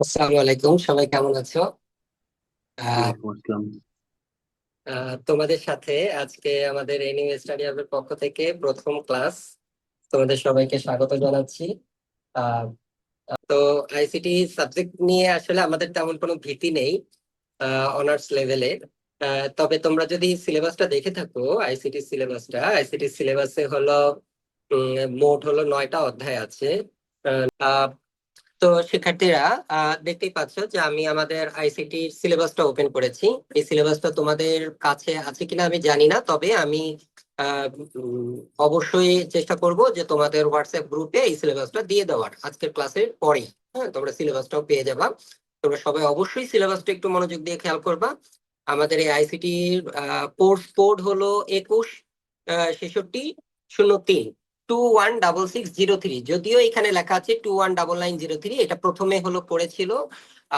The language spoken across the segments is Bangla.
আসসালামু আলাইকুম, সবাই কেমন আছো? আহ, ওয়ালাইকুম আসসালাম। তোমাদের সাথে আজকে আমাদের এনিমে স্টাডি হাবের পক্ষ থেকে প্রথম ক্লাস। তোমাদের সবাইকে স্বাগত জানাচ্ছি। আহ, তো আইসিটি সাবজেক্ট নিয়ে আসলে আমাদের তেমন কোনো ভীতি নেই অনার্স লেভেলে। তবে তোমরা যদি সিলেবাসটা দেখে থাকো, আইসিটি সিলেবাসে হলো মোট হলো 9টা অধ্যায় আছে। আহ, তো শিক্ষার্থীরা, দেখতেই পাচ্ছ যে আমি আমাদের আইসিটি সিলেবাসটা ওপেন করেছি। এই সিলেবাসটা তোমাদের কাছে আছে কিনা আমি জানি না, তবে আমি আহ, উম, অবশ্যই চেষ্টা করব যে তোমাদের হোয়াটসঅ্যাপ গ্রুপে এই সিলেবাসটা দিয়ে দেওয়ার আজকের ক্লাসের পরেই। হ্যাঁ, তোমরা সিলেবাসটাও পেয়ে যাবা। তোমরা সবাই অবশ্যই সিলেবাসটা একটু মনোযোগ দিয়ে খেয়াল করবা। আমাদের এই আইসিটির কোর্স কোড হলো 21 66 03 216603। যদিও এখানে লেখা আছে 219903, এটা প্রথমে হলো পড়েছিল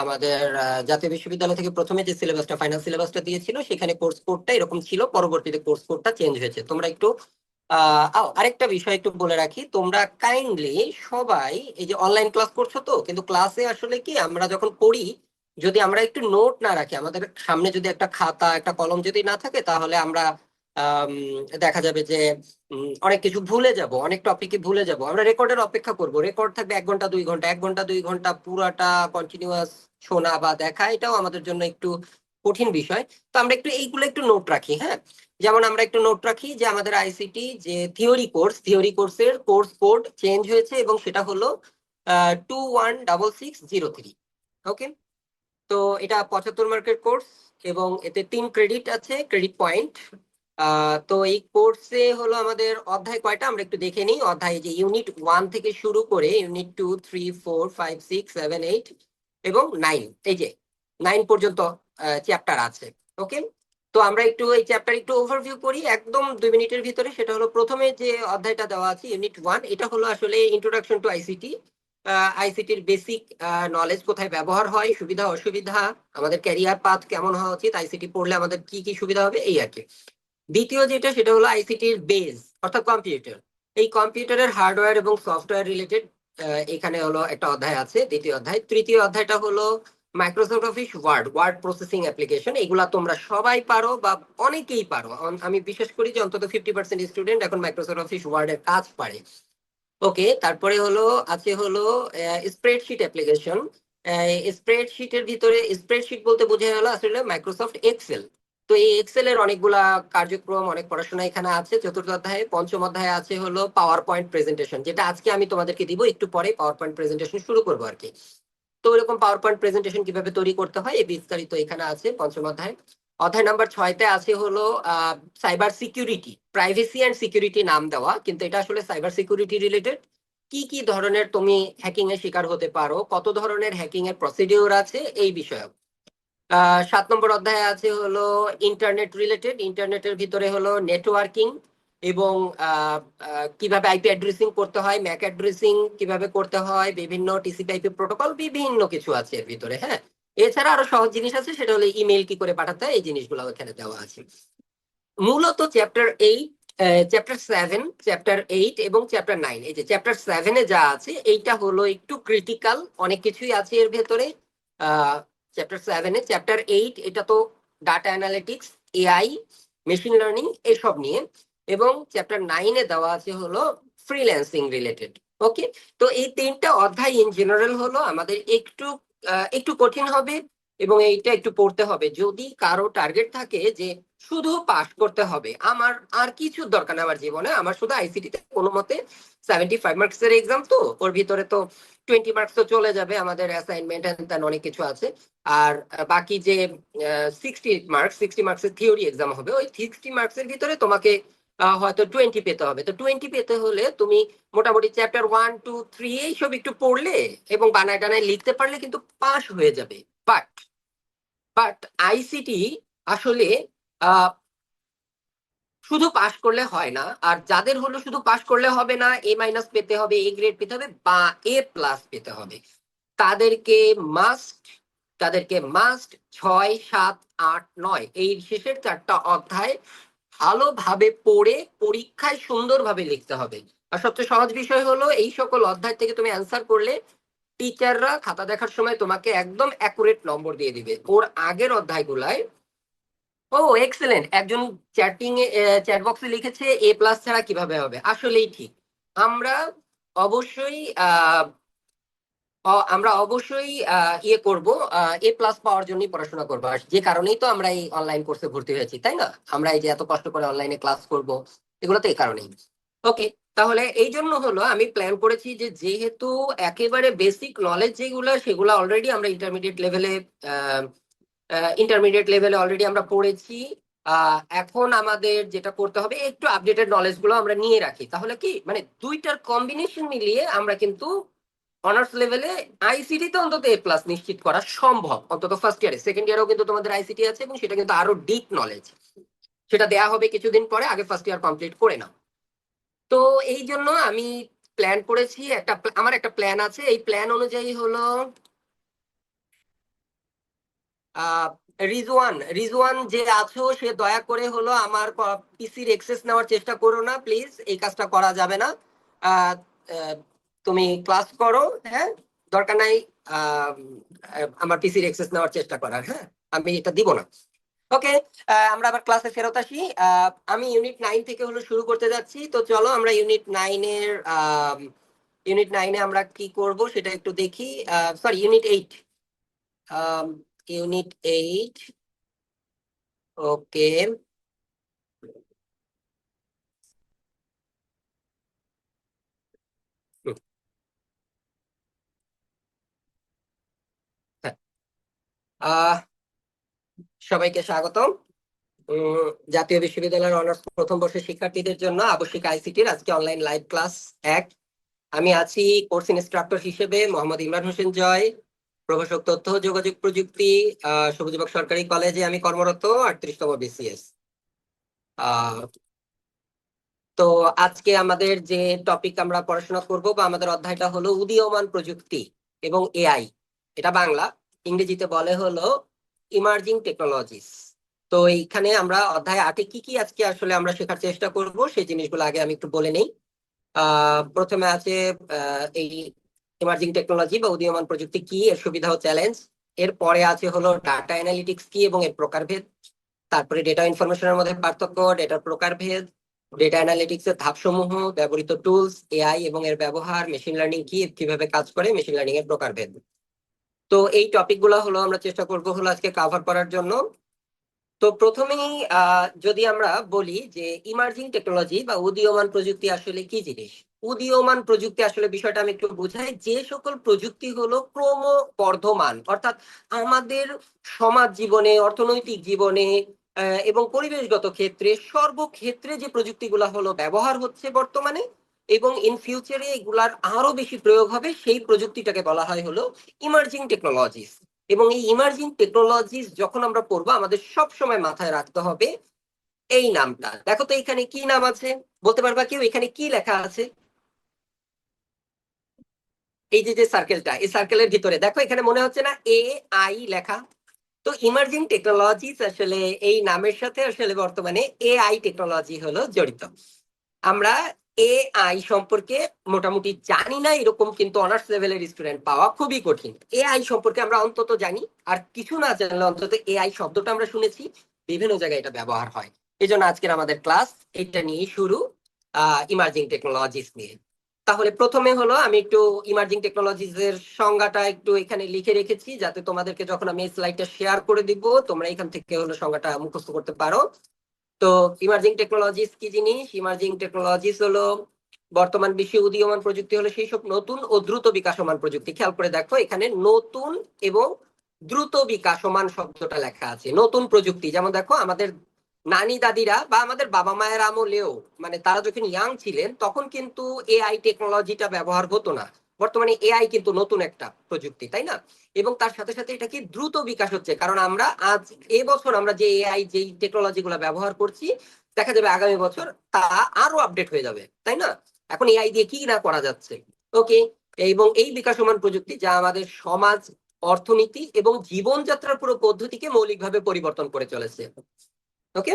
আমাদের জাতীয় বিশ্ববিদ্যালয় থেকে প্রথমে যে সিলেবাসটা, ফাইনাল সিলেবাসটা দিয়েছিল, সেখানে কোর্স কোডটা এরকম ছিল। পরবর্তীতে কোর্স কোডটা চেঞ্জ হয়েছে। তোমরা একটু আরেকটা বিষয় একটু বলে রাখি, তোমরা কাইন্ডলি সবাই এই যে অনলাইন ক্লাস করছো, তো কিন্তু ক্লাসে আসলে কি আমরা যখন করি, যদি আমরা একটু নোট না রাখি, আমাদের সামনে যদি একটা খাতা একটা কলম যদি না থাকে, তাহলে আমরা আম, দেখা যাবে যে অনেক কিছু ভুলে যাব, অনেক টপিকে ভুলে যাব। আমরা রেকর্ডের অপেক্ষা করব, রেকর্ড থাকবে 1 ঘন্টা 2 ঘন্টা, 1 ঘন্টা 2 ঘন্টা পুরাটা কন্টিনিউয়াস শোনা বা দেখা, এটাও আমাদের জন্য একটু কঠিন বিষয়। তো আমরা একটু এইগুলো একটু নোট রাখি, হ্যাঁ। যেমন আমরা একটু নোট রাখি যে আমাদের আইসিটি যে থিওরি কোর্সের কোর্স কোড চেঞ্জ হয়েছে, এবং সেটা হলো 216603। ওকে। তো এটা 75 মার্কের কোর্স, এবং এতে 3 ক্রেডিট আছে, ক্রেডিট পয়েন্ট। তো এই কোর্সে হলো আমাদের অধ্যায় কয়টা আমরা একটু দেখে নিই। অধ্যায় যে ইউনিট 1 থেকে শুরু করে ইউনিট 2 3 4 5 6 7 8 এবং 9, এই যে 9 পর্যন্ত চ্যাপ্টার আছে। ওকে। তো আমরা একটু এই চ্যাপ্টার একটু ওভারভিউ করি একদম 2 মিনিটের ভিতরে। সেটা হলো প্রথমে যে অধ্যায়টা দেওয়া আছে ইউনিট 1, এটা হলো আসলে ইন্ট্রোডাকশন টু আইসিটি। আইসিটির বেসিক নলেজ, কোথায় ব্যবহার হয়, সুবিধা অসুবিধা, আমাদের ক্যারিয়ার পাথ কেমন হওয়া উচিত, আইসিটি পড়লে আমাদের কি কি সুবিধা হবে, এই আর কি। দ্বিতীয় যেটা, সেটা হলো আইসিটির বেস অর্থাৎ কম্পিউটার। এই কম্পিউটারের হার্ডওয়্যার এবং সফটওয়্যার রিলেটেড এখানে হলো একটা অধ্যায় আছে, দ্বিতীয় অধ্যায়। তৃতীয় অধ্যায়টা হলো Microsoft Office Word, word processing application. এগুলা তোমরা সবাই পারো বা অনেকেই পারো। আমি বিশ্বাস করি যে অন্তত 50% স্টুডেন্ট এখন মাইক্রোসফট অফিস ওয়ার্ডের কাজ পারে। ওকে। তারপরে হলো আছে হলো স্প্রেডশিট অ্যাপ্লিকেশন। স্প্রেডশিটের ভিতরে, স্প্রেডশিট বলতে বোঝা গেল আসলে মাইক্রোসফট এক্সেল। তো এই এক্সেল এর অনেকগুলা কার্যক্রম, অনেক পড়াশোনা এখানে আছে। চতুর্থ অধ্যায়ে, পঞ্চম অধ্যায়ে আছে হলো পাওয়ার পয়েন্ট প্রেজেন্টেশন, যেটা আজকে আমি তোমাদেরকে দিব। একটু পরে পাওয়ার পয়েন্ট প্রেজেন্টেশন শুরু করবো আর কি। তো এরকম পাওয়ার পয়েন্ট প্রেজেন্টেশন কিভাবে তৈরি করতে হয় এই বিস্তারিত এখানে আছে পঞ্চম অধ্যায়। অধ্যায় নাম্বার 6তে আছে হলো cyber security, privacy and security নাম দেওয়া, কিন্তু এটা আসলে সাইবার সিকিউরিটি রিলেটেড। কি কি ধরনের তুমি হ্যাকিং এর শিকার হতে পারো, কত ধরনের হ্যাকিং এর প্রসিডিওর আছে, এই বিষয়ে। 7 নম্বর অধ্যায়ে আছে হলো ইন্টারনেট রিলেটেড। ইন্টারনেটের ভিতরে হলো নেটওয়ার্কিং এবং কিভাবে আইপি অ্যাড্রেসিং করতে হয়, ম্যাক অ্যাড্রেসিং কিভাবে করতে হয়, বিভিন্ন টিসিপি আইপি প্রোটোকল, বিভিন্ন কিছু আছে এর ভিতরে, হ্যাঁ। এছাড়া আরো সহজ জিনিস আছে, সেটা হলো ইমেল কি করে পাঠাতে হয়, এই জিনিসগুলো এখানে দেওয়া আছে। মূলত চ্যাপ্টার 7 চ্যাপ্টার 8 এবং চ্যাপ্টার 9, এই যে চ্যাপ্টার 7-এ যা আছে এইটা হলো একটু ক্রিটিক্যাল, অনেক কিছুই আছে এর ভেতরে। চ্যাপ্টার 7-এ, চ্যাপ্টার 8 এটা তো data analytics, AI, machine learning এসব নিয়ে। এবং চ্যাপ্টার 9-এ দেওয়া আছে হলো ফ্রিল্যান্সিং রিলেটেড। ওকে। তো এই 3টা অধ্যায় ইন জেনারেল হলো আমাদের একটু একটু কঠিন হবে, এবং এইটা একটু পড়তে হবে। যদি কারো টার্গেট থাকে যে শুধু পাস করতে হবে, আমার আর কিছু দরকার নেই আমার জীবনে, আমার শুধু আইসিটিতে কোনো মতে 75 মার্কসের এক্সাম, তো ওর ভিতরে তো 20 মার্কস তো চলে যাবে, আমাদের অ্যাসাইনমেন্ট এন্ড অনেক কিছু আছে। আর বাকি যে 60 মার্কসের থিওরি এক্সাম হবে, ওই 60 মার্কসের ভিতরে তোমাকে হয়তো 20 পেতে হবে। তো 20 পেতে হলে তুমি মোটামুটি চ্যাপ্টার 1 2 3 এইসব একটু পড়লে এবং বানায় টানায় লিখতে পারলে কিন্তু পাস হয়ে যাবে। বাট বাট আইসিটি আসলে আহ শুধু পাশ করলে হয় না। আর যাদের হলো শুধু পাশ করলে হবে না, A- পেতে হবে, এ গ্রেড পেতে হবে বা A+ পেতে হবে, তাদেরকে মাস্ট তাদেরকে মাস্ট 6 7 8 9 এই শেষের 4টা অধ্যায় ভালোভাবে পড়ে পরীক্ষায় সুন্দরভাবে লিখতে হবে। আর সবচেয়ে সহজ বিষয় হলো এই সকল অধ্যায় থেকে তুমি অ্যান্সার করলে টিচাররা খাতা দেখার সময় তোমাকে একদম অ্যাকুরেট নম্বর দিয়ে দিবে। ওর আগের অধ্যায়গুলায়, ও এক্সেলেন্ট, একজন চ্যাট বক্সে লিখেছে এ প্লাস ছাড়া কিভাবে হবে, আসলেই ঠিক। আমরা অবশ্যই আমরা অবশ্যই ইয়ে করব, এ প্লাস পাওয়ার জন্যই পড়াশোনা করবো, আর যে কারণেই তো আমরা এই অনলাইন কোর্সে ভর্তি হয়েছি, তাই না? আমরা এই যে এত কষ্ট করে অনলাইনে ক্লাস করব, এগুলো তো এই কারণেই। ওকে, তাহলে এই জন্য হলো আমি প্ল্যান করেছি যে যেহেতু একেবারে বেসিক নলেজ যেগুলো সেগুলো অলরেডি আমরা ইন্টারমিডিয়েট লেভেলে অলরেডি আমরা পড়েছি। এখন আমাদের যেটা করতে হবে একটু আপডেটেড নলেজ গুলো আমরা নিয়ে রাখি, তাহলে কি মানে দুইটার কম্বিনেশন মিলিয়ে আমরা কিন্তু অনার্স লেভেলে আইসিটি তে অন্তত এ প্লাস নিশ্চিত করা সম্ভব, অন্তত ফার্স্ট ইয়ারে। সেকেন্ড ইয়ারেও কিন্তু তোমাদের আইসিটি আছে এবং সেটা কিন্তু আরো ডিপ নলেজ, সেটা দেয়া হবে কিছুদিন পরে, আগে ফার্স্ট ইয়ার কমপ্লিট করে নাও। তো এই জন্য আমি প্ল্যান করেছি, আমার একটা প্ল্যান আছে, এই প্ল্যান অনুযায়ী হলো আহ রিজওয়ান রিজওয়ান যে আছো সে দয়া করে হলো আমার পিসির এক্সেস নেওয়ার চেষ্টা করো না প্লিজ, এই কাজটা করা যাবে না। আহ, আহ, তুমি ক্লাস করো, হ্যাঁ, দরকার নাই আহ, আমার পিসির এক্সেস নেওয়ার চেষ্টা করার, হ্যাঁ, আমি এটা দিব না। ওকে, আমরা আবার ক্লাসে ফেরত আসি। আমি ইউনিট 9 থেকে হলো শুরু করতে যাচ্ছি, তো চলো আমরা ইউনিট 9-এ আমরা কি করব সেটা একটু দেখি। Sorry, unit 8। ইউনিট 8। ওকে। সবাইকে স্বাগতম। জাতীয় বিশ্ববিদ্যালয়ের অনার্স প্রথম বর্ষের শিক্ষার্থীদের জন্য আবশ্যিক আইসিটির আজকে অনলাইন লাইভ ক্লাস 1। আমি আছি কোর্স ইনস্ট্রাক্টর হিসেবে মোহাম্মদ ইমরান হোসেন জয়, প্রভাষক তথ্য ও যোগাযোগ প্রযুক্তি, সবুজবাগ সরকারি কলেজে আমি কর্মরত, 38তম বিসিএস। তো আজকে আমাদের যে টপিক আমরা পড়াশোনা করব বা আমাদের অধ্যায়টা হলো উদীয়মান প্রযুক্তি এবং এআই। এটা বাংলা, ইংরেজিতে বলে হলো ইমার্জিং টেকনোলজিস। তো এইখানে আমরা অধ্যায় 8-এ কি কি আজকে আসলে আমরা শেখার চেষ্টা করব সেই জিনিসগুলো আগে আমি একটু বলে নেই। প্রথমে আছে এই ইমার্জিং টেকনোলজি বা উদীয়মান প্রযুক্তি কি, এর সুবিধা ও চ্যালেঞ্জ। এরপরে আছে হলো ডাটা অ্যানালিটিক্স কি এবং এর প্রকারভেদ। তারপরে ডেটা ইনফরমেশনের মধ্যে পার্থক্য, ডেটার প্রকারভেদ, ডেটা অ্যানালিটিক্স এর ধাপসমূহ, ব্যবহৃত টুলস, এআই এবং এর ব্যবহার, মেশিন লার্নিং কি, কিভাবে কাজ করে, মেশিন লার্নিং এর প্রকারভেদ। তো এই টপিক গুলো হলো আমরা চেষ্টা করবো হলো আজকে কাভার করার জন্য। তো প্রথমেই যদি আমরা বলি যে ইমার্জিং টেকনোলজি বা উদীয়মান প্রযুক্তি আসলে কি জিনিস। উদীয়মান প্রযুক্তি আসলে বিষয়টা আমি একটু বুঝাই, যে সকল প্রযুক্তি হলো ক্রমবর্ধমান, অর্থাৎ আমাদের সমাজ জীবনে, অর্থনৈতিক জীবনে এবং পরিবেশগত ক্ষেত্রে, সর্বক্ষেত্রে যে প্রযুক্তিগুলো হলো ব্যবহার হচ্ছে বর্তমানে এবং ইন ফিউচারে এগুলার আরো বেশি প্রয়োগ হবে, সেই প্রযুক্তিটাকে বলা হয় হলো ইমার্জিং টেকনোলজিস। এবং এই ইমার্জিং টেকনোলজিস যখন আমরা পড়বো আমাদের সব সময় মাথায় রাখতে হবে এই নামটা। দেখো তো এখানে কি নাম আছে, বলতে পারবা কেউ এখানে কি লেখা আছে? এই যে যে সার্কেলটা, এই সার্কেলের ভিতরে দেখো এখানে মনে হচ্ছে না এ আই লেখা? তো ইমার্জিং টেকনোলজিস আসলে এই নামের সাথে আসলে বর্তমানে এআই টেকনোলজি হলো জড়িত। আমরা এআই সম্পর্কে মোটামুটি জানি না এরকম কিন্তু অনার্স লেভেলের স্টুডেন্ট পাওয়া খুবই কঠিন। এআই সম্পর্কে আমরা অন্তত জানি, আর কিছু না জানলে অন্তত এআই শব্দটা আমরা শুনেছি, বিভিন্ন জায়গায় এটা ব্যবহার হয়। এই জন্য আজকের আমাদের ক্লাস এটা নিয়ে শুরু, ইমার্জিং টেকনোলজিস নিয়ে। তাহলে প্রথমে হলো আমি একটু ইমার্জিং টেকনোলজিস এর সংজ্ঞাটা একটু এখানে লিখে রেখেছি, যাতে তোমাদেরকে যখন আমি এই স্লাইডটা শেয়ার করে দিব তোমরা এখান থেকে হলো সংজ্ঞাটা মুখস্থ করতে পারো। তো ইমার্জিং টেকনোলজিস কি জিনিস? ইমার্জিং টেকনোলজিস হলো বর্তমান বিশ্বে উদীয়মান প্রযুক্তি, হলো সেই সব নতুন ও দ্রুত বিকাশমান প্রযুক্তি। খেয়াল করে দেখো এখানে নতুন এবং দ্রুত বিকাশমান শব্দটা লেখা আছে। নতুন প্রযুক্তি যেমন দেখো আমাদের নানি দাদিরা বা আমাদের বাবা মায়ের আমলেও, মানে তারা যখন ইয়াং ছিলেন তখন কিন্তু এআই টেকনোলজিটা ব্যবহার হতো না। বর্তমানে এআই কিন্তু নতুন একটা প্রযুক্তি, তাই না? এবং তার সাথে সাথে এটা কি দ্রুত বিকাশ হচ্ছে, কারণ আমরা আজ এবছর আমরা যে এআই যেই টেকনোলজি গুলো ব্যবহার করছি, দেখা যাবে আগামী বছর তা আরো আপডেট হয়ে যাবে, তাই না? এখন এআই দিয়ে কি না করা যাচ্ছে। ওকে, এবং এই বিকাশমান প্রযুক্তি যা আমাদের সমাজ, অর্থনীতি এবং জীবনযাত্রার পুরো পদ্ধতিকে মৌলিকভাবে পরিবর্তন করে চলেছে। ওকে,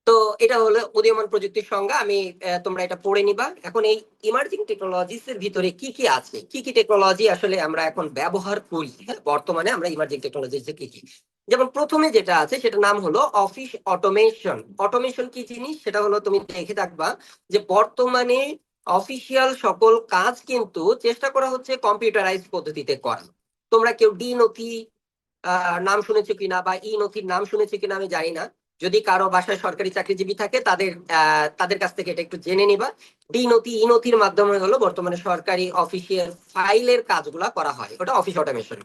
তো এটা হলো উদীয়মান প্রযুক্তির সংজ্ঞা। আমি তোমরা এটা পড়ে নিবা। এখন এই ইমার্জিং টেকনোলজিস এর ভিতরে কি কি আছে, কি কি টেকনোলজি আসলে আমরা এখন ব্যবহার করি, হ্যাঁ, বর্তমানে আমরা ইমার্জিং টেকনোলজিস কি কি। যেমন প্রথমে যেটা আছে সেটা নাম হলো অফিস অটোমেশন। অটোমেশন কি জিনিস সেটা হলো, তুমি দেখে থাকবা যে বর্তমানে অফিসিয়াল সকল কাজ কিন্তু চেষ্টা করা হচ্ছে কম্পিউটারাইজ পদ্ধতিতে করা। তোমরা কেউ ডি নথি নাম শুনেছো কিনা বা ই নথির নাম শুনেছো কিনা আমি জানি না। যদি কারো বাসায় সরকারি চাকরিজীবী থাকে তাদের কাছ থেকে এটা একটু জেনে নিবা। ডি নথি ই নথির মাধ্যমে হলো বর্তমানে সরকারি অফিসিয়াল ফাইলের কাজগুলা করা হয়, ওটা অফিস অটোমেশন।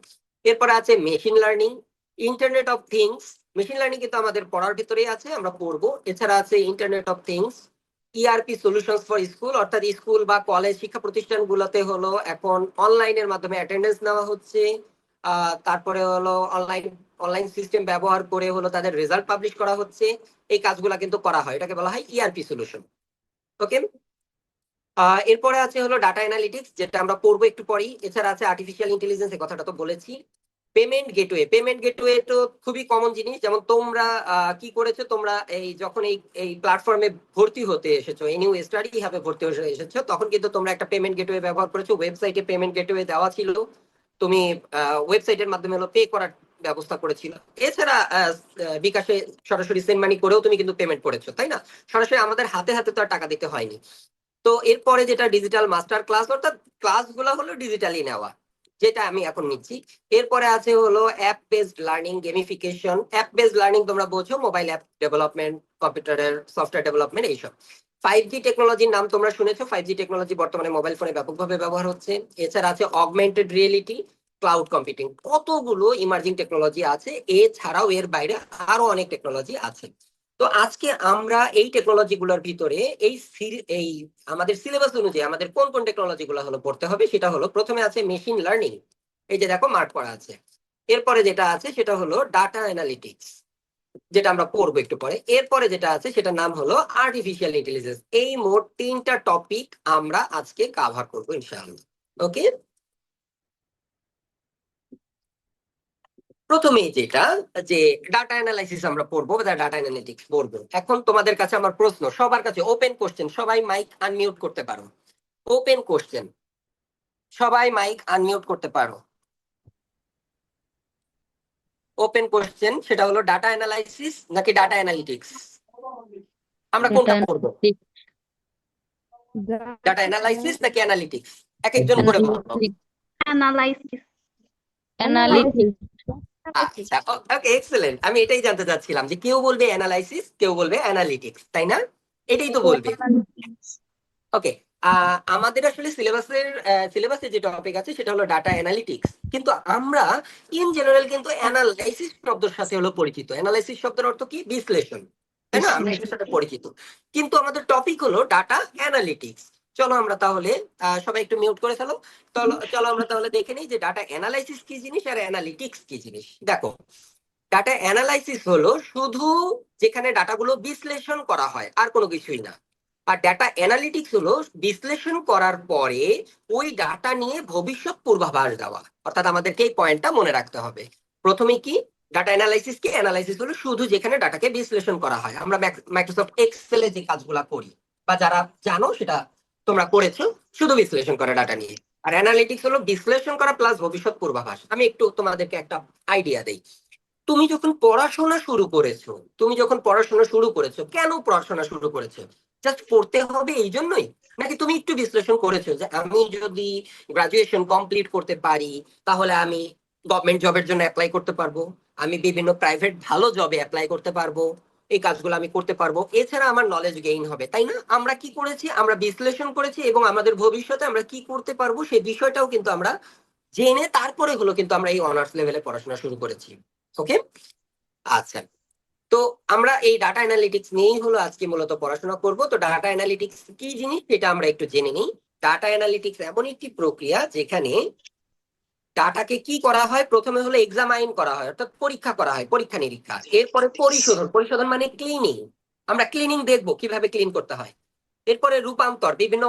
এরপরে আছে machine learning, internet of things. Machine learning কিন্তু আমাদের পড়ার ভিতরেই আছে, আমরা পড়বো। এছাড়া আছে internet of things, ERP solutions for school, অর্থাৎ স্কুল বা কলেজ শিক্ষা প্রতিষ্ঠানগুলোতে হলো এখন অনলাইনের মাধ্যমে অ্যাটেন্ডেন্স নেওয়া হচ্ছে। তারপরে হলো অনলাইন অনলাইন সিস্টেম ব্যবহার করে হলো তাদের রেজাল্ট পাবলিশ করা হচ্ছে। এই কাজগুলা কিন্তু করা হয়, এটাকে বলা হয় ইআরপি সলিউশন। ওকে। এরপরে আছে হলো ডাটা অ্যানালিটিক্স, যেটা আমরা পড়বো একটু পরেই। এছাড়া আছে আর্টিফিশিয়াল ইন্টেলিজেন্স, এর কথাটা তো বলেছি। পেমেন্ট গেটওয়ে, পেমেন্ট গেটওয়ে তো খুবই কমন জিনিস। যেমন তোমরা কি করেছো, তোমরা এই যখন এই এই প্ল্যাটফর্মে ভর্তি হতে এসেছো, এই নিউ স্টাডি হাবে ভর্তি হতে এসেছো, তখন কিন্তু তোমরা একটা পেমেন্ট গেটওয়ে ব্যবহার করেছো। ওয়েবসাইটে পেমেন্ট গেটওয়ে দেওয়া ছিল, তুমি ওয়েবসাইটের মাধ্যমে হলো পে করার ব্যবস্থা করেছিল। এছাড়া বিকাশে সরাসরি সেন্ড মানি করেও তুমি কিন্তু পেমেন্ট করেছো, তাই না? সরাসরি আমাদের হাতে হাতে তো আর টাকা দিতে হয়নি। তো এরপরে যেটা ডিজিটাল মাস্টার ক্লাস, অর্থাৎ ক্লাসগুলো হলো ডিজিটালি নেওয়া, যেটা আমি এখন নিচ্ছি। এরপরে আছে হলো app based learning, gamification. App based learning তোমরা বোঝো, মোবাইল অ্যাপ ডেভেলপমেন্ট, কম্পিউটারের সফটওয়্যার ডেভেলপমেন্ট, এইসব। 5G টেকনোলজির নাম তোমরা শুনেছো, 5G টেকনোলজি বর্তমানে মোবাইল ফোনে ব্যাপকভাবে ব্যবহার হচ্ছে। এছাড়া আছে অগমেন্টেড রিয়েলিটি, ক্লাউড কম্পিউটিং। কতগুলো ইমার্জিং টেকনোলজি আছে, এছাড়াও এর বাইরে আরো অনেক টেকনোলজি আছে। তো আজকে আমরা এই টেকনোলজি গুলোর ভিতরে এই আমাদের সিলেবাস অনুযায়ী আমাদের কোন কোন টেকনোলজি গুলো হলো পড়তে হবে সেটা হলো, প্রথমে আছে মেশিন লার্নিং, এই যে দেখো মার্ক করা আছে। এরপরে যেটা আছে সেটা হলো ডাটা অ্যানালিটিক্স, যেটা আমরা পড়বো একটু পরে। এরপরে যেটা আছে সেটার নাম হলো আর্টিফিশিয়াল ইন্টেলিজেন্স। এই মোট 3টা টপিক আমরা আজকে কাভার করবো ইনশাআল্লাহ। ওকে। প্রথমেই যেটা, যে ডাটা অ্যানালাইসিস আমরা পড়বো বা ডাটা অ্যানালিটিক্স পড়বো। এখন তোমাদের কাছে আমার প্রশ্ন, সবার কাছে ওপেন কোশ্চেন, সবাই মাইক আনমিউট করতে পারো। ওপেন কোশ্চেন, সবাই মাইক আনমিউট করতে পারো। ওপেন কোশ্চেন সেটা হলো ডাটা অ্যানালাইসিস নাকি ডাটা অ্যানালিটিক্স? আমরা ডাটা কোনটা পড়বো, ডাটা অ্যানালাইসিস নাকি অ্যানালিটিক্স? এক একজন করে বলবো। অ্যানালাইসিস। অ্যানালিটিক্স। আচ্ছা, ওকে, এক্সেলেন্ট। আমি এটাই জানতে চাচ্ছিলাম যে কেউ বলবে অ্যানালাইসিস, কেউ বলবে অ্যানালিটিক্স, তাই না? এটাই তো বলবে। ওকে। আমাদের আসলে সিলেবাসে যে টপিক আছে সেটা হলো ডাটা অ্যানালিটিক্স, কিন্তু আমরা ইন জেনারেল কিন্তু অ্যানালাইসিস শব্দের সাথে হলো পরিচিত। অ্যানালাইসিস শব্দের অর্থ কি? বিশ্লেষণ, তাই না? আমরা এটার সাথে পরিচিত, কিন্তু আমাদের টপিক হলো ডাটা অ্যানালিটিক্স। চলো আমরা তাহলে সবাই একটু মিউট করে ফেলো। চলো আমরা তাহলে দেখে নিই যে ডাটা অ্যানালাইসিস কি জিনিস আর অ্যানালিটিক্স কি জিনিস। দেখো, ডাটা অ্যানালাইসিস হলো শুধু যেখানে ডাটাগুলো বিশ্লেষণ করা হয়, আর কোনো কিছুই না। আর ডাটা অ্যানালিটিক্স হলো বিশ্লেষণ করার পরে ওই ডাটা নিয়ে ভবিষ্যৎ পূর্বাভাস দেওয়া। অর্থাৎ আমাদেরকে এই পয়েন্টটা মনে রাখতে হবে। প্রথমে কি, ডাটা অ্যানালাইসিস কি? অ্যানালাইসিস হলো শুধু যেখানে ডাটাকে বিশ্লেষণ করা হয়। আমরা মাইক্রোসফট এক্সেলে যে কাজগুলা করি, বা যারা জানো সেটা তোমরা করেছো, শুধু বিশ্লেষণ করা ডাটা নিয়ে। আর অ্যানালিটিক্স হলো বিশ্লেষণ করা প্লাস ভবিষ্যৎ পূর্বাভাস। আমি একটু তোমাদেরকে একটা আইডিয়া দেই। তুমি যখন পড়াশোনা শুরু করেছো, কেন পড়াশোনা শুরু করেছো? জাস্ট পড়তে হবে এই জন্যই, নাকি তুমি একটু বিশ্লেষণ করেছো যে আমি যদি গ্রাজুয়েশন কমপ্লিট করতে পারি তাহলে আমি গভর্নমেন্ট জবের জন্য অ্যাপ্লাই করতে পারবো, আমি বিভিন্ন প্রাইভেট ভালো জবে অ্যাপ্লাই করতে পারবো, এই কাজগুলো আমি করতে পারবো, এছাড়া আমার নলেজ গেইন হবে, তাই না? আমরা কি করেছি, আমরা বিশ্লেষণ করেছি এবং আমাদের ভবিষ্যতে আমরা কি করতে পারবো সেই বিষয়টাও কিন্তু আমরা জেনে তারপরে হলো কিন্তু আমরা এই অনার্স লেভেলে পড়াশোনা শুরু করেছি। ওকে। আচ্ছা, তো আমরা এই ডাটা অ্যানালিটিক্স নিয়েই হলো আজকে মূলত পড়াশোনা করব। তো ডাটা অ্যানালিটিক্স কি জিনিস সেটা আমরা একটু জেনে নিই। ডাটা অ্যানালিটিক্স এমন একটি প্রক্রিয়া যেখানে ডাটাকে কি করা হয়, প্রথমে হলো এক্সামাইন করা হয়, অর্থাৎ পরীক্ষা করা হয়, পরীক্ষা নিরীক্ষা। এরপরে পরিশোধন, পরিশোধন মানে ক্লিনিং, আমরা ক্লিনিং দেখবো কিভাবে ক্লিন করতে হয়। এরপরে রূপান্তর, বিভিন্ন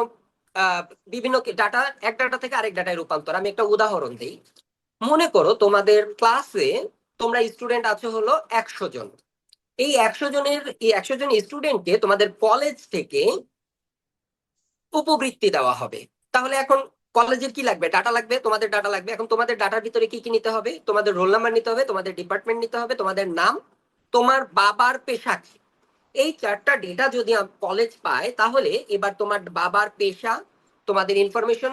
বিভিন্ন ডাটা, এক ডাটা থেকে আরেক ডাটায় রূপান্তর। আমি একটা উদাহরণ দিই। মনে করো তোমাদের ক্লাসে তোমরা স্টুডেন্ট আছো হলো 100 জন। এই 100 জন স্টুডেন্টকে তোমাদের কলেজ থেকে উপবৃত্তি দেওয়া হবে। তাহলে এখন কলেজের কি লাগবে? ডাটা লাগবে, তোমাদের ডাটা লাগবে। এখন তোমাদের ডাটার ভিতরে কি কি নিতে হবে? তোমাদের রোল নাম্বার নিতে হবে, তোমাদের ডিপার্টমেন্ট নিতে হবে, তোমাদের নাম, তোমার বাবার পেশা কি। এই 4টা ডেটা যদি কলেজ পায়, তাহলে এবার তোমার বাবার পেশা, তোমাদের ইনফরমেশন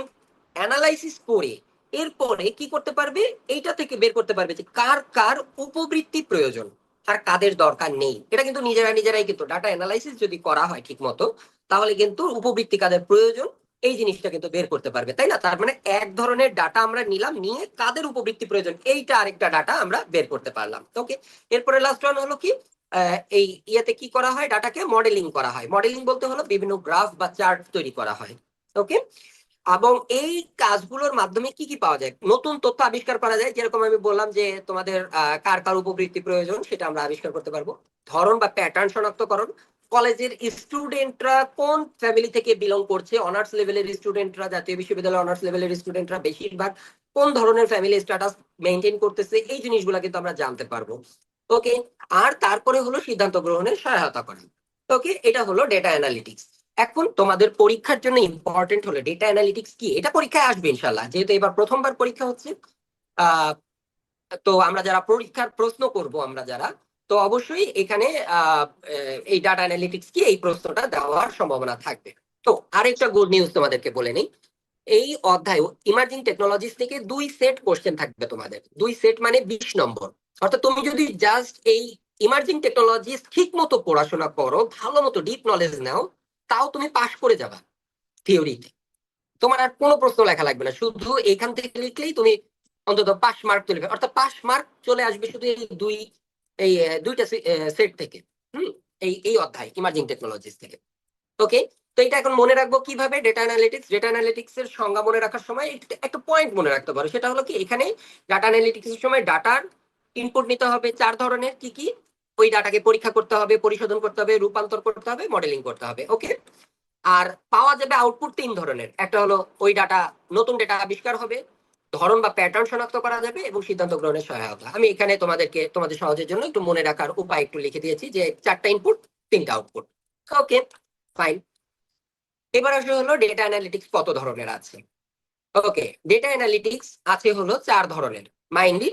অ্যানালাইসিস করে এরপরে কি করতে পারবে, এইটা থেকে বের করতে পারবে যে কার কার উপবৃত্তি প্রয়োজন আর কাদের দরকার নেই। এটা কিন্তু নিজেরাই কিন্তু ডাটা অ্যানালাইসিস যদি করা হয় ঠিক মতো, তাহলে কিন্তু উপবৃত্তি কাদের প্রয়োজন এই জিনিসটা কিন্তু বের করতে পারবে, তাই না? তার মানে এক ধরনের ডাটা আমরা নিলাম, নিয়ে কাদের উপবৃত্তি প্রয়োজন এইটা আরেকটা ডাটা আমরা বের করতে পারলাম। ওকে, এরপরে লাস্ট ওয়ান হলো কি, এই ইয়েতে কি করা হয়, ডাটাকে মডেলিং করা হয়। মডেলিং বলতে হলো বিভিন্ন গ্রাফ বা চার্ট তৈরি করা হয়। ওকে, এবং এই কাজগুলোর মাধ্যমে কি কি পাওয়া যায়, নতুন তথ্য আবিষ্কার করা যায়। যেরকম আমি বললাম যে তোমাদের কার কার উপবৃত্তি প্রয়োজন সেটা আমরা আবিষ্কার করতে পারবো। ধরন বা প্যাটার্ন শনাক্তকরণ, কলেজের স্টুডেন্টরা কোন ফ্যামিলি থেকে বিলং করছে, অনার্স লেভেলের স্টুডেন্টরা, জাতীয় বিশ্ববিদ্যালয় অনার্স লেভেলের স্টুডেন্টরা বেশিরভাগ কোন ধরনের ফ্যামিলি স্ট্যাটাস মেনটেন করতেছে, এই জিনিসগুলো কিন্তু আমরা জানতে পারবো। ওকে, আর তারপরে হলো সিদ্ধান্ত গ্রহণের সহায়তা করা। ওকে, এটা হলো ডেটা অ্যানালিটিক্স। এখন তোমাদের পরীক্ষার জন্য ইম্পর্টেন্ট হলো ডেটা অ্যানালিটিক্স কি, এটা পরীক্ষায় আসবে ইনশাল্লাহ, যেহেতু এবার প্রথমবার পরীক্ষা হচ্ছে। আহ তো আমরা যারা পরীক্ষার প্রশ্ন করব, আমরা যারা, তো অবশ্যই এখানে এই ডাটা অ্যানালিটিক্স কি এই প্রশ্নটা দেওয়ার সম্ভাবনা থাকবে। তো আরেকটা গুড নিউজ তোমাদেরকে বলে নেই, এই অধ্যায় ইমার্জিং টেকনোলজিস থেকে 2 সেট কোশ্চেন থাকবে তোমাদের। 2 সেট মানে 20 নম্বর। অর্থাৎ তুমি যদি জাস্ট এই ইমার্জিং টেকনোলজিস ঠিক মতো পড়াশোনা করো, ভালো মতো ডিপ নলেজ নাও, তাও তুমি পাশ করে যাবা থিওরিতে। তোমার আর কোনো প্রশ্ন লেখা লাগবে না, শুধু এখান থেকে লিখলেই তুমি অন্তত 5 মার্ক তুলবে। অর্থাৎ 5 মার্ক চলে আসবে শুধু এই দুইটা সেট থেকে। হুম, এই অধ্যায় ইমার্জিং টেকনোলজিস থেকে। ওকে, তো এটা এখন মনে রাখবো কিভাবে, ডেটা অ্যানালিটিক্স এর সংজ্ঞা মনে রাখার সময় একটা পয়েন্ট মনে রাখতে পারো, সেটা হলো কি, এখানে ডাটা অ্যানালিটিক্স এর সময় ডাটার ইনপুট নিতে হবে 4 ধরনের। কি কি? ওই ডাটাকে পরীক্ষা করতে হবে, পরিশোধন করতে হবে, রূপান্তর করতে হবে, মডেলিং করতে হবে। ওকে, আর পাওয়া যাবে আউটপুট 3 ধরনের। একটা হলো ওই ডাটা, নতুন ডাটা আবিষ্কার হবে, ধরন বা প্যাটার্ন শনাক্ত করা যাবে, এবং সিদ্ধান্ত গ্রহণের সহায়তা। আমি এখানে তোমাদের সহজের জন্য একটু মনে রাখার উপায় একটু লিখে দিয়েছি যে 4টা ইনপুট 3টা আউটপুট। ওকে, ফাইন। এবার আসলে হলো ডেটা অ্যানালিটিক্স কত ধরনের আছে। ওকে, ডেটা অ্যানালিটিক্স আছে হলো 4 ধরনের। মাইন্ডলি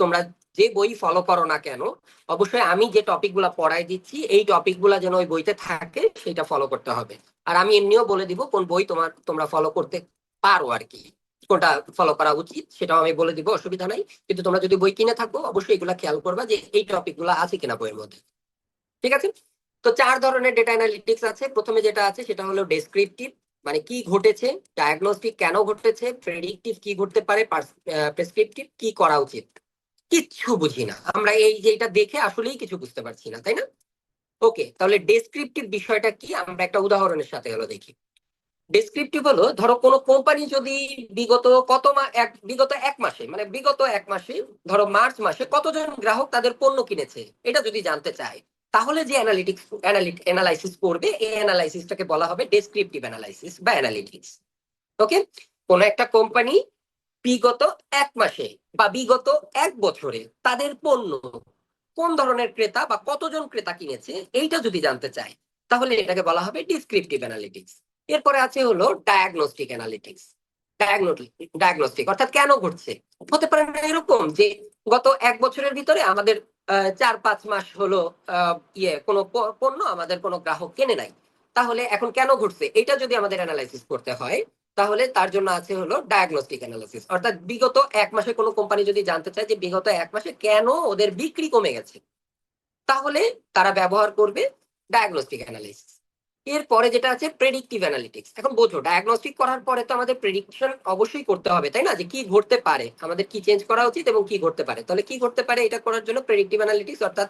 তোমরা যে বই ফলো করো না কেন, অবশ্যই আমি যে টপিক গুলা পড়াই দিচ্ছি এই টপিক গুলা যেন ওই বইতে থাকে সেটা ফলো করতে হবে। আর আমি এমনিও বলে দিব কোন বই তোমরা ফলো করতে পারো আর কি, কোনটা ফলো করা উচিত সেটাও আমি বলে দিব, অসুবিধা নাই। কিন্তু তোমরা যদি বই কিনে থাকো অবশ্যই এগুলা খেয়াল করবা যে এই টপিক গুলা আছে কিনা বইয়ের মধ্যে। ঠিক আছে, তো 4 ধরনের ডেটা অ্যানালিটিক্স আছে। প্রথমে যেটা আছে সেটা হলো ডেসক্রিপটিভ, মানে কি ঘটেছে, ডায়াগনস্টিক কেন ঘটেছে, প্রেডিক্টিভ কি ঘটতে পারে, প্রেসক্রিপটিভ কি করা উচিত। কিচ্ছু বুঝি না আমরা, এই যে এটা দেখে আসলেই কিছু বুঝতে পারছি না, তাই না? ওকে, তাহলে ডেসক্রিপটিভ বিষয়টা কি আমরা একটা উদাহরণের সাথে হলো দেখি। ডেসক্রিপটিভ হলো, ধরো কোনো কোম্পানি যদি বিগত এক মাসে, মানে বিগত এক মাসে, ধরো মার্চ মাসে কতজন গ্রাহক তাদের পণ্য কিনেছে, এটা যদি জানতে চায়, তাহলে যে অ্যানালাইসিস করবে এই অ্যানালাইসিসটাকে বলা হবে ডেসক্রিপটিভ অ্যানালাইসিস বা অ্যানালিটিক্স। ওকে, কোন একটা কোম্পানি বিগত এক মাসে বা বিগত এক বছরে তাদের পণ্য কোন ধরনের ক্রেতা বা কতজন ক্রেতা কিনেছে এইটা যদি জানতে চায়, তাহলে এটাকে বলা হবে ডিসক্রিপটিভ অ্যানালিটিক্স। এরপরে আছে হলো ডায়াগনস্টিক অ্যানালিটিক্স। ডায়াগনস্টিক অর্থাৎ কেন ঘটছে। হতে পারে না এরকম যে গত এক বছরের ভিতরে আমাদের 4-5 মাস হলো কোনো পণ্য আমাদের কোনো গ্রাহক কেনে নাই, তাহলে এখন কেন ঘটছে এটা যদি আমাদের অ্যানালাইসিস করতে হয়, তাহলে তার জন্য আছে হলো ডায়াগনস্টিক অ্যানালিসিস। অর্থাৎ বিগত এক মাসে কোনো কোম্পানি যদি জানতে চায় যে বিগত এক মাসে কেন ওদের বিক্রি কমে গেছে, তাহলে তারা ব্যবহার করবে ডায়াগনস্টিক অ্যানালিসিস। এরপরে যেটা আছে প্রেডিক্টিভ অ্যানালিটিক্স। এখন বোঝো, ডায়াগনস্টিক করার পরে তো আমাদের প্রেডিকশন অবশ্যই করতে হবে, তাই না? যে কি ঘটতে পারে, আমাদের কি চেঞ্জ করা উচিত এবং কি ঘটতে পারে। তাহলে কি ঘটতে পারে এটা করার জন্য প্রেডিক্টিভ অ্যানালিটিক্স, অর্থাৎ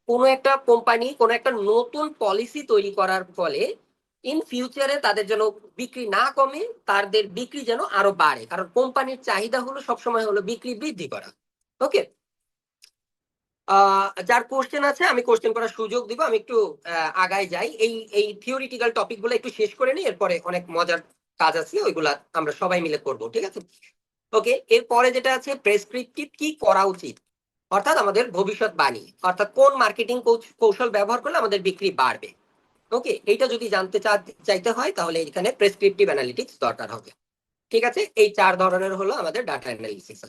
কোনো একটা কোম্পানি কোনো একটা নতুন পলিসি তৈরি করার ফলে ইন ফিউচারে তাদের যেন বিক্রি না কমে, তাদের বিক্রি যেন আরো বাড়ে, কারণ কোম্পানির চাহিদা হলো সবসময় হলো বিক্রি বৃদ্ধি করা। ওকে, যার কোশ্চেন আছে আমি কোশ্চেন করার সুযোগ দিব। আমি একটু আগায় যাই, এই থিওরিটিক্যাল টপিক গুলো একটু শেষ করে নিই, এরপরে অনেক মজার কাজ আছে ওইগুলা আমরা সবাই মিলে করব, ঠিক আছে? ওকে, এরপরে যেটা আছে প্রেসক্রিপটিভ কি করা উচিত। অর্থাৎ আমাদের ভবিষ্যৎবাণী, অর্থাৎ কোন মার্কেটিং কৌশল ব্যবহার করলে আমাদের বিক্রি বাড়বে। ওকে, এইটা যদি জানতে চাইতে হয় তাহলে এখানে প্রেসক্রিপটিভ অ্যানালিটিক্স দরকার হবে। ঠিক আছে, এই 4 ধরনের হলো আমাদের ডাটা অ্যানালিসিস।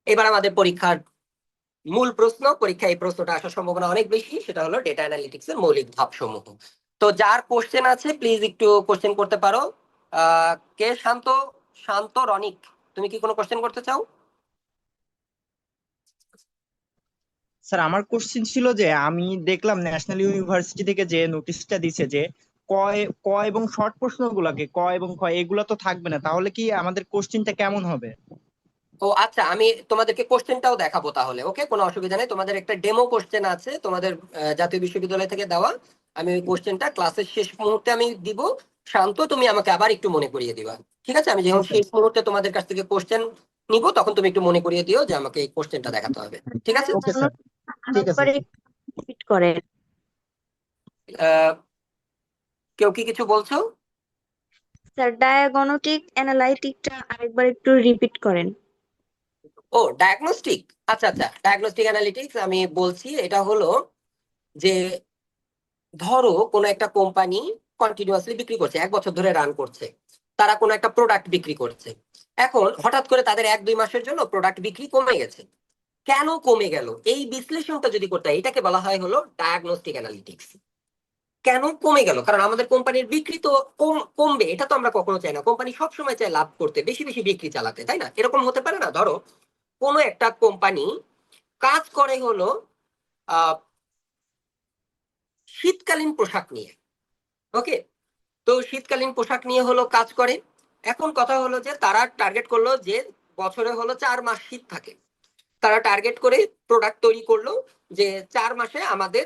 এবার আমাদের পরীক্ষার মূল প্রশ্ন, পরীক্ষায় এই প্রশ্নটা আসার সম্ভাবনা অনেক বেশি, সেটা হলো ডেটা অ্যানালিটিক্স এর মৌলিক ধাপসমূহ। তো যার কোশ্চেন আছে প্লিজ একটু কোশ্চেন করতে পারো। কে? শান্ত, শান্ত রনিক, তুমি কি কোনো কোশ্চেন করতে চাও? স্যার আমার কোশ্চিন ছিল যে আমি দেখলাম ন্যাশনাল ইউনিভার্সিটি থেকে যে নোটিশটা দিছে যে ক ক এবং শর্ট প্রশ্নগুলোকে ক এবং খ এগুলো তো থাকবে না, তাহলে কি আমাদের কোশ্চিনটা কেমন হবে? ও আচ্ছা, আমি তোমাদেরকে কোশ্চেনটাও দেখাবো তাহলে। ওকে, কোনো অসুবিধা নেই, তোমাদের একটা ডেমো কোশ্চেন আছে তোমাদের জাতীয় বিশ্ববিদ্যালয় থেকে দেওয়া। আমি ওই কোশ্চেনটা ক্লাসের শেষ মুহূর্তে আমি দিব। শান্ত, তুমি আমাকে আবার একটু মনে করিয়ে দিবা। ঠিক আছে, আমি যখন ওকে শেষ মুহূর্তে তোমাদের কাছ থেকে কোশ্চেন নিব তখন তুমি একটু মনে করিয়ে দিও যে আমাকে এই কোশ্চেনটা দেখাতে হবে। ঠিক আছে? ওকে স্যার, ঠিক আছে। একবারে রিপিট করেন। আহ কেউ কি কিছু বলছো? স্যার ডায়াগনস্টিক অ্যানালাইটিকটা আরেকবার একটু রিপিট করেন। ও, ডায়াগনস্টিক। আচ্ছা আচ্ছা, ডায়াগনস্টিক অ্যানালিটিক্স আমি বলছি। এটা হলো যে ধরো কোনো একটা কোম্পানি কন্টিনিউয়াসলি বিক্রি করছে, 1 বছর ধরে রান করছে, তারা কোনো একটা প্রোডাক্ট বিক্রি করছে। এখন হঠাৎ করে তাদের 1-2 মাসের জন্য প্রোডাক্ট বিক্রি কমে গেছে। কেন কমে গেল এই বিশ্লেষণটা যদি করতে হয়, এটাকে বলা হয় হলো ডায়াগনস্টিক অ্যানালিটিক্স। কেন কমে গেল? কারণ আমাদের কোম্পানির বিক্রি তো কমবে, এটা তো আমরা কখনো চাই না। কোম্পানি সবসময় চায় লাভ করতে, বেশি বেশি বিক্রি চালাতে, তাই না? এরকম হতে পারে না? ধরো কোনো একটা কোম্পানি কাজ করে হলো আহ শীতকালীন পোশাক নিয়ে। ওকে, তো শীতকালীন পোশাক নিয়ে হলো কাজ করে। এখন কথা হলো যে তারা টার্গেট করলো যে বছরে হলো 4 মাস শীত থাকে। তারা টার্গেট করে প্রোডাক্ট তৈরি করলো যে 4 মাসে আমাদের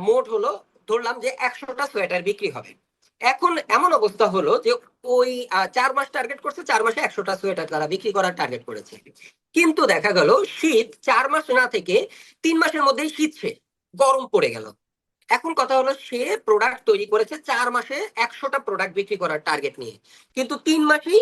মোট হলো ধরলাম যে 100টা সোয়েটার বিক্রি হবে। এখন এমন অবস্থা হলো যে ওই 4 মাস টার্গেট করছে, 4 মাসে 100টা সোয়েটার তারা বিক্রি করার টার্গেট করেছে। কিন্তু দেখা গেল শীত 4 মাস না থেকে 3 মাসের মধ্যেই শীত শেষ, গরম পড়ে গেল। এখন কথা হলো সে প্রোডাক্ট তৈরি করেছে 4 মাসে 100টা প্রোডাক্ট বিক্রি করার টার্গেট নিয়ে, কিন্তু 3 মাসেই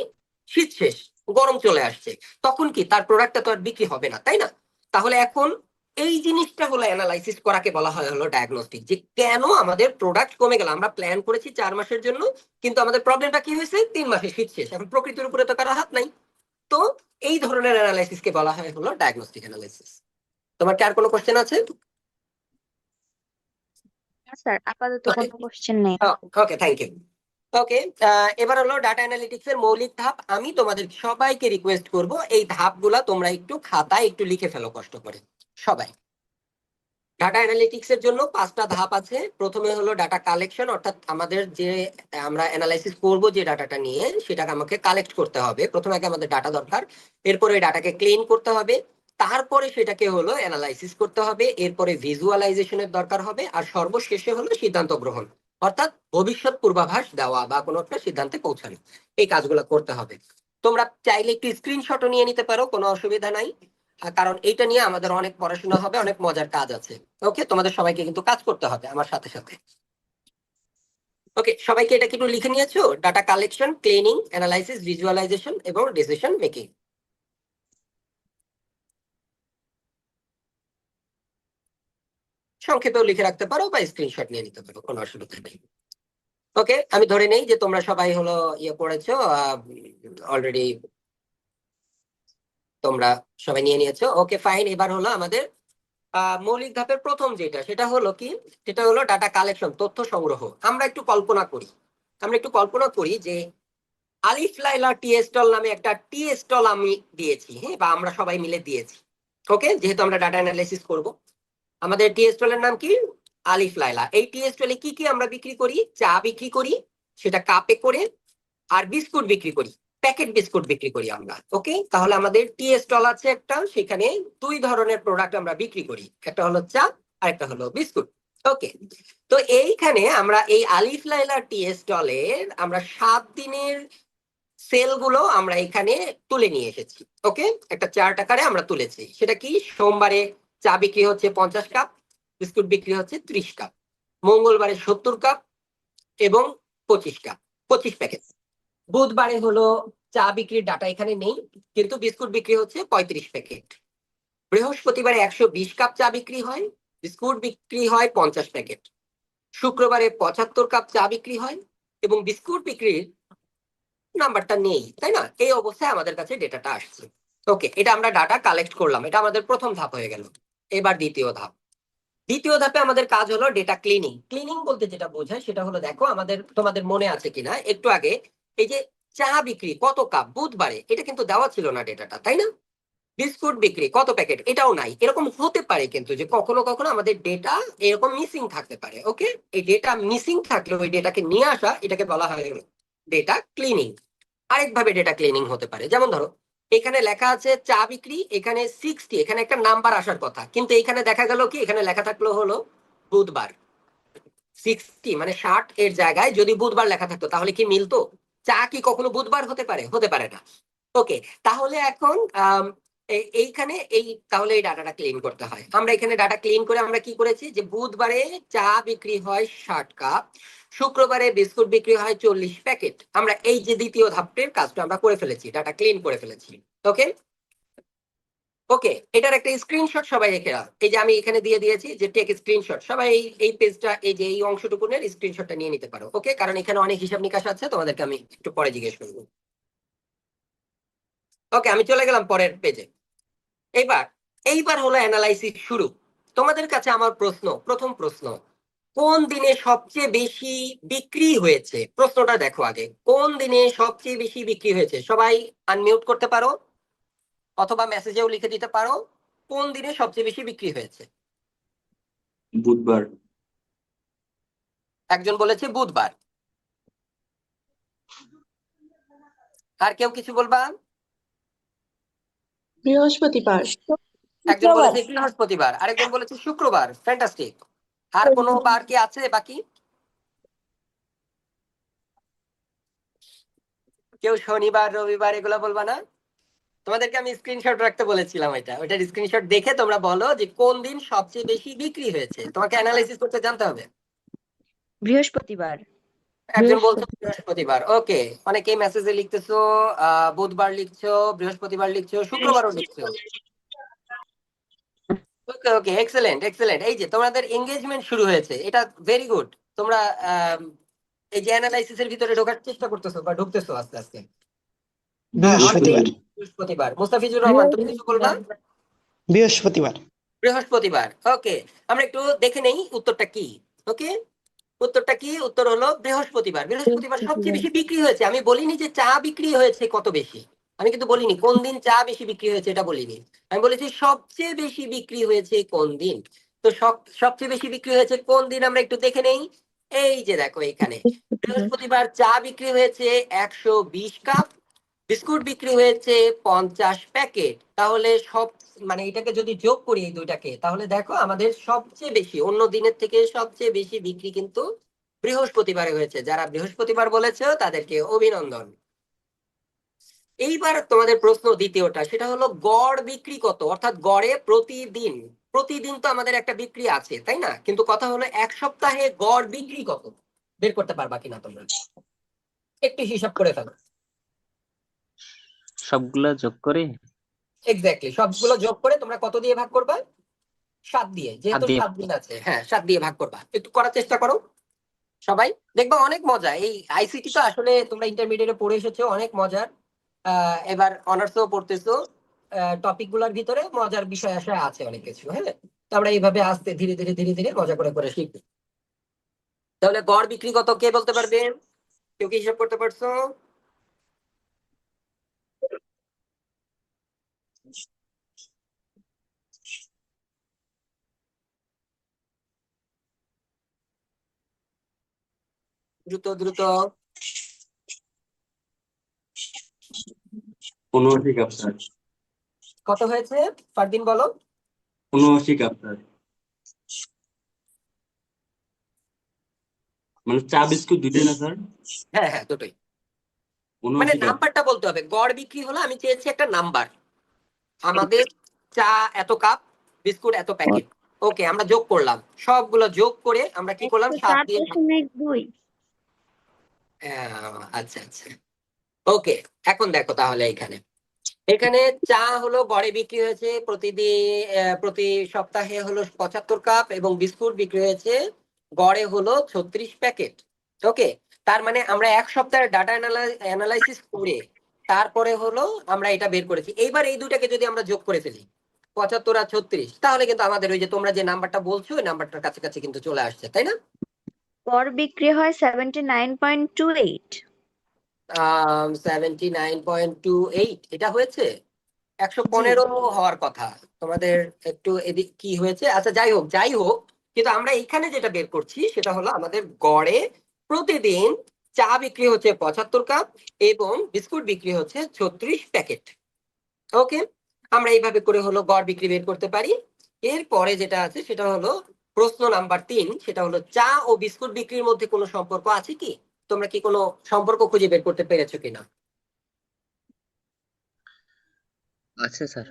শীত শেষ, গরম চলে আসছে। তখন কি তার প্রোডাক্টটা তো আর বিক্রি হবে না, তাই না? তাহলে এখন এই জিনিসটা হলো অ্যানালাইসিস করাকে বলা হয় হলো ডায়াগনস্টিক, যে কেন আমাদের প্রোডাক্ট কমে গেল। আমরা প্ল্যান করেছি 4 মাসের জন্য, কিন্তু আমাদের প্রবলেমটা কি হয়েছে? 3 মাসে শীত শেষ। এখন প্রকৃতির উপরে তো কারো হাত নাই। তো এই ধরনের অ্যানালাইসিসকে বলা হয় হলো ডায়াগনস্টিক অ্যানালাইসিস। তোমার কি আর কোনো কোশ্চেন আছে? স্যার আপাতত কোনো কোশ্চেন নেই। ওকে, থ্যাংক ইউ। ওকে, এবার হলো ডাটা অ্যানালিটিক্স এর মৌলিক ধাপ। আমি তোমাদের সবাইকে রিকোয়েস্ট করব এই ধাপগুলা তোমরা একটু খাতায় একটু লিখে ফেলো কষ্ট করে সবাই। ডাটা অ্যানালিটিক্স এর জন্য 5টা ধাপ আছে। প্রথমে হলো ডাটা কালেকশন, অর্থাৎ আমাদের যে আমরা অ্যানালাইসিস করব যে ডাটাটা নিয়ে, সেটাকে আমাকে কালেক্ট করতে হবে। প্রথমে আগে আমাদের ডাটা দরকার, এরপরে ডাটাকে ক্লিন করতে হবে, তারপরে সেটাকে হলো অ্যানালাইসিস করতে হবে, এরপরে ভিজুয়ালাইজেশনের দরকার হবে, আর সর্বশেষে হলো সিদ্ধান্ত গ্রহণ, অর্থাৎ ভবিষ্যৎ পূর্বাভাস দেওয়া বা কোনো একটা সিদ্ধান্তে পৌঁছানো। এই কাজগুলো করতে হবে। তোমরা চাইলে একটু স্ক্রিনশটও নিয়ে নিতে পারো, কোনো অসুবিধা নাই। কারণ এইটা নিয়ে আমাদের অনেক পড়াশোনা হবে, অনেক মজার কাজ আছে। ওকে, তোমাদের সবাইকে কিন্তু কাজ করতে হবে আমার সাথে সাথে। ওকে, সবাইকে এটা কি একটু লিখে নিয়েছো? Data collection, cleaning, analysis, visualisation এবং ডিসিশন মেকিং। সংক্ষেপেও লিখে রাখতে পারো বা স্ক্রিনশট নিয়ে নিতে পারো, কোনো অসুবিধা নেই। ওকে, আমি ধরে নেই যে তোমরা সবাই হলো ইয়ে পড়েছো অলরেডি, তোমরা সবাই নিয়ে নিয়েছো। ওকে ফাইন, এবার হলো আমাদের মৌলিক ধাপের প্রথম যেটা, সেটা হলো কি? সেটা হলো ডাটা কালেকশন, তথ্য সংগ্রহ। আমরা একটু কল্পনা করি যে আলিফ লাইলা টি স্টল নামে একটা টি স্টল আমি দিয়েছি, হ্যাঁ, বা আমরা সবাই মিলে দিয়েছি। ওকে, যেহেতু আমরা ডাটা অ্যানালাইসিস করব, আমাদের টি স্টলের নাম কি? আলিফ লাইলা। এই টি স্টলে কি কি আমরা বিক্রি করি? চা বিক্রি করি, সেটা কাপে করে, আর বিস্কুট বিক্রি করি, প্যাকেট বিস্কুট বিক্রি করি আমরা। ওকে, তাহলে আমাদের টি স্টল আছে একটা, সেখানে 2 ধরনের প্রোডাক্ট আমরা বিক্রি করি, একটা হলো চা আর একটা হলো বিস্কুট। ওকে, তো এইখানে আমরা এই আলিফ লাইলা টি স্টলের আমরা 7 দিনের সেল গুলো আমরা এখানে তুলে নিয়ে এসেছি। ওকে, একটা চার্ট আকারে আমরা তুলেছি। সেটা কি? সোমবারে চা বিক্রি হচ্ছে 50 কাপ, বিস্কুট বিক্রি হচ্ছে 30 কাপ। মঙ্গলবারে 70 কাপ এবং 25 কাপ, 25 প্যাকেট। বুধবারে হলো চা বিক্রির ডাটা এখানে নেই, কিন্তু বিস্কুট বিক্রি হচ্ছে 35 প্যাকেট। বৃহস্পতিবারে 120 কাপ চা বিক্রি হয়, বিস্কুট বিক্রি হয় 50 প্যাকেট। শুক্রবারে 75 কাপ চা বিক্রি হয় এবং বিস্কুট বিক্রির নাম্বারটা নেই, তাই না? এই অবস্থায় আমাদের কাছে ডেটাটা আসছে। ওকে, এটা আমরা ডাটা কালেক্ট করলাম, এটা আমাদের প্রথম ধাপ হয়ে গেল। এবার দ্বিতীয় ধাপ। দ্বিতীয় ধাপে আমাদের কাজ হলো ডেটা ক্লিনিং। ক্লিনিং বলতে যেটা বোঝায় সেটা হলো, দেখো তোমাদের মনে আছে কিনা, একটু আগে এই যে চা বিক্রি কত কাপ বুধবারে, এটা কিন্তু দেওয়া ছিল না ডেটাটা, তাই না? বিস্কুট বিক্রি কত প্যাকেট, এটাও নাই। এরকম হতে পারে কিন্তু যে কখনো কখনো আমাদের ডেটা এরকম মিসিং থাকতে পারে। ওকে, এই ডেটা মিসিং থাকলে ওই ডেটাকে নিয়ে আসা, এটাকে বলা হয় ডেটা ক্লিনিং। আরেকভাবে ডেটা ক্লিনিং হতে পারে, যেমন ধরো এখানে লেখা আছে চা বিক্রি, এখানে 60, এখানে একটা নাম্বার আসার কথা, কিন্তু এখানে দেখা গেল কি, এখানে লেখা থাকলো হলো বুধবার। 60 মানে 60 এর জায়গায় যদি বুধবার লেখা থাকতো তাহলে কি মিলতো? চা কি কখনো বুধবার হতে পারে? হতে পারে না। ওকে, তাহলে এখন এইখানে তাহলে এই ডাটাটা ক্লিন করতে হয়। আমরা এখানে ডাটা ক্লিন করে আমরা কি করেছি, যে বুধবারে চা বিক্রি হয় 60 কাপ, শুক্রবারে বিস্কুট বিক্রি হয় 40 প্যাকেট। আমরা এই যে দ্বিতীয় ধাপের কাজটা আমরা করে ফেলেছি, ডাটা ক্লিন করে ফেলেছি। ওকে ওকে, এটার একটা স্ক্রিনশট সবাই রেখে রাখ। এই যে আমি এখানে দিয়ে দিয়েছি যে টেক স্ক্রিনশট, সবাই এই পেজটা, এই যে এই অংশটুকুনের স্ক্রিনশটটা নিয়ে নিতে পারো। ওকে, কারণ এখানে অনেক হিসাব নিকাশ আছে, তোমাদেরকে আমি একটু পরে জিজ্ঞেস করবো। ওকে, আমি চলে গেলাম পরের পেজে। এইবার হলো অ্যানালাইসিস শুরু। তোমাদের কাছে আমার প্রথম প্রশ্ন, কোন দিনে সবচেয়ে বেশি বিক্রি হয়েছে? প্রশ্নটা দেখো আগে, কোন দিনে সবচেয়ে বেশি বিক্রি হয়েছে? সবাই আনমিউট করতে পারো অথবা মেসেজেও লিখে দিতে পারো, কোন দিনে সবচেয়ে বেশি বিক্রি হয়েছে? বুধবার। একজন বলেছে বুধবার, আর কেউ কিছু বলবা? বৃহস্পতিবার। একজন বলেছে বৃহস্পতিবার, আরেকজন বলেছে শুক্রবার। ফ্যান্টাস্টিক। আর কোনো বার কি আছে বাকি? কেউ শনিবার রবিবার এগুলো বলবা না? তোমাদেরকে আমি স্ক্রিনশট রাখতে বলেছিলাম, ওইটার স্ক্রিনশট দেখে তোমরা বলো যে কোন দিন সবচেয়ে বেশি বিক্রি হয়েছে। তোমাকে অ্যানালাইসিস করতে জানতে হবে। বৃহস্পতিবার। একজন বলছো বৃহস্পতিবার। ওকে, অনেকেই মেসেজে লিখতেছো বুধবার লিখছো, বৃহস্পতিবার লিখছো, শুক্রবারও লিখছো। ওকে ওকে, এক্সেলেন্ট এক্সেলেন্ট। এই যে তোমাদের এঙ্গেজমেন্ট শুরু হয়েছে, এটা ভেরি গুড। তোমরা এই যে অ্যানালাইসিসের ভিতরে ঢোকার চেষ্টা করতেছো বা ঢুকতেছো আস্তে আস্তে। হ্যাঁ, বৃহস্পতিবার। বৃহস্পতিবার। মুস্তাফিজুর রহমান, তুমি কিছু বলবা? বৃহস্পতিবার। বৃহস্পতিবার। ওকে, আমরা একটু দেখে নেই উত্তরটা কি। ওকে, উত্তরটা কি? উত্তর হলো বৃহস্পতিবার। বৃহস্পতিবার সবচেয়ে বেশি বিক্রি হয়েছে। আমি বলিনি যে চা বিক্রি হয়েছে কত বেশি, আমি কিন্তু বলিনি কোন দিন চা বেশি বিক্রি হয়েছে, এটা বলিনি। আমি বলেছি সবচেয়ে বেশি বিক্রি হয়েছে কোন দিন। তো সবচেয়ে বেশি বিক্রি হয়েছে কোন দিন আমরা একটু দেখে নেই। এই যে দেখো এখানে বৃহস্পতিবার চা বিক্রি হয়েছে 120 কাপ, বিস্কুট বিক্রি হয়েছে 50 প্যাকেট। তাহলে মানে এটাকে যদি যোগ করি এই দুইটাকে, তাহলে দেখো আমাদের সবচেয়ে বেশি, অন্য দিনের থেকে সবচেয়ে বেশি বিক্রি কিন্তু বৃহস্পতিবারে হয়েছে। যারা বৃহস্পতিবার বলেছে তাদেরকে অভিনন্দন। এইবার তোমাদের প্রশ্ন দ্বিতীয়টা, সেটা হলো গড় বিক্রি কত, অর্থাৎ গড়ে প্রতিদিন। প্রতিদিন তো আমাদের একটা বিক্রি আছে, তাই না? কিন্তু কথা হলো এক সপ্তাহে গড় বিক্রি কত, বের করতে পারবা কিনা তোমরা? একটু হিসাব করে ফেলো। সবগুলা যোগ করে এক্স্যাক্টলি, সবগুলো যোগ করে তোমরা কত দিয়ে ভাগ করবা? 7 দিয়ে, যেহেতু 7 দিন আছে। হ্যাঁ, 7 দিয়ে ভাগ করবা। একটু করার চেষ্টা করো সবাই, দেখবা অনেক মজা। এই আইসিটি তো আসলে তোমরা ইন্টারমিডিয়েটে পড়ে এসেছো, অনেক মজার। এবার অনার্সও পড়তেছো, টপিক গুলার ভিতরে মজার বিষয় আসা আছে অনেক কিছু। হ্যাঁ, তো আমরা এইভাবে আস্তে ধীরে ধীরে ধীরে ধীরে মজা করে করে শিখবো। তাহলে গড় বিক্রি কত কে বলতে পারবে? কেউ কি হিসাব করতে পারছো? দ্রুত দ্রুত। 79 কাপ স্যার। কত হয়েছে ফারদিন বলো? 79 কাপ স্যার। মানে চা বিস্কুট দুইটাই না স্যার? হ্যাঁ হ্যাঁ, দুটোই। মানে 79 কাপ। নাম্বারটা বলতে হবে। গড় বিক্রি হলো, আমি চেয়েছি একটা নাম্বার। আমাদের চা এত কাপ, বিস্কুট এত প্যাকেট। ওকে, আমরা যোগ করলাম, সবগুলো যোগ করে আমরা কি করলাম, 7 দিয়ে ভাগ। 104.2। আচ্ছা আচ্ছা, ওকে। এখন দেখো তাহলে এখানে এখানে চা হলো গড়ে বিক্রি হয়েছে প্রতি সপ্তাহে হলো 75 কাপ এবং বিস্কুট বিক্রি হয়েছে গড়ে হলো 36 প্যাকেট। ওকে, তার মানে আমরা এক সপ্তাহের ডাটা অ্যানালাইসিস করে তারপরে হলো আমরা এটা বের করেছি। এইবার এই দুটাকে যদি আমরা যোগ করে ফেলি 75 আর 36, তাহলে কিন্তু আমাদের ওই যে তোমরা যে নাম্বারটা বলছো ওই নাম্বারটার কাছাকাছি কিন্তু চলে আসছে, তাই না? গড় বিক্রি হয় 79.28। 79.28 এটা হয়েছে। 115 হওয়ার কথা তোমাদের। একটু এদিক কি হয়েছে, আচ্ছা যাই হোক, কিন্তু আমরা এখানে যেটা বের করছি সেটা হলো আমাদের গড়ে প্রতিদিন চা বিক্রি হচ্ছে 75 কাপ এবং বিস্কুট বিক্রি হচ্ছে 36 প্যাকেট। ওকে, আমরা এইভাবে করে হলো গড় বিক্রি বের করতে পারি। এরপরে যেটা আছে সেটা হলো প্রশ্ন নাম্বার 3, সেটা হলো চা ও বিস্কুট বিক্রির মধ্যে কোনো সম্পর্ক আছে কি? তোমরা কি কোনো সম্পর্ক খুঁজে বের করতে পেরেছো কিনা? আচ্ছা স্যার।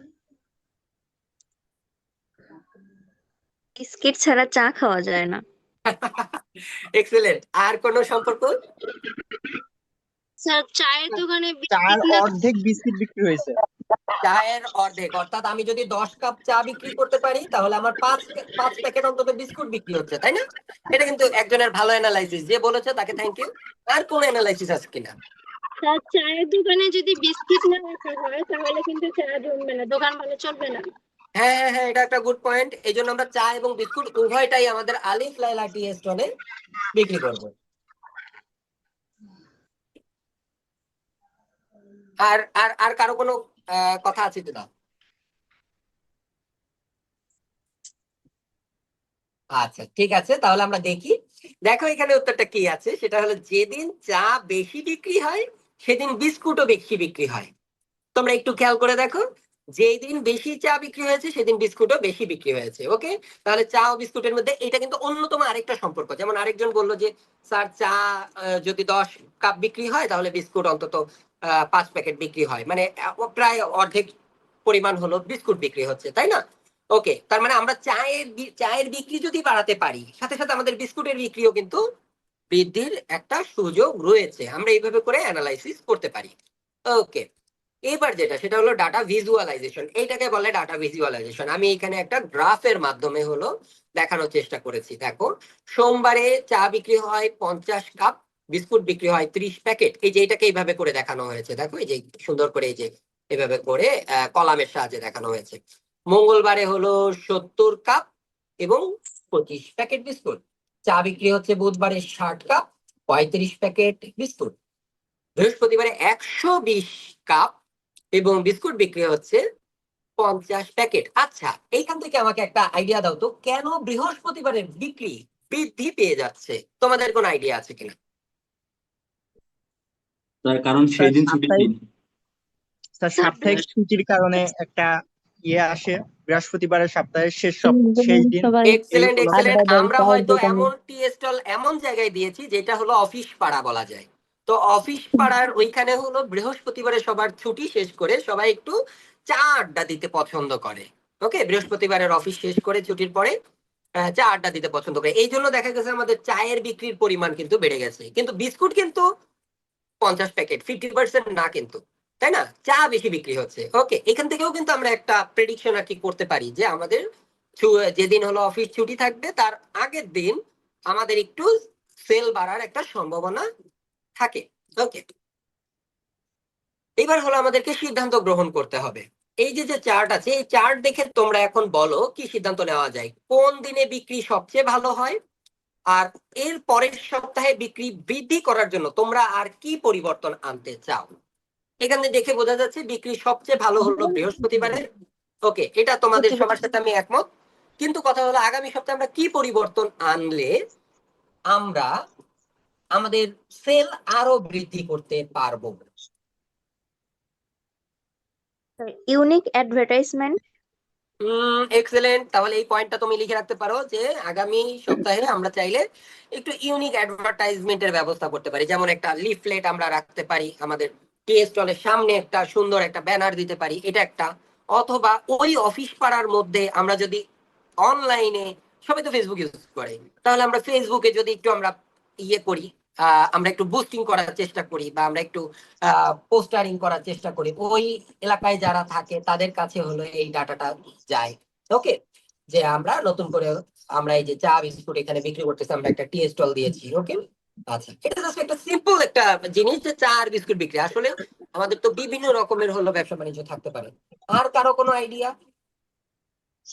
বিস্কিট ছাড়া চা খাওয়া যায় না। এক্সেলেন্ট। আর কোনো সম্পর্ক? স্যার চায়ের দোকানে চার বিস্কিট না অর্ধেক বিস্কিট বিক্রি হয়েছে। চায়ের অর্ধেক, অর্থাৎ আমি যদি 10 কাপ চা বিক্রি করতে পারি তাহলে আমার 5 প্যাকেট অন্তত বিস্কুট বিক্রি হচ্ছে, তাই না? এটা কিন্তু একজনের ভালো অ্যানালাইসিস, যে বলেছে তাকে থ্যাংক ইউ। আর কোন অ্যানালাইসিস আছে কিনা? স্যার চায়ের দোকানে যদি বিস্কিট না রাখা হয় তাহলে কিন্তু চা জমবে না, দোকান ভালো চলবে না। হ্যাঁ হ্যাঁ হ্যাঁ, এটা একটা গুড পয়েন্ট। এই জন্য আমরা চা এবং বিস্কুট উভয়টাই আমাদের আলিফ লায়লা টি স্টলে বিক্রি করবো। আর আর আর কারো কোনো কথা আছে কিনা? আচ্ছা ঠিক আছে, তাহলে আমরা দেখি। দেখো এখানে উত্তরটা কি আছে, সেটা হলো যেদিন চা বেশি বিক্রি হয় সেদিন বিস্কুটও বেশি বিক্রি হয়। তোমরা একটু খেয়াল করে দেখো, যেই দিন বেশি চা বিক্রি হয়েছে সেদিন বিস্কুটও বেশি বিক্রি হয়েছে। ওকে, তাহলে চা ও বিস্কুটের মধ্যে এটা কিন্তু অন্যতম আরেকটা সম্পর্ক। যেমন আরেকজন বললো যে স্যার চা যদি 10 কাপ বিক্রি হয় তাহলে বিস্কুট অন্তত 5 প্যাকেট বিক্রি হয়, মানে প্রায় অর্ধেক পরিমাণ হলো বিস্কুট বিক্রি হচ্ছে, তাই না? ওকে, তার মানে আমরা চায়ের বিক্রি যদি বাড়াতে পারি সাথে সাথে আমাদের বিস্কুটের বিক্রিও কিন্তু বৃদ্ধির একটা সুযোগ রয়েছে। আমরা এইভাবে করে অ্যানালাইসিস করতে পারি। ওকে, এবার যেটা সেটা হলো ডাটা ভিজুয়ালাইজেশন। এইটাকে বলে ডাটা ভিজুয়ালাইজেশন। আমি এখানে একটা গ্রাফের মাধ্যমে হলো দেখানোর চেষ্টা করেছি। দেখো, সোমবারে চা বিক্রি হয় 50 কাপ, বিস্কুট বিক্রি হয় 30 প্যাকেট। এই যে এটাকে এইভাবে করে দেখানো হয়েছে, দেখো এই যে সুন্দর করে এই যে এভাবে করে কলামের সাহায্যে দেখানো হয়েছে। মঙ্গলবারে হলো 70 কাপ এবং 25 প্যাকেট বিস্কুট। চা বিক্রি হচ্ছে বুধবারে 60 কাপ, 35 প্যাকেট বিস্কুট। বৃহস্পতিবারে 120 কাপ এবং বিস্কুট বিক্রি হচ্ছে 50 প্যাকেট। আচ্ছা, এইখান থেকে আমাকে একটা আইডিয়া দাও তো, কেন বৃহস্পতিবারের বিক্রি বৃদ্ধি পেয়ে যাচ্ছে? তোমাদের কোনো আইডিয়া আছে কিনা? তার কারণ স্যার সেই দিন ছুটির দিন। সাপ্তাহিক ছুটির কারণে একটা আসে, বৃহস্পতিবারের সপ্তাহের শেষ দিন। এক্সেলেন্ট এই এক্সেলেন্ট। আড্ডা দেয় আমরা চায়ের হয়তো দোকানে। এমন টি স্টল এমন জায়গায় দিয়েছি যেটা হলো অফিস পাড়া বলা যায়। তো অফিস পাড়ার ওইখানে হলো বৃহস্পতিবারে সবার ছুটি শেষ করে সবাই একটু চা আড্ডা দিতে পছন্দ করে। ওকে, বৃহস্পতিবারের অফিস শেষ করে ছুটির পরে চা আড্ডা দিতে পছন্দ করে। এই জন্য দেখা গেছে আমাদের চায়ের বিক্রির পরিমাণ কিন্তু বেড়ে গেছে, কিন্তু বিস্কুট কিন্তু 50 প্যাকেট, 50% না কিন্তু, তাই না? চা বেশি বিক্রি হচ্ছে। ওকে, এখান থেকেও কিন্তু আমরা একটা প্রেডিকশন আর কি করতে পারি যে আমাদের যেদিন হলো অফিস ছুটি থাকবে তার আগের দিন আমাদের একটু সেল বাড়ার একটা সম্ভাবনা থাকে। ওকে, এবার হলো আমাদেরকে সিদ্ধান্ত গ্রহণ করতে হবে। এই যে যে চার্ট আছে, এই চার্ট দেখে তোমরা এখন বলো কি সিদ্ধান্ত নেওয়া যায়, কোন দিনে বিক্রি সবচেয়ে ভালো হয়, আর এর পরের সপ্তাহে বিক্রি বৃদ্ধি করার জন্য তোমরা আর কি পরিবর্তন আনতে চাও। এখানে দেখে বোঝা যাচ্ছে বিক্রি সবচেয়ে ভালো হলো বৃহস্পতিবারে। ওকে, এটা তোমাদের সবার সাথে আমি একমত। কিন্তু কথা হলো আগামী সপ্তাহে আমরা কি পরিবর্তন আনলে আমরা আমাদের সেল আরো বৃদ্ধি করতে পারবো? Unique advertisement. এক্সেলেন্ট। তাহলে এই পয়েন্টটা তুমি লিখে রাখতে পারো যে আগামী সপ্তাহে আমরা চাইলে একটু ইউনিক অ্যাডভার্টাইজমেন্টের ব্যবস্থা করতে পারি। যেমন একটা লিফলেট আমরা রাখতে পারি আমাদের টি স্টলের সামনে, একটা সুন্দর একটা ব্যানার দিতে পারি, এটা একটা। অথবা ওই অফিস পাড়ার মধ্যে আমরা যদি অনলাইনে, সবাই তো ফেসবুক ইউজ করে, তাহলে আমরা ফেসবুকে যদি একটু আমরা ইয়ে করি, আমরা একটু বুস্টিং করার চেষ্টা করি বা আমরা একটু পোস্টারিং করার চেষ্টা করি, ওই এলাকায় যারা থাকে তাদের কাছে হলো এই ডাটাটা যায়। ওকে, যে আমরা নতুন করে আমরা এই যে চা বিস্কুট এখানে বিক্রি করতেছি, আমরা একটা টি স্টল দিয়েছি। ওকে, আচ্ছা, এটা জাস্ট একটা সিম্পল একটা জিনিস যে চা আর বিস্কুট বিক্রি। আসলে আমাদের তো বিভিন্ন রকমের হলো ব্যবসা বাণিজ্য থাকতে পারে। আর কারো কোনো আইডিয়া?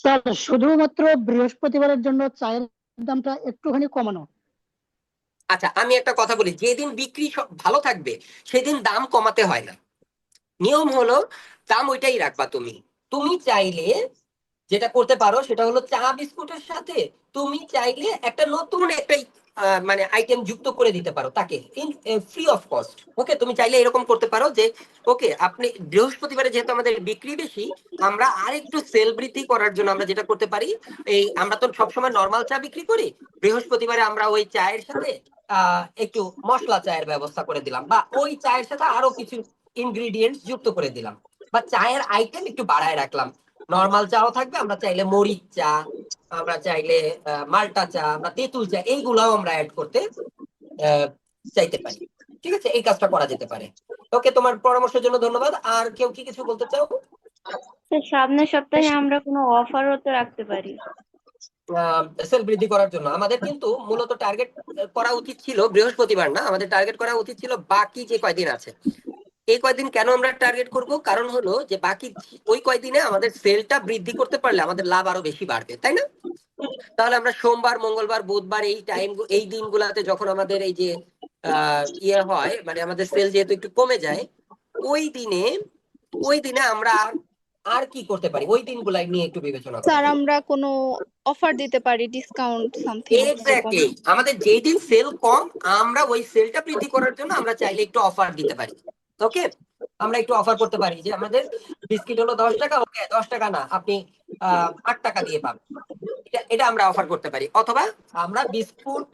স্যার শুধুমাত্র বৃহস্পতিবারের জন্য চায়ের দামটা একটুখানি কমানো। আচ্ছা, আমি একটা কথা বলি, যেদিন বিক্রি ভালো থাকবে সেদিন দাম কমাতে হয় না। নিয়ম হলো দাম ওইটাই রাখবা। তুমি তুমি চাইলে যেটা করতে পারো সেটা হলো চা বিস্কুটের সাথে তুমি চাইলে একটা নতুন একটা মানে আইটেম যুক্ত করে দিতে পারো তাকে, ফ্রি অফ কস্ট। ওকে, তুমি চাইলে এরকম করতে পারো যে ওকে, আপনি বৃহস্পতিবারে যেহেতু আমাদের বিক্রি বেশি, আমরা আরেকটু সেল বৃদ্ধি করার জন্য আমরা যেটা করতে পারি, এই আমরা তো সবসময় নর্মাল চা বিক্রি করি, বৃহস্পতিবারে আমরা ওই চায়ের সাথে একটু মশলা চায়ের ব্যবস্থা করে দিলাম, বা ওই চায়ের সাথে আরো কিছু ইনগ্রিডিয়েন্টস যুক্ত করে দিলাম, বা চায়ের আইটেম একটু বাড়ায় রাখলাম। নর্মাল চাও থাকবে, আমরা চাইলে মরিচ চা, আমরা চাইলে মাল্টা চা, আমরা তেঁতুল চা, এইগুলাও আমরা অ্যাড করতে চাইতে পারি। ঠিক আছে, এই কাজটা করা যেতে পারে। ওকে, তোমার পরামর্শের জন্য ধন্যবাদ। আর কেউ কি কিছু বলতে চাও? স্যার সামনের সপ্তাহে আমরা কোনো অফারও তো রাখতে পারি। সেল বৃদ্ধি করার জন্য আমাদের কিন্তু মূলত টার্গেট করা উচিত ছিল বৃহস্পতিবার না, আমাদের টার্গেট করা উচিত ছিল বাকি যে কয়দিন আছে। এই কয়দিন কেন আমরা টার্গেট করব? কারণ হলো যে বাকি ওই কয়দিনে আমাদের সেলটা বৃদ্ধি করতে পারলে আমাদের লাভ আরো বেশি বাড়বে, তাই না? তাহলে আমরা সোমবার, মঙ্গলবার, বুধবার এই দিনগুলাতে যখন আমাদের এই যে ইয়ে হয়, মানে আমাদের সেল যেহেতু একটু কমে যায়, ওই দিনে আমরা আর কি করতে পারি, ওই দিনগুলাই নিয়ে একটু বিবেচনা করা স্যার যাবে। আমরা কোনো অফার দিতে পারি, ডিসকাউন্ট সামথিং। এক্স্যাক্টলি, আমাদের যেই দিন সেল কম, আমরা ওই সেলটা বৃদ্ধি করার জন্য আমরা চাইলে একটু অফার দিতে পারি। ওকে, আমরা একটু অফার করতে পারি যে আমাদের বিস্কিট হলো 10 টাকা, ওকে 10 টাকা না, আপনি 8 টাকা দিয়ে পাবেন। এটা আমরা অফার করতে পারি। অথবা আমরা বিস্কুট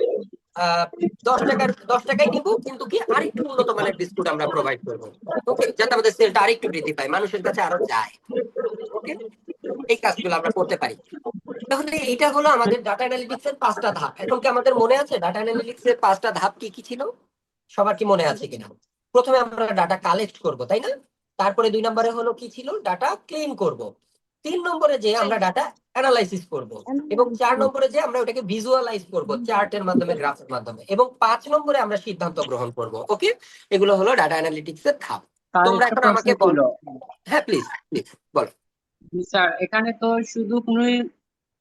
10 টাকায় নিব, কিন্তু কি আরেকটু উন্নত মানের বিস্কুট আমরা প্রোভাইড করবো। ওকে, যাতে আমাদের সেলটা আরেকটু বৃদ্ধি পায়, মানুষের কাছে আরো যায়। ওকে, এই কাজগুলো আমরা করতে পারি। তাহলে এটা হলো আমাদের ডাটা অ্যানালিটিক্স এর 5টা ধাপ। এখন কি আমাদের মনে আছে ডাটা অ্যানালিটিক্স এর 5টা ধাপ কি কি ছিল? সবার কি মনে আছে কিনা? প্রথমে আমরা ডাটা কালেক্ট করব, তাই না? তারপরে 2 নম্বরে হলো কি ছিল, ডাটা ক্লিন করব। 3 নম্বরে যে আমরা ডাটা অ্যানালাইসিস করব, এবং 4 নম্বরে যে আমরা ওটাকে ভিজুয়ালাইজ করব চার্টের মাধ্যমে, গ্রাফের মাধ্যমে, এবং 5 নম্বরে আমরা সিদ্ধান্ত গ্রহণ করব। ওকে, এগুলো হলো ডাটা অ্যানালিটিক্স এর ধাপ। তোমরা এখন আমাকে বলো। হ্যাঁ, প্লিজ প্লিজ বলো। স্যার এখানে তো শুধু কোনো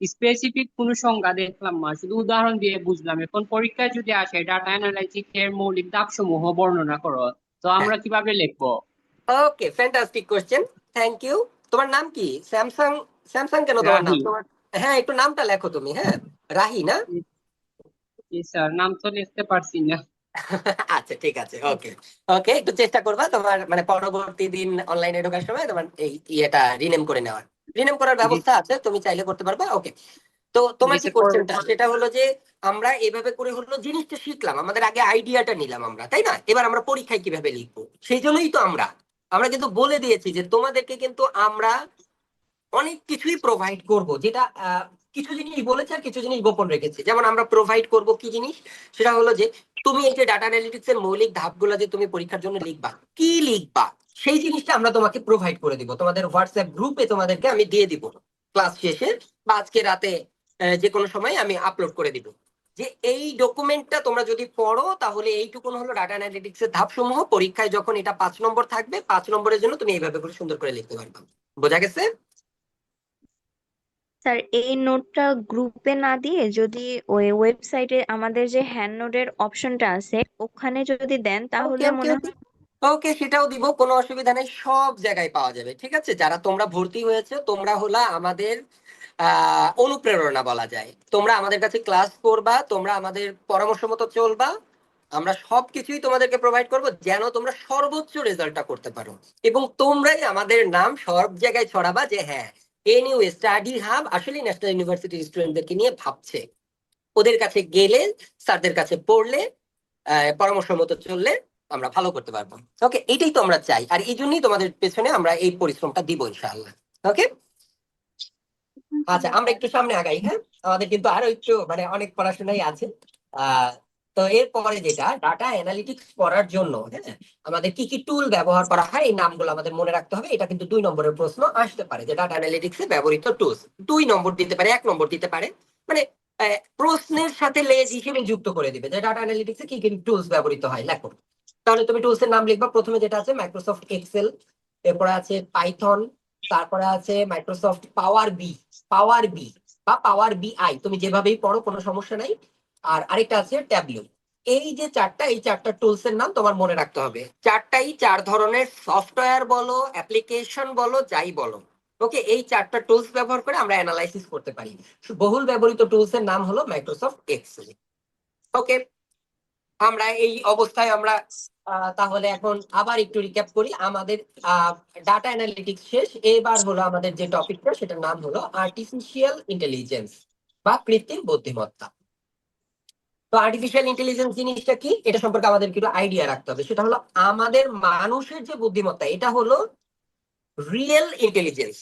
স্পেসিফিক কোনো সংজ্ঞা দেখলাম না, শুধু উদাহরণ দিয়ে বুঝলাম। এখন পরীক্ষায় যদি আসে ডাটা অ্যানালাইটিক্স এর মৌলিক ধাপসমূহ বর্ণনা করো, তো আমরা কিভাবে লিখবো? ওকে, ফ্যান্টাস্টিক কোশ্চেন, থ্যাংক ইউ। তোমার নাম কি? স্যামসাং? স্যামসাং কেন তোমার নাম? রাহি। তোমার, হ্যাঁ, একটু নামটা লেখো তুমি। হ্যাঁ, রাহি না? জি স্যার, নাম তো লিখতে পারছি না। আচ্ছা, ঠিক আছে, ওকে ওকে, একটু চেষ্টা করবা তোমার মানে পরবর্তী দিন অনলাইনে ঢোকার সময় তোমার এই ইয়েটা রিনেম করে নেওয়ার। রিনেম করার ব্যবস্থা আছে, তুমি চাইলে করতে পারবা। ওকে, তো তোমার যে কোশ্চেনটা সেটা হলো যে আমরা এভাবে করে হলো জিনিসটা শিখলাম, আমাদের আগে আইডিয়াটা নিলাম আমরা, তাই না? এবার আমরা পরীক্ষায় কিভাবে লিখবো, সেই জন্যই তো আমরা কিন্তু বলে দিয়েছি যে তোমাদেরকে কিন্তু আমরা অনেক কিছুই প্রোভাইড করব, যেটা কিছু জিনিস বলেছে আর কিছু জিনিস গোপন রেখেছে। যেমন আমরা প্রোভাইড করব কি জিনিস, সেটা হলো যে তুমি এই যে ডাটা অ্যানালিটিক্স এর মৌলিক ধাপগুলো যে তুমি পরীক্ষার জন্য লিখবা, কি লিখবা সেই জিনিসটা আমরা তোমাকে প্রোভাইড করে দিব। তোমাদের হোয়াটসঅ্যাপ গ্রুপে তোমাদেরকে আমি দিয়ে দিব ক্লাস শেষে, বা আজকে রাতে যে কোনো সময় আমি আপলোড করে দিব, যে এই ডকুমেন্টটা তোমরা যদি পড়ো তাহলে এইটুকুন হলো ডাটা অ্যানালিটিক্স এর ধাপসমূহ। পরীক্ষায় যখন এটা 5 নম্বর থাকবে, 5 নম্বরের জন্য তুমি এইভাবে করে সুন্দর করে লিখতে পারবে। বোঝা গেছে? স্যার এই নোটটা গ্রুপে না দিয়ে যদি ওই ওয়েবসাইটে আমাদের যে হ্যান্ড নোটের অপশনটা আছে ওখানে যদি দেন তাহলে মনে হয়। ওকে, সেটাও দিব, কোনো অসুবিধা নেই, সব জায়গায় পাওয়া যাবে। ঠিক আছে, যারা তোমরা ভর্তি হয়েছে তোমরা হলো আমাদের অনুপ্রেরণা বলা যায়। তোমরা আমাদের কাছে ক্লাস করবা, তোমরা আমাদের পরামর্শ মতো চলবা, আমরা সবকিছুই তোমাদেরকে প্রোভাইড করব যেন তোমরা সর্বোচ্চ রেজাল্টটা করতে পারো। এবং তোমরাই আমাদের নাম সব জায়গায় ছড়াবা যে হ্যাঁ, এনইউ স্টাডি হাব আসলে ন্যাশনাল ইউনিভার্সিটির স্টুডেন্টদেরকে নিয়ে ভাবছে। ওদের কাছে গেলে, স্যারদের কাছে পড়লে, পরামর্শ মতো চললে আমরা ভালো করতে পারবো। ওকে, এটাই তো আমরা চাই, আর এই জন্যই তোমাদের পেছনে আমরা এই পরিশ্রমটা দিব ইনশাআল্লাহ। ওকে, আচ্ছা, আমরা একটু সামনে আগাই। হ্যাঁ, আমাদের কিন্তু আরো একটু মানে অনেক পড়াশোনাই আছে। তো এরপরে যেটা ডাটা অ্যানালিটিক্স করার জন্য, হ্যাঁ, আমাদের কি কি টুল ব্যবহার করা হয় এই নামগুলো আমাদের মনে রাখতে হবে। এটা কিন্তু 2 নম্বরের প্রশ্ন আসতে পারে, যে ডাটা অ্যানালিটিক্স এ ব্যবহৃত টুলস 2 নম্বর দিতে পারে, 1 নম্বর দিতে পারে, মানে প্রশ্নের সাথে লেজ হিসেবে যুক্ত করে দিবে যে ডাটা অ্যানালিটিক্স এ কি কি টুলস ব্যবহৃত হয় লেখো। তাহলে তুমি টুলস এর নাম লিখবা। প্রথমে যেটা আছে মাইক্রোসফট এক্সেল, এরপরে আছে পাইথন, তারপরে আছে মাইক্রোসফট পাওয়ার বি বা পাওয়ার বিআই, তুমি যেভাবেই পড়ো কোনো সমস্যা নাই। আর আরেকটা আছে ট্যাবলু। এই যে চারটা, এই চারটা টুলস এর নাম তোমার মনে রাখতে হবে। চারটাই 4 ধরনের সফটওয়্যার বলো, অ্যাপ্লিকেশন বলো, যাই বলো, ওকে, এই চারটা টুলস ব্যবহার করে আমরা অ্যানালাইসিস করতে পারি। বহুল ব্যবহৃত টুলস এর নাম হলো মাইক্রোসফট এক্সেল। ওকে, আমরা এই অবস্থায় আমরা তাহলে এখন আবার একটু রিক্যাপ করি। আমাদের ডাটা অ্যানালিটিক্স শেষ, এবার হলো আমাদের যে টপিকটা, সেটার নাম হলো আর্টিফিশিয়াল ইন্টেলিজেন্স বা কৃত্রিম বুদ্ধিমত্তা। তো আর্টিফিশিয়াল ইন্টেলিজেন্স জিনিসটা কি, এটা সম্পর্কে আমাদের কিছু আইডিয়া রাখতে হবে। সেটা হলো আমাদের মানুষের যে বুদ্ধিমত্তা, এটা হলো রিয়েল ইন্টেলিজেন্স,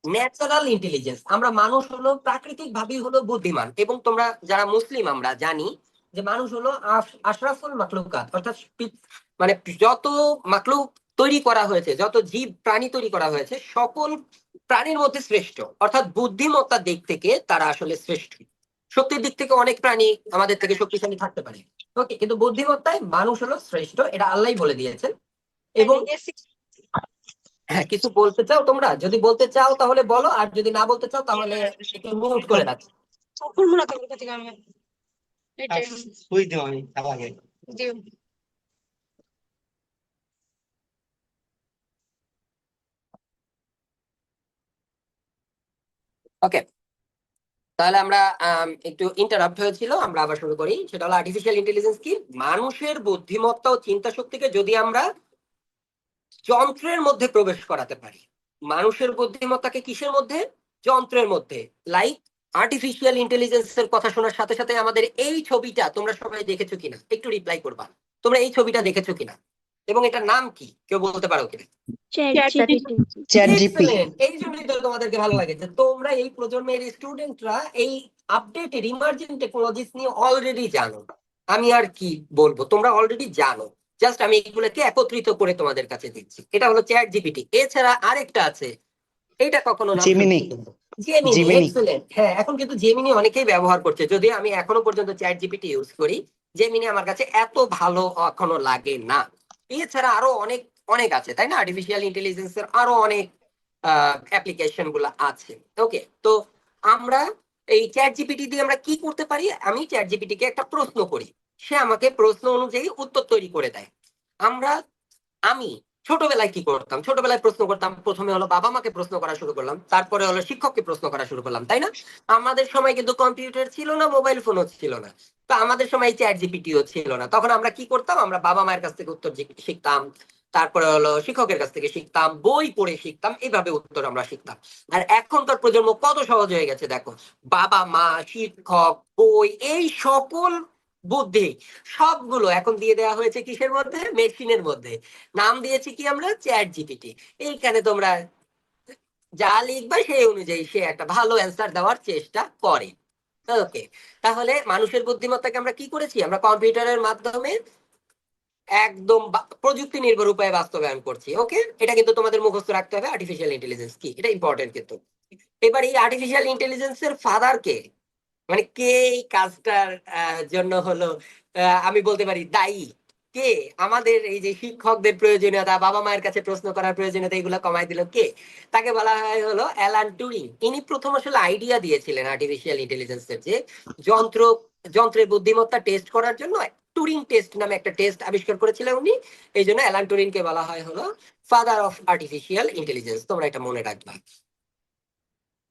ন্যাচারাল ইন্টেলিজেন্স। আমরা মানুষ হলো প্রাকৃতিক ভাবেই হলো বুদ্ধিমান, এবং তোমরা যারা মুসলিম আমরা জানি যে মানুষ হলো আশরাফুল মাখলুকাত, অর্থাৎ মানে যত মাখলুক তৈরি করা হয়েছে, যত জীব প্রাণী তৈরি করা হয়েছে, সকল প্রাণীর মধ্যে শ্রেষ্ঠ, অর্থাৎ বুদ্ধিমত্তার দিক থেকে তারা আসলে শ্রেষ্ঠ। শক্তির দিক থেকে অনেক প্রাণী আমাদের থেকে শক্তিশালী থাকতে পারে, ওকে, কিন্তু বুদ্ধিমত্তায় মানুষ হলো শ্রেষ্ঠ, এটা আল্লাহ বলে দিয়েছেন। এবং হ্যাঁ, কিছু বলতে চাও তোমরা? যদি বলতে চাও তাহলে বলো, আর যদি না বলতে চাও তাহলে একটু মিউট করে রাখো। সুই দিও আমি আগে। ওকে, তাহলে আমরা একটু ইন্টারাপ্ট হয়েছিল, আমরা আবার শুরু করি। সেটা হলো আর্টিফিশিয়াল ইন্টেলিজেন্স কি, মানুষের বুদ্ধিমত্তা ও চিন্তা শক্তিকে যদি আমরা যন্ত্রের মধ্যে প্রবেশ করাতে পারি। মানুষের বুদ্ধিমত্তাকে কিসের মধ্যে? যন্ত্রের মধ্যে। লাইক আর্টিফিশিয়াল ইন্টেলিজেন্সের কথা শোনার সাথে সাথে আমাদের এই ছবিটা তোমরা সবাই দেখেছো কিনা একটু রিপ্লাই করবা। তোমরা এই ছবিটা দেখেছো কিনা এবং এটার নাম কি কেউ বলতে পারো কিনা? Chat GP. Excellent! এই জন্যই তো তোমাদেরকে ভালো লাগে যে তোমরা এই প্রজন্মের স্টুডেন্টরা এই আপডেটেড ইমার্জিং টেকনোলজিস নিয়ে অলরেডি জানো। আমি আর কি বলবো, তোমরা অলরেডি জানো, জাস্ট আমি এগুলোকে একত্রিত করে তোমাদের কাছে দিচ্ছি। এটা হলো চ্যাট জিপিটি। এছাড়া আরেকটা আছে, এটা কখনো নাম জেমিনি। জেমিনি। জেমিনি। এক্সেলেন্ট, হ্যাঁ, এখন কিন্তু জেমিনি অনেকেই ব্যবহার করছে, যদিও আমি এখনো পর্যন্ত চ্যাট জিপিটি ইউজ করি। জেমিনি আমার কাছে এত ভালো এখনো লাগে না। এছাড়া আরো অনেক অনেক আছে, তাই না? আর্টিফিশিয়াল ইন্টেলিজেন্সের আরো অনেক অ্যাপ্লিকেশন গুলো আছে। ওকে, তো আমরা এই চ্যাট জিপিটি দিয়ে আমরা কি করতে পারি? আমি চ্যাট জিপিটি কে একটা প্রশ্ন করি, সে আমাকে প্রশ্ন অনুযায়ী উত্তর তৈরি করে দেয়। আমি ছোটবেলায় কি করতাম? ছোটবেলায় প্রশ্ন করতাম, প্রথমে হলো বাবা মাকে প্রশ্ন করা শুরু করলাম, তারপরে হলো শিক্ষককে প্রশ্ন করা শুরু করলাম, তাই না? আমাদের সময় কিন্তু কম্পিউটার ছিল না, মোবাইল ফোনও ছিল না, তো আমাদের সময় চ্যাট জিপিটিও ছিল না। তখন আমরা কি করতাম? আমরা বাবা মায়ের কাছ থেকে উত্তর শিখতাম, তারপরে হলো শিক্ষকের কাছ থেকে শিখতাম, বই পড়ে শিখতাম, এইভাবে উত্তর আমরা শিখতাম। আর এখনকার প্রজন্ম কত সহজ হয়ে গেছে দেখো, বাবা মা, শিক্ষক, বই, এই সকল বুদ্ধি সবগুলো এখন দিয়ে দেওয়া হয়েছে কিসের মধ্যে? মেশিনের মধ্যে। নাম দিয়েছি কি আমরা? Chat GPT. এইখানে তোমরা যা লিখবা সেই অনুযায়ী সে একটা ভালো অ্যান্সার দেওয়ার চেষ্টা করে। ওকে, তাহলে মানুষের বুদ্ধিমত্তাকে আমরা কি করেছি? আমরা কম্পিউটারের মাধ্যমে একদম প্রযুক্তি নির্ভর উপায়ে বাস্তবায়ন করছি। ওকে, এটা কিন্তু তোমাদের মুখস্থ রাখতে হবে আর্টিফিশিয়াল ইন্টেলিজেন্স কি, এটা ইম্পর্টেন্ট কিন্তু। এবার এই আর্টিফিশিয়াল ইন্টেলিজেন্সের ফাদার কে, মানে কে এই কাজটার জন্য হলো আমি বলতে পারি দায়ী কে? আমাদের এই যে শিক্ষকদের প্রয়োজনীয়তা, বাবা মায়ের কাছে প্রশ্ন করার প্রয়োজনীয়তা, এগুলো কমাই দিল কে? তাকে বলা হয় হলো অ্যালান টুরিং। ইনি প্রথম আসলে আইডিয়া দিয়েছিলেন আর্টিফিশিয়াল ইন্টেলিজেন্সের, যে যন্ত্রের বুদ্ধিমত্তা টেস্ট করার জন্য টুরিং টেস্ট নামে একটা টেস্ট আবিষ্কার করেছিলেন উনি। এই জন্য অ্যালান টুরিংকে বলা হয় হলো ফাদার অফ আর্টিফিশিয়াল ইন্টেলিজেন্স। তোমরা এটা মনে রাখবা।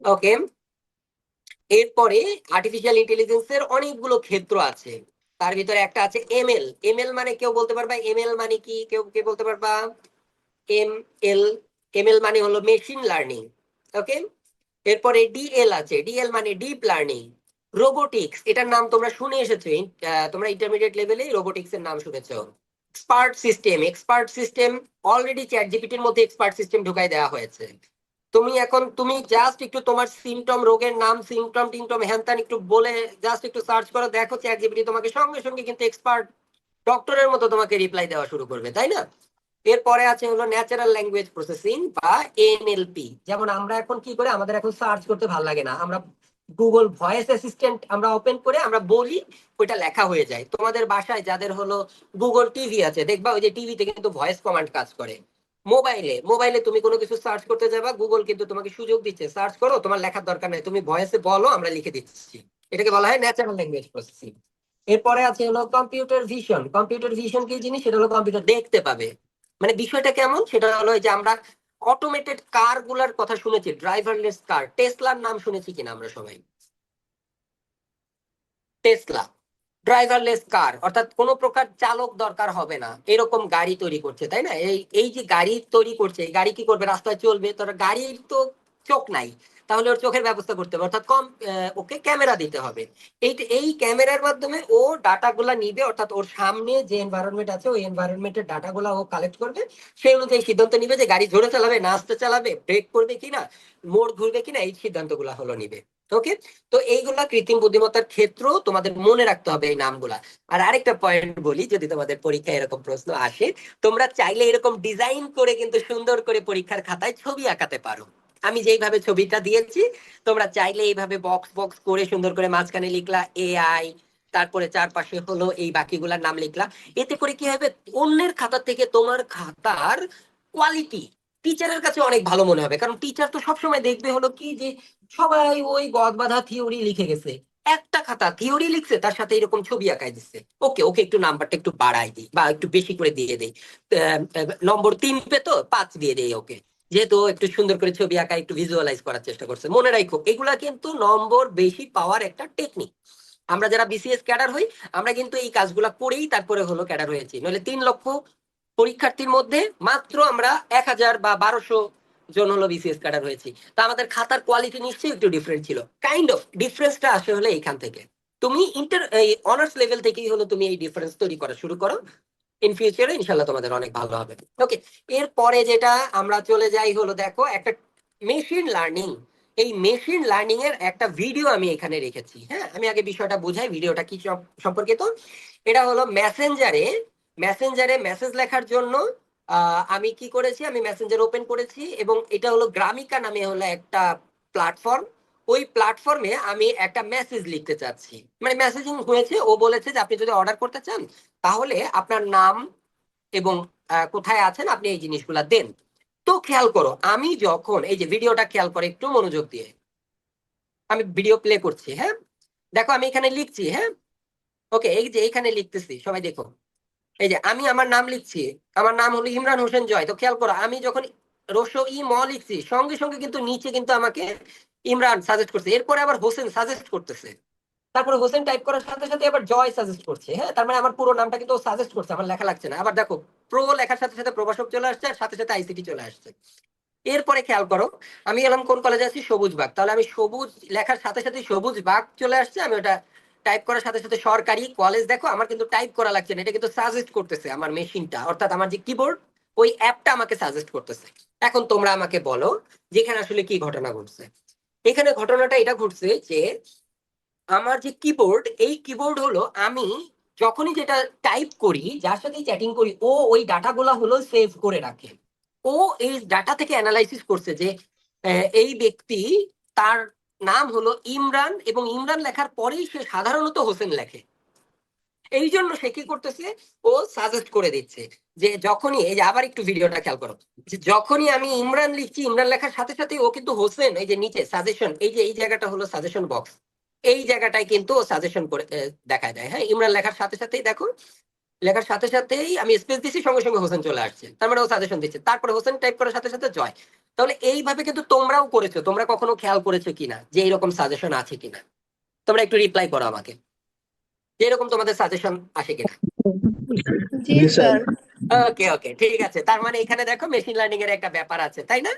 ওকে, এরপরে আর্টিফিশিয়াল ইন্টেলিজেন্সের অনেকগুলো ক্ষেত্র আছে, তার ভিতরে একটা আছে এমএল। এমএল মানে কেউ বলতে পারবা এমএল মানে কি? কেউ কে বলতে পারবা এমএল? এমএল মানে হলো মেশিন লার্নিং। ওকে, এরপরে ডিএল আছে, ডিএল মানে ডিপ লার্নিং। রোবোটিক্স, এটার নাম তোমরা শুনে এসেছো, তোমরা ইন্টারমিডিয়েট লেভেলে রোবোটিক্স এর নাম শুনেছো। Expert system, expert system already chat জিপিটির মধ্যে এক্সপার্ট সিস্টেম ঢুকাই দেওয়া হয়েছে। তুমি জাস্ট একটু তোমার সিমটম, রোগের নাম, সিমটম টিমটম হ্যান ত্যান একটু বলে জাস্ট একটু সার্চ করো, দেখো চ্যাট জিপিটি তোমাকে সঙ্গে সঙ্গে কিন্তু এক্সপার্ট ডক্টরের মতো তোমাকে রিপ্লাই দেওয়া শুরু করবে, তাই না? এরপরে আছে হলো ন্যাচারাল ল্যাঙ্গুয়েজ প্রসেসিং বা এনএলপি। যেমন আমরা এখন কি করে, আমাদের এখন সার্চ করতে ভালো লাগে না, আমরা গুগল ভয়েস অ্যাসিস্ট্যান্ট আমরা ওপেন করে আমরা বলি, ওইটা লেখা হয়ে যায়। তোমাদের বাসায় যাদের হলো গুগল টিভি আছে, দেখবা ওই যে টিভিতে কিন্তু ভয়েস কমান্ড কাজ করে। মোবাইলে তুমি কোনো কিছু সার্চ করতে যাবা, গুগল কিন্তু তোমাকে সুযোগ দিচ্ছে, সার্চ করো, তোমার লেখার দরকার নেই, তুমি ভয়েসে বলো, আমরা লিখে দিচ্ছি। এটাকে বলা হয় ন্যাচারাল ল্যাঙ্গুয়েজ প্রসেসিং। এরপরে আছে হলো কম্পিউটার ভিশন। কম্পিউটার ভিশন কি জিনিস? সেটা হলো কম্পিউটার দেখতে পাবে। মানে বিষয়টা কেমন, সেটা হলো যে আমরা অটোমেটেড কার গুলার কথা শুনেছি, ড্রাইভারলেস কার, টেসলার নাম শুনেছি কিনা আমরা সবাই? টেসলা ড্রাইভারলেস কার, অর্থাৎ কোনো প্রকার চালক দরকার হবে না, এরকম গাড়ি তৈরি করছে, তাই না? এই যে গাড়ি তৈরি করছে, এই গাড়ি কি করবে? রাস্তায় চলবে। তোর গাড়ির তো চোখ নাই, তাহলে ওর চোখের ব্যবস্থা করতে হবে, অর্থাৎ ওকে ক্যামেরা দিতে হবে। এই ক্যামেরার মাধ্যমে ও ডাটাগুলা নিবে, অর্থাৎ ওর সামনে যে এনভায়রনমেন্ট আছে ওই এনভায়রনমেন্টের ডাটাগুলা ও কালেক্ট করবে, সেই অনুযায়ী সিদ্ধান্ত নিবে যে গাড়ি জোরে চালাবে না আস্তে চালাবে, ব্রেক করবে কিনা, মোড় ঘুরবে কিনা, এই সিদ্ধান্তগুলা হলো নিবে। ওকে, তো এইগুলা কৃত্রিম বুদ্ধিমত্তার ক্ষেত্র, তোমাদের মনে রাখতে হবে এই নামগুলা। আর আরেকটা পয়েন্ট বলি, যদি তোমাদের পরীক্ষায় এরকম প্রশ্ন আসে, তোমরা চাইলে এরকম ডিজাইন করে কিন্তু সুন্দর করে পরীক্ষার খাতায় ছবি আঁকাতে পারো। আমি যেইভাবে ছবিটা দিয়েছি, তোমরা চাইলে এইভাবে বক্স বক্স করে সুন্দর করে মাঝখানে লিখলা এআই, তারপরে চারপাশে হলো এই বাকিগুলার নাম লিখলা। এতে করে কি হবে, অন্যের খাতা থেকে তোমার খাতার কোয়ালিটি টিচারের কাছে অনেক ভালো মনে হবে। কারণ টিচার তো সবসময় দেখবে হলো কি, যে সবাই ওই গদবাঁধা থিওরি লিখে গেছে, একটা খাতা থিওরি লিখছে, তার সাথে এরকম ছবি আঁকাই দিচ্ছে। ওকে ওকে একটু নাম্বারটা একটু বাড়াই দিই বা একটু বেশি করে দিয়ে দেই, নম্বর 3 পেতো 5 দিয়ে দেই ওকে, যেহেতু ও একটু সুন্দর করে ছবি আঁকা একটু ভিজুয়ালাইজ করার চেষ্টা করছে। মনে রাখো, এগুলা কিন্তু নম্বর বেশি পাওয়ার একটা টেকনিক। আমরা যারা বিসিএস ক্যাডার হই, আমরা কিন্তু এই কাজগুলা করেই তারপরে হলো ক্যাডার হয়েছি। নইলে 3 লক্ষ পরীক্ষার্থীর মধ্যে মাত্র আমরা 1000 বা 1200 জন হলো বিসিএস ক্যাডার হয়েছি। তা আমাদের খাতার কোয়ালিটি নিশ্চয়ই একটু ডিফারেন্ট ছিল। কাইন্ড অফ ডিফারেন্সটা আসে হলো এইখান থেকে। তুমি অনার্স লেভেল থেকেই হলো তুমি এই ডিফারেন্স তৈরি করা শুরু করো, ইন ফিউচারে ইনশাল্লাহ তোমাদের অনেক ভালো হবে। ওকে, এরপরে যেটা আমরা চলে যাই হলো, দেখো একটা মেশিন লার্নিং। এই মেশিন লার্নিং এর একটা ভিডিও আমি এখানে রেখেছি। হ্যাঁ, আমি আগে বিষয়টা বুঝাই, ভিডিওটা কি সম্পর্কিত। এটা হলো মেসেঞ্জারে মেসেজ লেখার জন্য আমি কি করেছি, আমি মেসেঞ্জার ওপেন করেছি, এবং এটা হলো গ্রামিকা নামে হলো একটা প্ল্যাটফর্ম। ওই প্ল্যাটফর্মে আমি একটা মেসেজ লিখতে চাচ্ছি, মানে মেসেজিং হয়েছে। ও বলেছে যে আপনি যদি অর্ডার করতে চান তাহলে আপনার নাম এবং কোথায় আছেন আপনি এই জিনিসগুলা দেন। তো খেয়াল করো, আমি যখন এই যে ভিডিওটা খেয়াল করে একটু মনোযোগ দিয়ে, আমি ভিডিও প্লে করছি। হ্যাঁ, দেখো আমি এখানে লিখছি। হ্যাঁ, ওকে, এই যে এইখানে লিখতেছি, সবাই দেখো, এই যে আমি আমার নাম লিখছি, আমার নাম হলো ইমরান হোসেন জয়। তো খেয়াল করো, আমি যখন লিখছি, সঙ্গে সঙ্গে কিন্তু নিচে কিন্তু আমাকে ইমরান সাজেস্ট করছে, এরপরে আবার হোসেন সাজেস্ট করতেছে, তারপরে হোসেন টাইপ করার সাথে সাথে আবার জয় সাজেস্ট করছে। হ্যাঁ, তার মানে আমার পুরো নামটা কিন্তু সাজেস্ট করছে, আমার লেখা লাগছে না। আবার দেখো, প্রো লেখার সাথে সাথে প্রভাষক চলে আসছে, আর সাথে সাথে আইসিটি চলে আসছে। এরপরে খেয়াল করো, আমি এলাম কোন কলেজে আছি, সবুজ বাগ, তাহলে আমি সবুজ লেখার সাথে সাথে সবুজ বাগ চলে আসছে, আমি ওটা টাইপ করার সাথে সাথে সরকারি কলেজ, দেখো আমার কিন্তু টাইপ করা লাগছে না, এটা কিন্তু সাজেস্ট করতেছে আমার মেশিনটা, অর্থাৎ আমার যে কিবোর্ড, ওই অ্যাপটা আমাকে সাজেস্ট করতেছে। এখন তোমরা আমাকে বলো যেখানে আসলে কি ঘটনা ঘটছে। এখানে ঘটনাটা এটা ঘটছে যে আমার যে কিবোর্ড, এই কিবোর্ড হলো আমি যখনই যেটা টাইপ করি, যার সাথে চ্যাটিং করি, ও ওই ডাটাগুলা হলো সেভ করে রাখে। ও এই ডাটা থেকে অ্যানালাইসিস করছে যে এই ব্যক্তি, তার নাম হলো ইমরান, এবং ইমরান লেখার পরেই সে সাধারণত হোসেন লেখে। এই জন্য সে কি করতেছে, ও সাজেস্ট করে দিচ্ছে যে যখনই, এই যে আবার একটু ভিডিওটা খেয়াল করো, যে যখনই আমি ইমরান লিখছি, ইমরান লেখার সাথে সাথে ও কিন্তু হোসেন, এই যে নিচে সাজেশন, এই যে এই জায়গাটা হলো সাজেশন বক্স, এই জায়গাটায় কিন্তু ও সাজেশন করে দেখা যায়। হ্যাঁ, ইমরান লেখার সাথে সাথেই দেখো, লেখার সাথে সাথেই আমি স্পেস দিচ্ছি, সঙ্গে সঙ্গে হোসেন চলে আসছে, তার মানে ও সাজেশন দিচ্ছে, তারপরে হোসেন টাইপ করার সাথে সাথে জয়। তাহলে এইভাবে কিন্তু তোমরাও করেছো, তোমরা কখনো খেয়াল করেছো কিনা যে এরকম সাজেশন আছে কিনা? তোমরা একটু রিপ্লাই করো আমাকে, যে এরকম তোমাদের সাজেশন আসে কিনা। জি স্যার। ওকে ওকে, ঠিক আছে। তার মানে এখানে দেখো মেশিন লার্নিং এর একটা ব্যাপার আছে, তাই না?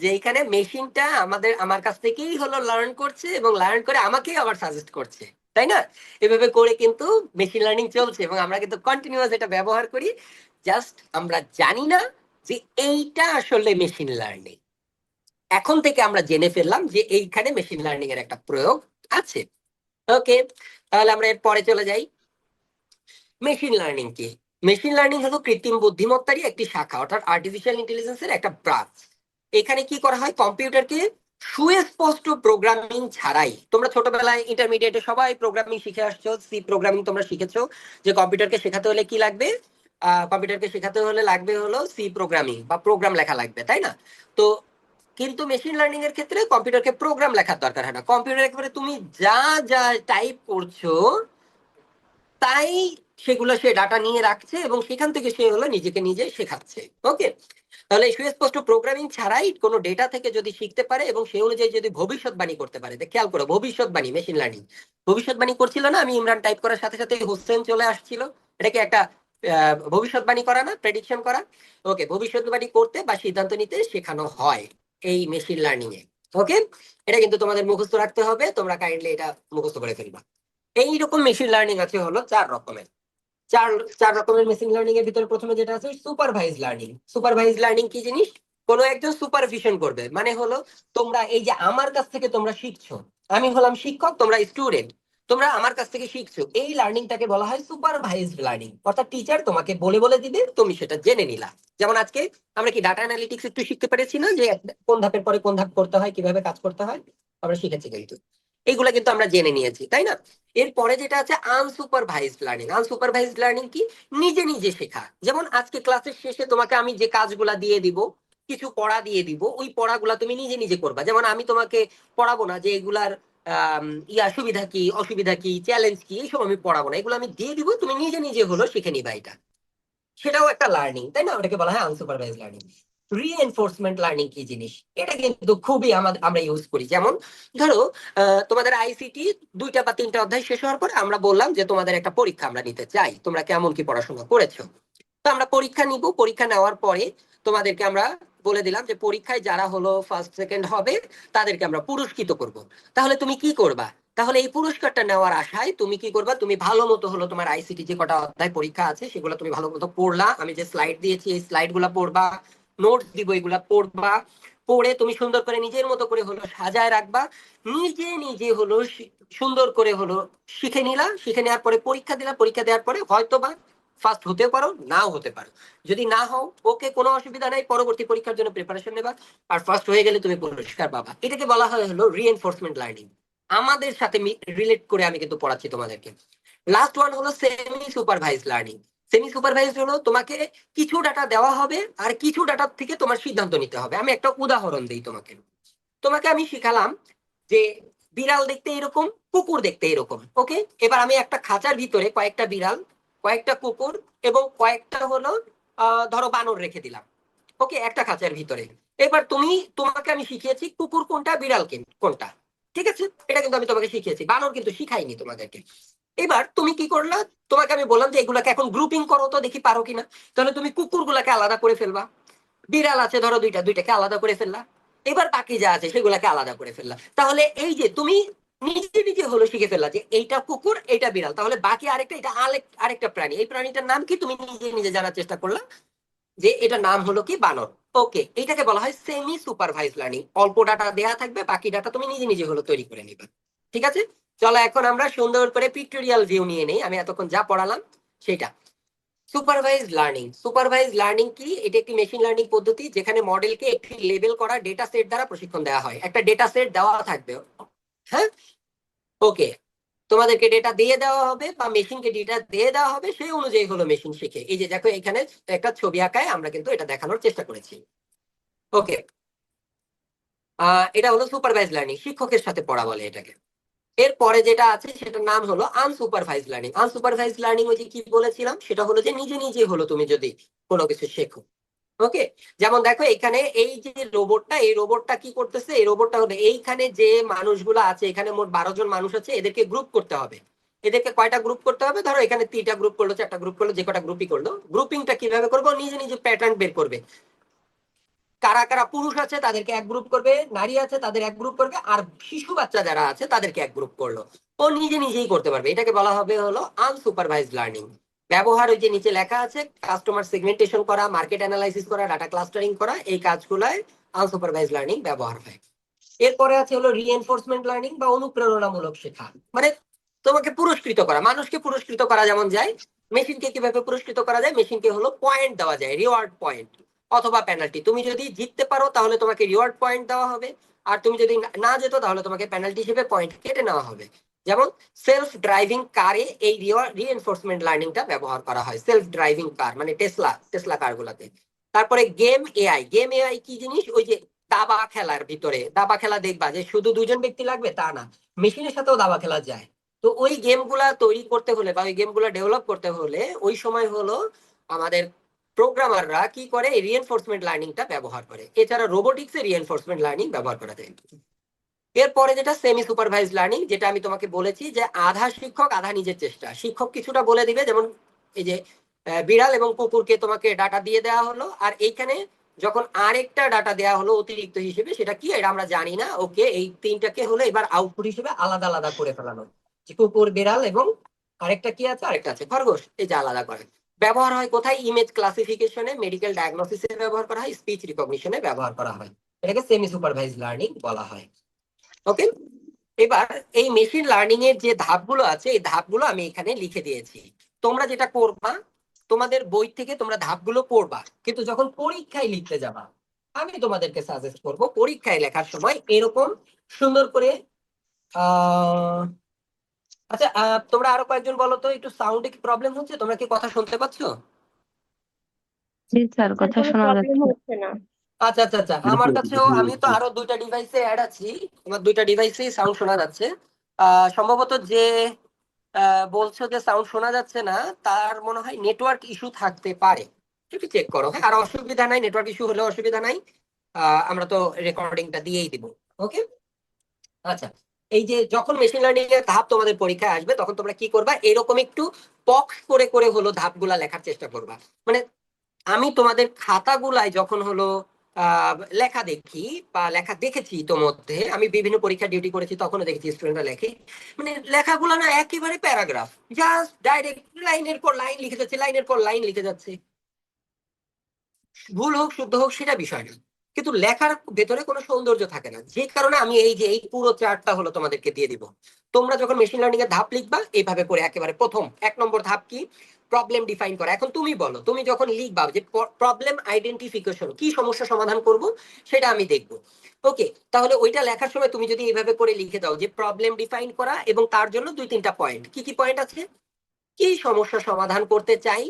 যে এখানে মেশিনটা আমার কাছ থেকেই হলো লার্ন করছে, এবং লার্ন করে আমাকেই আবার সাজেস্ট করছে, তাই না? এভাবে করে কিন্তু মেশিন লার্নিং চলছে, এবং আমরা কিন্তু কন্টিনিউয়াস এটা ব্যবহার করি। জাস্ট আমরা জানি না যে এইটা আসলে মেশিন লার্নিং। এখন থেকে আমরা জেনে ফেললাম যে এইখানে মেশিন লার্নিং এর একটা প্রয়োগ আছে। ওকে, তাহলে আমরা এর পরে চলে যাই। মেশিন লার্নিং কি? মেশিন লার্নিং হলো কৃত্রিম বুদ্ধিমত্তারই একটি শাখা, অর্থাৎ আর্টিফিশিয়াল ইন্টেলিজেন্সের একটা ব্রাঞ্চ। এখানে কি করা হয়, কম্পিউটারকে সুস্পষ্ট প্রোগ্রামিং ছাড়াই, তোমরা ছোটবেলায় ইন্টারমিডিয়েটে সবাই প্রোগ্রামিং শিখে আসছো, সি প্রোগ্রামিং তোমরা শিখেছো, যে কম্পিউটারকে শেখাতে হলে কি লাগবে, কম্পিউটারকে শেখাতে হলে লাগবে হলো সি প্রোগ্রামিং বা প্রোগ্রাম লেখা লাগবে, তাই না? তো কিন্তু মেশিন লার্নিং এর ক্ষেত্রে কম্পিউটারকে প্রোগ্রাম লেখার দরকার হয় না, কম্পিউটার একেবারে তুমি যা যা টাইপ করছো তাই সেগুলো সে ডাটা নিয়ে রাখছে এবং সেখান থেকে সে হলো নিজেকে নিজে শেখাচ্ছে। ওকে, তাহলে সুস্পষ্ট প্রোগ্রামিং ছাড়াই কোনো ডেটা থেকে যদি শিখতে পারে এবং সেই অনুযায়ী যদি ভবিষ্যৎবাণী করতে পারে, খেয়াল করো ভবিষ্যৎবাণী, মেশিন লার্নিং ভবিষ্যৎবাণী করছিল না, আমি ইমরান টাইপ করার সাথে সাথে হোসেন চলে আসছিল, এটাকে একটা ভবিষ্যৎবাণী করা না, প্রেডিকশন করা। ওকে, ভবিষ্যৎবাণী করতে বা সিদ্ধান্ত নিতে শেখানো হয় এই মেশিন লার্নিং এ। ওকে, এটা কিন্তু তোমাদের মুখস্থ রাখতে হবে, তোমরা কাইন্ডলি এটা মুখস্থ করে ফেলবা। এইরকম মেশিন লার্নিং আছে হলো 4 রকমের। চার রকমের মেশিন লার্নিং এর ভিতরে প্রথমে যেটা আছে সুপারভাইজ লার্নিং। সুপারভাইজ লার্নিং কি জিনিস? কোনো একজন সুপারভিশন করবে, মানে হলো তোমরা এই যে আমার কাছ থেকে তোমরা শিখছো, আমি হলাম শিক্ষক, তোমরা স্টুডেন্ট, তোমরা আমার কাছ থেকে শিখছো, এই লার্নিংটাকে বলা হয় সুপারভাইজড লার্নিং। অর্থাৎ টিচার তোমাকে বলে বলে দিবে, তুমি সেটা জেনে নিলা। যেমন আজকে আমরা কি ডাটা অ্যানালিটিক্স একটু শিখতে পেরেছি না, যে কোন ধাপের পরে কোন ধাপ করতে হয়, কিভাবে কাজ করতে হয়, আমরা শিখেছি কিন্তু এইগুলা কিন্তু আমরা জেনে নিয়েছি, তাই না? এরপরে যেটা আছে আনসুপারভাইজড লার্নিং। আনসুপারভাইজড লার্নিং কি? নিজে নিজে শেখা। যেমন আজকে ক্লাসের শেষে তোমাকে আমি যে কাজগুলা দিয়ে দিব, কিছু পড়া দিয়ে দিব, ওই পড়াগুলা তুমি নিজে নিজে করবা। যেমন আমি তোমাকে পড়াবো না যে এগুলার সুবিধা কি, অসুবিধা কি, চ্যালেঞ্জ কি, এইসব আমি পড়াবো না, এগুলো আমি দিয়ে দিব, তুমি নিজে নিজে হলো শিখে নিবা। এটা সেটাও একটা লার্নিং, তাই না? ওটাকে বলা হয় আনসুপারভাইজ লার্নিং। রিএনফোর্সমেন্ট লার্নিং কি জিনিস? এটা কিন্তু খুবই আমরা ইউজ করি। যেমন ধরো তোমাদের আইসিটি 2টা বা 3টা অধ্যায় শেষ হওয়ার পরে আমরা বললাম যে তোমাদের একটা পরীক্ষা আমরা নিতে চাই, তোমরা কেমন কি পড়াশোনা করেছো। তো আমরা পরীক্ষা নিব, পরীক্ষা নেওয়ার পরে তোমাদেরকে আমরা বলে দিলাম যে পরীক্ষায় যারা হলো ফার্স্ট সেকেন্ড হবে তাদেরকে আমরা পুরস্কৃত করব। তাহলে তুমি কি করবা? তাহলে এই পুরস্কারটা নেওয়ার আশায় তুমি কি করবা, তুমি ভালো মতো হলো তোমার আইসিটি যে কটা অধ্যায় পরীক্ষা আছে সেগুলো তুমি ভালো মতো পড়লা, আমি যে স্লাইড দিয়েছি এই স্লাইড গুলা পড়বা, নোটস দিব এগুলা পড়বা, পড়ে তুমি সুন্দর করে নিজের মতো করে হলো সাজায় রাখবা, নিজে নিজে হলো সুন্দর করে হলো শিখে নিলা, শিখে নেওয়ার পরে পরীক্ষা দিলা, পরীক্ষা দেওয়ার পরে হয়তো বা ফার্স্ট হতে পারো, নাও হতে পারো। যদি না হও ওকে, কোনো অসুবিধা নাই, পরবর্তী পরীক্ষার জন্য প্রিপারেশন নেবা, আর ফার্স্ট হয়ে গেলে তুমি পুরস্কার পাবা। এটাকে বলা হয় হলো রিএনফোর্সমেন্ট লার্নিং। আমাদের সাথে রিলেট করে আমি কিন্তু পড়াচ্ছি তোমাদেরকে। লাস্ট ওয়ান হলো semi supervise learning. Semi supervise হলো তোমাকে কিছু ডাটা দেওয়া হবে আর কিছু ডাটা থেকে তোমার সিদ্ধান্ত নিতে হবে। আমি একটা উদাহরণ দিই তোমাকে। তোমাকে আমি শিখালাম যে বিড়াল দেখতে এরকম, কুকুর দেখতে এরকম। ওকে, এবার আমি একটা খাঁচার ভিতরে কয়েকটা বিড়াল, কয়েকটা কুকুর এবং কয়েকটা হলো ধরো বানর রেখে দিলাম। ওকে, একটা খাঁচার ভিতরে। এবার তোমাকে আমি শিখিয়েছি কুকুর কোনটা, বিড়াল কোনটা, ঠিক আছে? এটা কিন্তু আমি তোমাকে শিখিয়েছি, বানর কিন্তু শিখাইনি তোমাদেরকে। এবার তুমি কি করলা, তোমাকে আমি বললাম যে এগুলাকে এখন গ্রুপিং করো তো, দেখি পারো কিনা। তাহলে তুমি কুকুর গুলাকে আলাদা করে ফেলবা, বিড়াল আছে ধরো দুইটাকে আলাদা করে ফেললা, এবার বাকি যা আছে সেগুলাকে আলাদা করে ফেললা। তাহলে এই যে তুমি নিজে নিজে হলো শিখে ফেললা যে এইটা কুকুর, এইটা বিড়াল, তাহলে বাকি আরেকটা, এটা আরেকটা প্রাণী, এই প্রাণীটার নাম কি, তুমি নিজে নিজে জানার চেষ্টা করলা যে এটা নাম হলো কি বানর। ওকে, এটাকে বলা হয় সেমি সুপারভাইজ লার্নিং। অল্প ডাটা দেয়া থাকবে, বাকি ডাটা তুমি নিজে নিজে হলো তৈরি করে নিবে। ঠিক আছে, চলো এখন আমরা সুন্দর করে পিক্টোরিয়াল ভিউ নিয়ে নেই। আমি এতক্ষণ যা পড়ালাম সেটা। Supervise learning. সুপারভাইজ লার্নিং কি? এটা একটি মেশিন লার্নিং পদ্ধতি যেখানে মডেলকে একটি লেবেল করা ডেটা সেট দ্বারা প্রশিক্ষণ দেওয়া হয়। একটা ডেটা সেট দেওয়া থাকবে, হ্যাঁ? ওকে, তোমাদেরকে ডেটা দিয়ে দেওয়া হবে বা মেশিনকে ডেটা দিয়ে দেওয়া হবে, সেই অনুযায়ী হলো মেশিন শিখে। এই যে দেখো এখানে একটা ছবি আঁকায় আমরা কিন্তু এটা দেখানোর চেষ্টা করেছি। ওকে, এটা হলো সুপারভাইজ লার্নিং, শিক্ষকের সাথে পড়া বলে এটাকে। এরপরে যেটা আছে সেটার নাম হলো আনসুপারভাইজ লার্নিং। আনসুপারভাইজ লার্নিং ওই যে কি বলেছিলাম, সেটা হলো যে নিজে নিজে হলো তুমি যদি কোনো কিছু শেখো। ওকে, যেমন দেখো এখানে এই যে রোবটটা, এই রোবটটা কি করতেছে, এই রোবটটা হলো এইখানে যে মানুষগুলো আছে, এখানে মোট 12 জন মানুষ আছে, এদেরকে গ্রুপ করতে হবে। এদেরকে কয়টা গ্রুপ করতে হবে, ধরো এখানে 3টা গ্রুপ করলো, 4টা গ্রুপ করলো, যে কটা গ্রুপই করলো, গ্রুপিংটা কিভাবে করবো, নিজে নিজে প্যাটার্ন বের করবে। কারা কারা পুরুষ আছে তাদেরকে এক গ্রুপ করবে, নারী আছে তাদের এক গ্রুপ করবে, আর শিশু বাচ্চা যারা আছে তাদেরকে এক গ্রুপ করলো। ও নিজে নিজেই করতে পারবে। এটাকে বলা হবে হলো আনসুপারভাইজড লার্নিং। ব্যবহার ওই যে নিচে লেখা আছে, কাস্টমার সেগমেন্টেশন করা, মার্কেট অ্যানালাইসিস করা, ডাটা ক্লাস্টারিং করা, এই কাজগুলোয় আনসুপারভাইজ লার্নিং ব্যবহার হয়। এরপরে আছে হলো রিএনফোর্সমেন্ট লার্নিং বা অনুপ্রেরণামূলক শেখা, মানে তোমাকে পুরস্কৃত করা, মানুষকে পুরস্কৃত করা যেমন যায়, মেশিনকে কিভাবে পুরস্কৃত করা যায়, মেশিনকে হলো পয়েন্ট দেওয়া যায়, রিওয়ার্ড পয়েন্ট অথবা পেনাল্টি। তুমি যদি জিততে পারো তাহলে তোমাকে রিওয়ার্ড পয়েন্ট দেওয়া হবে, আর তুমি যদি না যেত তাহলে তোমাকে পেনাল্টি হিসেবে পয়েন্ট কেটে নেওয়া হবে। যেমন সেলফ ড্রাইভিং কারে এই রিএনফোর্সমেন্ট লার্নিংটা ব্যবহার করা হয়, সেলফ ড্রাইভিং কার মানে টেসলা কারগুলোতে। তারপরে গেম এআই কি জিনিস, ওই যে দাবা খেলার ভিতরে, দাবা খেলা দেখবা যে শুধু দুজন ব্যক্তি লাগবে তা না, মেশিনের সাথেও দাবা খেলা যায়। তো ওই গেমগুলা তৈরি করতে হলে বা ওই গেমগুলা ডেভেলপ করতে হলে ওই সময় হলো আমাদের প্রোগ্রামাররা কি করে, রিএনফোর্সমেন্ট লার্নিংটা ব্যবহার করে। এছাড়া রোবোটিক্সে রিএনফোর্সমেন্ট লার্নিং ব্যবহার করা যায়। এরপরে যেটা সেমি সুপারভাইজ লার্নিং, যেটা আমি তোমাকে বলেছি যে আধা শিক্ষক আধা নিজের চেষ্টা। শিক্ষক কিছুটা বলে দিবে, যেমন এই যে বিড়াল এবং কুকুরকে তোমাকে ডাটা দিয়ে দেওয়া হলো, আর এইখানে যখন আরেকটা ডাটা দেওয়া হলো অতিরিক্ত হিসেবে, সেটা কি এটা আমরা জানি না, ওকে এই তিনটাকে হলো এবার আউটপুট হিসেবে আলাদা আলাদা করে ফেলানো, যে কুকুর বিড়াল এবং আরেকটা কি আছে, আরেকটা আছে খরগোশ, এই যে আলাদা করে। ব্যবহার হয় কোথায়, ইমেজ ক্লাসিফিকেশনে, মেডিকেল ডায়াগনোসিসে ব্যবহার করা হয়, স্পিচ রিকগনিশনে ব্যবহার করা হয়। এটাকে সেমি সুপারভাইজ লার্নিং বলা হয়। ওকে, এবার এই মেশিন লার্নিং এর যে ধাপগুলো আছে এই ধাপগুলো আমি এখানে লিখে দিয়েছি। তোমরা যেটা করবা, তোমাদের বই থেকে তোমরা ধাপগুলো পড়বা, কিন্তু যখন পরীক্ষায় লিখতে যাবা আমি তোমাদেরকে সাজেস্ট করব পরীক্ষায় লেখার সময় এরকম সুন্দর করে আচ্ছা তোমরা আরো কয়েকজন বলো তো, একটু সাউন্ডে কি প্রবলেম হচ্ছে, তোমরা কি কথা শুনতে পাচ্ছ? জি স্যার, কথা কোনো শোনা প্রবলেম যাচ্ছে। হচ্ছে না। আচ্ছা আচ্ছা আচ্ছা, আমার কাছেও, আমি তো আরো দুইটা ডিভাইসে অ্যাড আছি, আমার দুইটা ডিভাইসেই সাউন্ড শোনা যাচ্ছে। সম্ভবত যে বলছো যে সাউন্ড শোনা যাচ্ছে না, তার মনে হয় নেটওয়ার্ক ইস্যু থাকতে পারে, একটু চেক করো। হ্যাঁ, আর অসুবিধা নাই, নেটওয়ার্ক ইস্যু হলে অসুবিধা নাই, আমরা তো রেকর্ডিংটা দিয়েই দিব। ওকে, আচ্ছা, এই যে যখন মেশিন লার্নিং এর ধাপ তোমাদের পরীক্ষায় আসবে তখন তোমরা কি করবা, এরকম একটু বক্স করে করে হলো ধাপগুলা লেখার চেষ্টা করবা। মানে আমি তোমাদের খাতাগুলায় যখন হলো লেখা দেখি বা লেখা দেখেছি ইতোমধ্যে, আমি বিভিন্ন পরীক্ষা ডিউটি করেছি তখনও দেখেছি স্টুডেন্টরা লেখে, মানে লেখাগুলো না একেবারে প্যারাগ্রাফ, জাস্ট ডাইরেক্ট লাইনের পর লাইন লিখে যাচ্ছে, লাইনের পর লাইন লিখে যাচ্ছে। ভুল হোক শুদ্ধ হোক সেটা বিষয় না, কিন্তু লেখার ভেতরে কোনো সৌন্দর্য থাকে না। যে কারণে আমি এই যে এই পুরো চার্টটা হলো তোমাদেরকে দিয়ে দিব। তোমরা যখন মেশিন লার্নিং এর ধাপ লিখবা এইভাবে করে একেবারে প্রথম 1 নম্বর ধাপ কি, প্রবলেম ডিফাইন করা। এখন তুমি বলো, তুমি যখন লিখবা যে প্রবলেম আইডেন্টিফিকেশন, কি সমস্যা সমাধান করব সেটা আমি দেখব। ওকে, তাহলে ওইটা লেখার সময় তুমি যদি এইভাবে করে লিখে দাও যে প্রবলেম ডিফাইন করা এবং তার জন্য 2-3টা পয়েন্ট, কি কি পয়েন্ট আছে, কি সমস্যা সমাধান করতে চাই,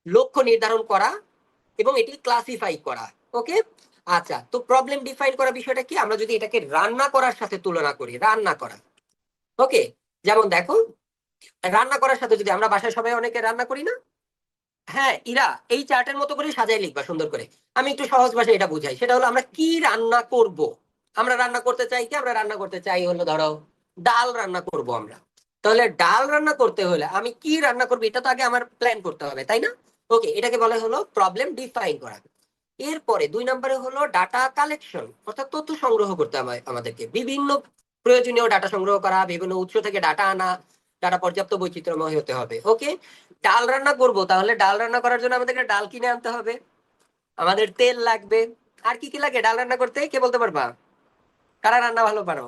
লক্ষ্য নির্ধারণ করা এবং এটি ক্লাসিফাই করা। ওকে, আচ্ছা, তো প্রবলেম ডিফাইন করা বিষয়টা কি, আমরা যদি এটাকে রান্না করার সাথে তুলনা করি, রান্না করা। ওকে, যেমন দেখো, রান্না করার সাথে যদি আমরা বাসায় সবাই অনেকে রান্না করি না, হ্যাঁ, ইরা এই চার্টের মতো করে সাজাই লিখবা সুন্দর করে। আমি একটু সহজ ভাষায় এটা বুঝাই, সেটা হলো আমরা কি রান্না করব। আমরা রান্না করতে চাই কি, আমরা রান্না করতে চাই হলো ধরো ডাল রান্না করব আমরা। তাহলে ডাল রান্না করতে হলে আমি কি রান্না করবো এটা তো আগে আমার প্ল্যান করতে হবে, তাই না? ওকে, এটাকে বলা হলো প্রবলেম ডিফাইন করা। এরপরে 2 নম্বরে হলো ডাটা কালেকশন, অর্থাৎ তথ্য সংগ্রহ করতে হবে আমাদেরকে, বিভিন্ন প্রয়োজনীয় ডাটা সংগ্রহ করা, বিভিন্ন উৎস থেকে ডাটা আনা, ডাটা পর্যাপ্ত বৈচিত্র্যময় হতে হবে। ওকে, ডাল রান্না করব, তাহলে ডাল রান্না করার জন্য আমাদেরকে ডাল কিনে আনতে হবে, আমাদের তেল লাগবে, আর কি কি লাগে ডাল রান্না করতে, কে বলতে পারবা? কারা রান্না ভালো পারো?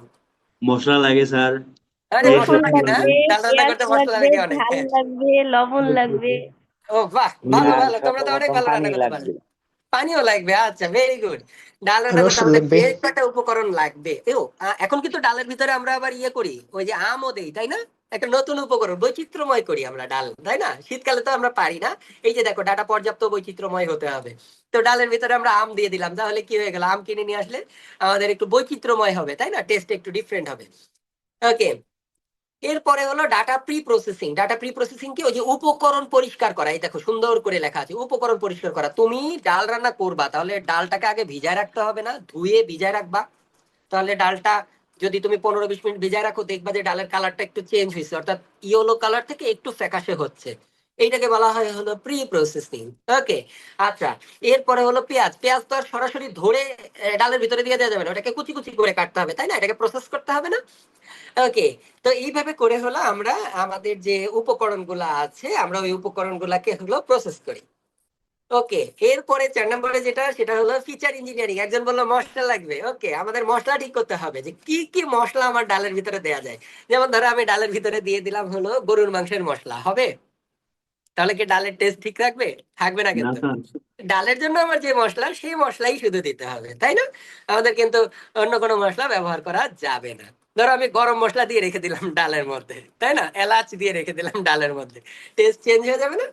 মশলা লাগে স্যার। আরে রসুন মশলা লাগে না, লাগবে, ডাল রান্না পেঁয়াজ করতে মশলা লাগবে, লাগে অনেক। ঝাল লাগবে, লবণ লাগবে। ও বাহ, ভালো ডাল ভালো, তোমরা তো অনেক সর্বপ্রথম ভালো পানি রান্না করতে পারো। লাগবে। পানিও লাগবে, আচ্ছা ভেরি গুড। ডাল রান্না করতে রসুন আমাদের লাগবে। বেশ একটা উপকরণ লাগবে। এখন কিন্তু ডালের ভিতরে আমরা আবার ইয়ে করি, ওই যে আমও দেই, তাই না? একটা নতুন উপকরণ, বৈচিত্র্যময় করি আমরা ডাল, তাই না? শীতকালে তো আমরা পারি না। এই যে দেখো, ডাটা পর্যাপ্ত বৈচিত্র্যময় হতে হবে, তো ডালের ভিতরে আমরা আম দিয়ে দিলাম, তাহলে কি হয়ে গেল, আম কিনে নিয়ে আসলে আমাদের একটু বৈচিত্র্যময় হবে, তাই না? টেস্ট একটু ডিফারেন্ট হবে। ওকে, এরপরে হলো data pre processing. Data pre processing কি, ওই যে উপকরণ পরিষ্কার করা। এই দেখো সুন্দর করে লেখা আছে উপকরণ পরিষ্কার করা। তুমি ডাল রান্না করবা, তাহলে ডালটাকে আগে ভিজায় রাখতে হবে না, ধুয়ে ভিজায় রাখবা। তাহলে ডালটা যদি তুমি 15-20 মিনিট ভিজায় রাখো, দেখবা যে ডালের কালারটা একটু চেঞ্জ হয়েছে, অর্থাৎ ইয়েলো কালার থেকে একটু ফ্যাকাশে হচ্ছে। এইটাকে বলা হয় হলো প্রি প্রসেসিং। ওকে, আচ্ছা, এরপরে হলো পেঁয়াজ। পেঁয়াজ তো আর সরাসরি ধরে ডালের ভিতরে দিয়ে দেওয়া যাবে না, ওটাকে কুচি কুচি করে কাটতে হবে, তাই না? এটাকে প্রসেস করতে হবে না? ওকে, তো এইভাবে করে হলো আমরা আমাদের যে উপকরণগুলো আছে আমরা ওই উপকরণগুলোকে হলো প্রসেস করি। ওকে, এরপরে 4 নম্বরে যেটা সেটা হলো ফিচার ইঞ্জিনিয়ারিং। একজন বললো মশলা লাগবে, ওকে আমাদের মশলা ঠিক করতে হবে যে কি কি মশলা আমার ডালের ভিতরে দেয়া যায়। যেমন ধরো আমি ডালের ভিতরে দিয়ে দিলাম হলো গরুর মাংসের মশলা, হবে? তাহলে কি ডালের টেস্ট ঠিক থাকবে? থাকবে না না কিন্তু। স্যার। ডালের জন্য আমার যে মশলা সেই মশলাই শুধু দিতে হবে, তাই না? আমাদের কিন্তু অন্য কোনো মশলা ব্যবহার করা যাবে না। ধরো আমি গরম মশলা দিয়ে রেখে দিলাম ডালের মধ্যে, তাই না, এলাচ দিয়ে রেখে দিলাম ডালের মধ্যে, টেস্ট চেঞ্জ হয়ে যাবে না?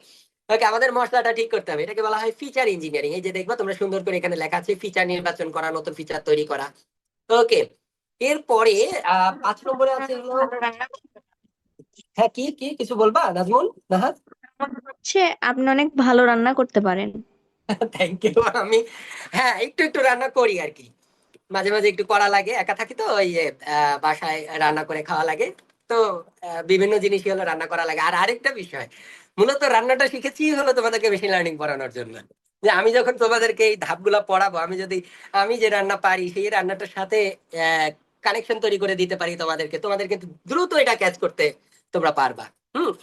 ওকে, আমাদের মশলাটা ঠিক করতে হবে, এটাকে বলা হয় ফিচার ইঞ্জিনিয়ারিং। এই যে দেখবো তোমরা সুন্দর করে এখানে লেখা আছে ফিচার নির্বাচন করা, নতুন ফিচার তৈরি করা। ওকে, এরপরে 5 নম্বরে আছে হলো, হ্যাঁ কি কি কিছু বলবা নাজমুল নাহার? হচ্ছে আপনি অনেক ভালো রান্না করতে পারেন। Thank you. আমি হ্যাঁ একটু একটু রান্না করি আর কি, মাঝে মাঝে একটু করা লাগে, একা থাকি তো ওই যে বাসায় রান্না করে খাওয়া লাগে। তো বিভিন্ন জিনিসই হলো রান্না করা লাগে। আর আরেকটা বিষয়, মূলত রান্নাটা শিখেছি হলো তোমাদেরকে মেশিন লার্নিং পড়ানোর জন্য। যে আমি যখন তোমাদেরকে এই ধাপগুলা পড়াবো, আমি যদি আমি যে রান্না পারি সেই রান্নাটার সাথে কানেকশন তৈরি করে দিতে পারি তোমাদেরকে, তোমাদের কিন্তু দ্রুত এটা ক্যাচ করতে তোমরা পারবা।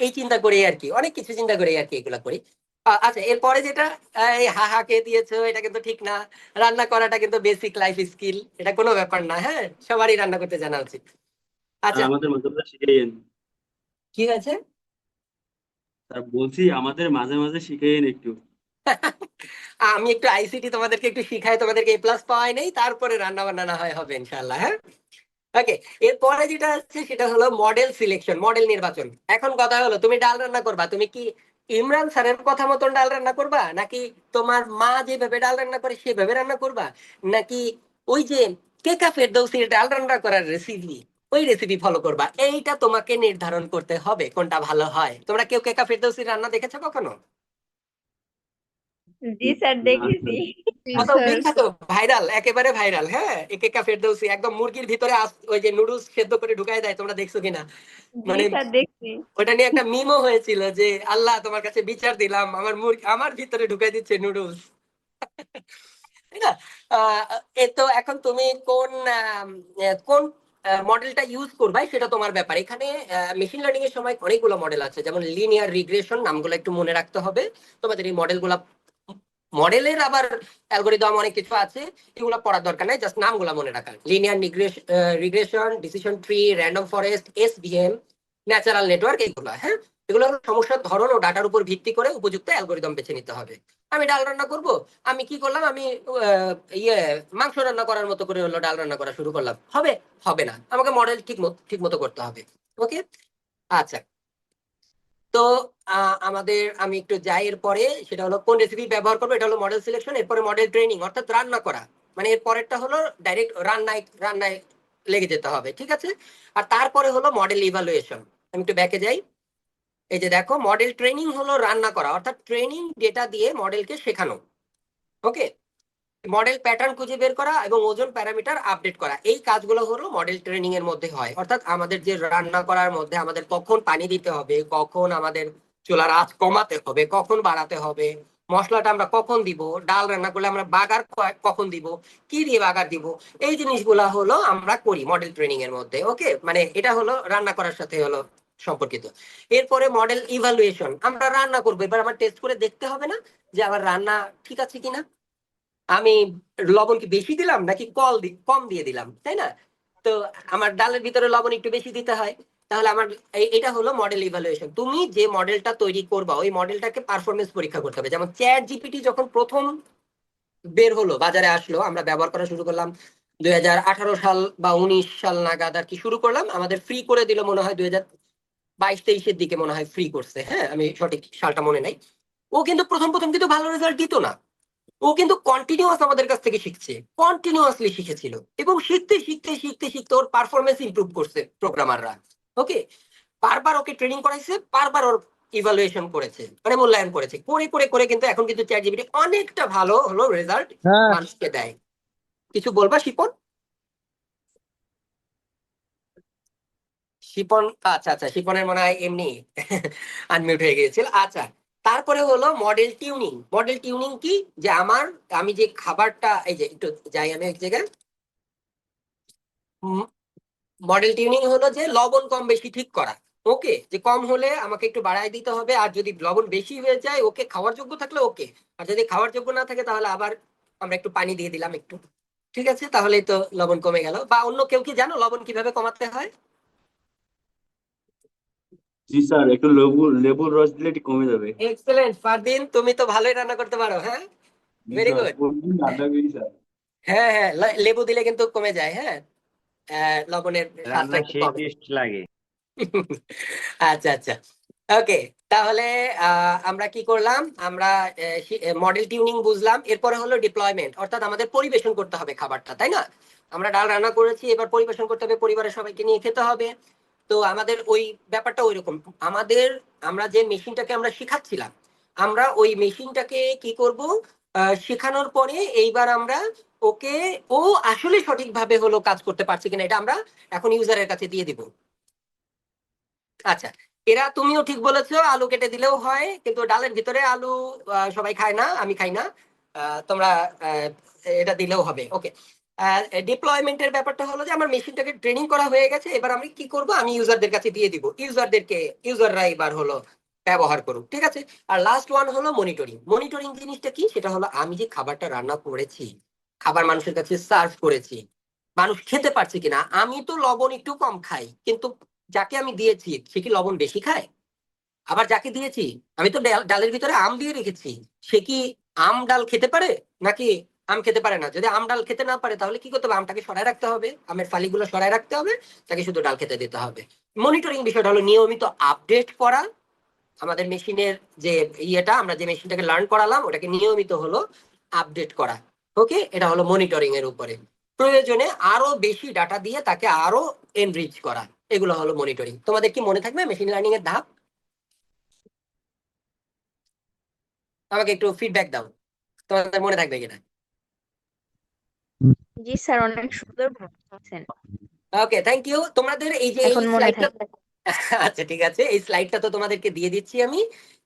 এই চিন্তা করি আর কি, অনেক কিছু চিন্তা করি আর কি, এগুলা করি। আচ্ছা, এরপরে যেটা এই হা হা কে দিয়েছো, এটা কিন্তু ঠিক না। রান্না করাটা কিন্তু বেসিক লাইফ স্কিল, এটা কোনো ব্যাপার না, হ্যাঁ সবারই রান্না করতে জানা উচিত। আর আচ্ছা, আমাদের মাঝে মাঝে শিখাইয়েন। কি হয়েছে? স্যার বলছি আমাদের মাঝে মাঝে শিখাইয়েন একটু। আমি একটু আইসিটি তোমাদেরকে একটু শিখাই, তোমাদেরকে এ প্লাস পাওয়াই নেই, তারপরে রান্না বান্না না হয় হবে ইনশাল্লাহ, হ্যাঁ। ওকে, এরপরে যেটা আছে সেটা হলো মডেল সিলেকশন, মডেল নির্বাচন। এখন কথা হলো তুমি ডাল রান্না করবা, তুমি কি ইমরান স্যারের কথা মতন ডাল রান্না করবা, নাকি তোমার মা যেভাবে ডাল রান্না করে সেভাবে রান্না করবা, নাকি ওই যে কেকা ফেরদৌসির ডাল রান্না করার রেসিপি ওই রেসিপি ফলো করবা? এইটা তোমাকে নির্ধারণ করতে হবে কোনটা ভালো হয়। তোমরা কেউ কেকা ফেরদৌসির রান্না দেখেছো কখনো? জি স্যার, না দেখেছি। স্যার। জি কত স্যার। বিখ্যাত, ভাইরাল, একেবারে ভাইরাল, হ্যাঁ। একেকা ফেরদৌসি একদম মুরগির ভিতরে ওই যে নুডলস সেদ্ধ করে ঢুকায় দেয়, তোমরা দেখছো কিনা? জি মানে স্যার, দেখছি। ওটা নিয়ে একটা মিমও হয়েছিল যে আল্লাহ তোমার কাছে বিচার দিলাম, আমার মুরগি আমার ভিতরে ঢুকাই দিচ্ছে নুডলস, তাই না? আহ, তো এখন তুমি কোন মডেলটা ইউজ করবে সেটা তোমার ব্যাপার। এখানে মেশিন লার্নিং এর সময় অনেকগুলো মডেল আছে, যেমন লিনিয়ার রিগ্রেশন, নামগুলো একটু মনে রাখতে হবে তোমাদের। এই মডেলগুলা, মডেলের আবার অ্যালগোরিদম অনেক কিছু আছে, এগুলো পড়ার দরকার নাই, জাস্ট নামগুলো মনে রাখা। Linear regression, decision tree, random forest, SVM, natural network, এগুলো, হ্যাঁ। এগুলো হলো সমস্যার ধরন ও ডাটার উপর ভিত্তি করে উপযুক্ত অ্যালগোরিদম বেছে নিতে হবে। আমি ডাল রান্না করব, আমি কি করলাম, আমি ইয়ে মাংস রান্না করার মতো করে হলো ডাল রান্না করা শুরু করলাম, হবে? হবে না, আমাকে মডেল ঠিক মতো করতে হবে। ওকে, আচ্ছা। তো আমাদের, আমি একটু যাই এর পরে, সেটা হলো কোন রেসিপি ব্যবহার করবো, এটা হলো মডেল সিলেকশন। এরপরে মডেল ট্রেনিং, অর্থাৎ রান্না করা, মানে এর পরেরটা হলো ডাইরেক্ট রান্নায় রান্নায় লেগে যেতে হবে, ঠিক আছে। আর তারপরে হলো মডেল ইভালুয়েশন। আমি একটু ব্যাকে যাই, এই যে দেখো মডেল ট্রেনিং হলো রান্না করা, অর্থাৎ ট্রেনিং ডেটা দিয়ে মডেলকে শেখানো। ওকে, মডেল প্যাটার্ন খুঁজে বের করা এবং ওজন প্যারামিটার আপডেট করা, এই কাজগুলো হলো মডেল ট্রেনিং এর মধ্যে হয়। অর্থাৎ আমাদের যে রান্না করার মধ্যে আমাদের কখন পানি দিতে হবে, কখন আমাদের চুলার আঁচ কমাতে হবে, কখন বাড়াতে হবে, মশলাটা আমরা কখন দিব, ডাল রান্না করলে আমরা বাগার কখন দিব, কি দিয়ে বাগার দিব, এই জিনিসগুলা হলো আমরা করি মডেল ট্রেনিং এর মধ্যে। ওকে, মানে এটা হলো রান্না করার সাথে হলো সম্পর্কিত। এরপরে মডেল ইভালুয়েশন, আমরা রান্না করবো, এবার আমার টেস্ট করে দেখতে হবে না যে আমার রান্না ঠিক আছে কিনা, আমি লবণ কি বেশি দিলাম নাকি কম দিয়ে দিলাম, তাই না? তো আমার ডালের ভিতরে লবণ একটু বেশি দিতে হয়, তাহলে আমার এটা হলো মডেল ইভালুয়েশন। তুমি যে মডেলটা তৈরি করবা ওই মডেলটাকে পারফরমেন্স পরীক্ষা করতে হবে। যেমন চ্যাট জিপিটি যখন প্রথম বের হলো, বাজারে আসলো, আমরা ব্যবহার করা শুরু করলাম 2018 সাল বা 19 সাল নাগাদ আর কি শুরু করলাম। আমাদের ফ্রি করে দিল মনে হয় 2022-23-এর দিকে মনে হয় ফ্রি করছে, হ্যাঁ আমি সঠিক সালটা মনে নাই। ও কিন্তু প্রথম প্রথম কিন্তু ভালো রেজাল্ট দিত না, ও কিন্তু কন্টিনিউয়াস আমাদের কাছ থেকে শিখছে, কন্টিনিউয়াসলি শিখেছিল, এবং শিখতে শিখতে শিখতে শিখতে ওর পারফরমেন্স ইমপ্রুভ করছে প্রোগ্রামাররা। ওকে, বারবার ওকে ট্রেনিং করাইছে, বারবার ওর ইভালুয়েশন করেছে, মানে মূল্যায়ন করেছে, করে করে করে কিন্তু এখন কিন্তু চ্যাট জিপিটি অনেকটা ভালো হলো রেজাল্ট মানুষকে দেয়। কিছু বলবা শিপন? শিপন, আচ্ছা আচ্ছা, শিপনের মনে হয় এমনি আনমিউট হয়ে গিয়েছিল। আচ্ছা, তারপরে হলো মডেল টিউনিং। মডেল টিউনিং কি, যে আমি যে খাবারটা, এই যে একটু যাই আমি এক জায়গায়, মডেল টিউনিং হলো যে লবণ কম বেশি ঠিক করা। ওকে, যে কম হলে আমাকে একটু বাড়ায় দিতে হবে, আর যদি লবণ বেশি হয়ে যায় ওকে, খাওয়ার যোগ্য থাকলে ওকে, আর যদি খাওয়ার যোগ্য না থাকে তাহলে আবার আমরা একটু পানি দিয়ে দিলাম একটু। ঠিক আছে, তাহলেই তো লবণ কমে গেল। বা অন্য কেউ কি জানো লবণ কিভাবে কমাতে হয়? জি স্যার, একটু লেবুর রস দিলে একটু কমে যাবে। এক্সেলেন্ট ফারদিন, তুমি তো ভালোই রান্না করতে পারো। হ্যাঁ, জি ভেরি স্যার, গুড। প্রতিদিন রান্না করি স্যার। হ্যাঁ হ্যাঁ, লেবু দিলে কিন্তু কমে যায়। হ্যাঁ, লবণের স্বাদটা রান্না একটু সেই কমে। টেস্ট লাগে। আচ্ছা আচ্ছা, ওকে। তাহলে আমরা কি করলাম, আমরা মডেল টিউনিং বুঝলাম। এরপরে হলো ডিপ্লয়মেন্ট, অর্থাৎ আমাদের পরিবেশন করতে হবে খাবারটা, তাই না? আমরা ডাল রান্না করেছি, এবার পরিবেশন করতে হবে, পরিবারের সবাইকে নিয়ে খেতে হবে। তো আমাদের ওই ব্যাপারটা ওইরকম। আমাদের, আমরা যে মেশিনটাকে আমরা শিখাচ্ছিলাম, আমরা ওই মেশিনটাকে কি করব, শেখানোর পরে এইবার আমরা ওকে, ও আসলে সঠিকভাবে হলো কাজ করতে পারছে কিনা এটা আমরা এখন ইউজারের কাছে দিয়ে দিব। আচ্ছা, এরা তুমিও ঠিক বলেছো, আলু কেটে দিলেও হয়, কিন্তু ডালের ভিতরে আলু সবাই খায় না, আমি খাই না। তোমরা আহ, এটা দিলেও হবে। ওকে, ডিপ্লয়মেন্টের ব্যাপারটা হলো যে আমার মেশিনটাকে ট্রেনিং করা হয়ে গেছে, এবার আমি কি করব, আমি ইউজারদের কাছে দিয়ে দিব, ইউজাররা এবার হলো ব্যবহার করুক। ঠিক আছে। আর লাস্ট ওয়ান হলো মনিটরিং। মনিটরিং জিনিসটা কি, সেটা হলো আমি যে খাবারটা রান্না করেছি, খাবার মানুষের কাছে সার্ভ করেছি, মানুষ খেতে পারছে কিনা। আমি তো লবণ একটু কম খাই, কিন্তু যাকে আমি দিয়েছি সে কি লবণ বেশি খায়? আবার যাকে দিয়েছি, আমি তো ডালের ভিতরে আম দিয়ে রেখেছি, সে কি আম ডাল খেতে পারে নাকি আম খেতে পারে না? যদি আম ডাল খেতে না পারে তাহলে কি করতে হবে, আমটাকে সরায় রাখতে হবে, আমের ফালিগুলো সরায় রাখতে হবে, তাকে শুধু ডাল খেতে দিতে হবে। মনিটরিং বিষয়টা হলো নিয়মিত আপডেট করা আমাদের মেশিনের, যে ইয়েটা আমরা যে মেশিনটাকে লার্ন করালাম ওটাকে নিয়মিত হলো আপডেট করা। ওকে, এটা হলো মনিটরিং এর উপরে। প্রয়োজনে আরো বেশি ডাটা দিয়ে তাকে আরো এনরিচ করা, এগুলো হলো মনিটরিং। তোমাদের কি মনে থাকবে মেশিন লার্নিং এর ধাপ? আমাকে একটু ফিডব্যাক দাও, তোমাদের মনে থাকবে কিনা। জি স্যার, অনেক সুন্দর বলছেন। ওকে, থ্যাংক ইউ। তোমাদের এই যে এই এখন মনে স্লাইডটা, থাকে। আচ্ছা ঠিক আছে, এই স্লাইডটা তো তোমাদেরকে দিয়ে দিচ্ছি আমি।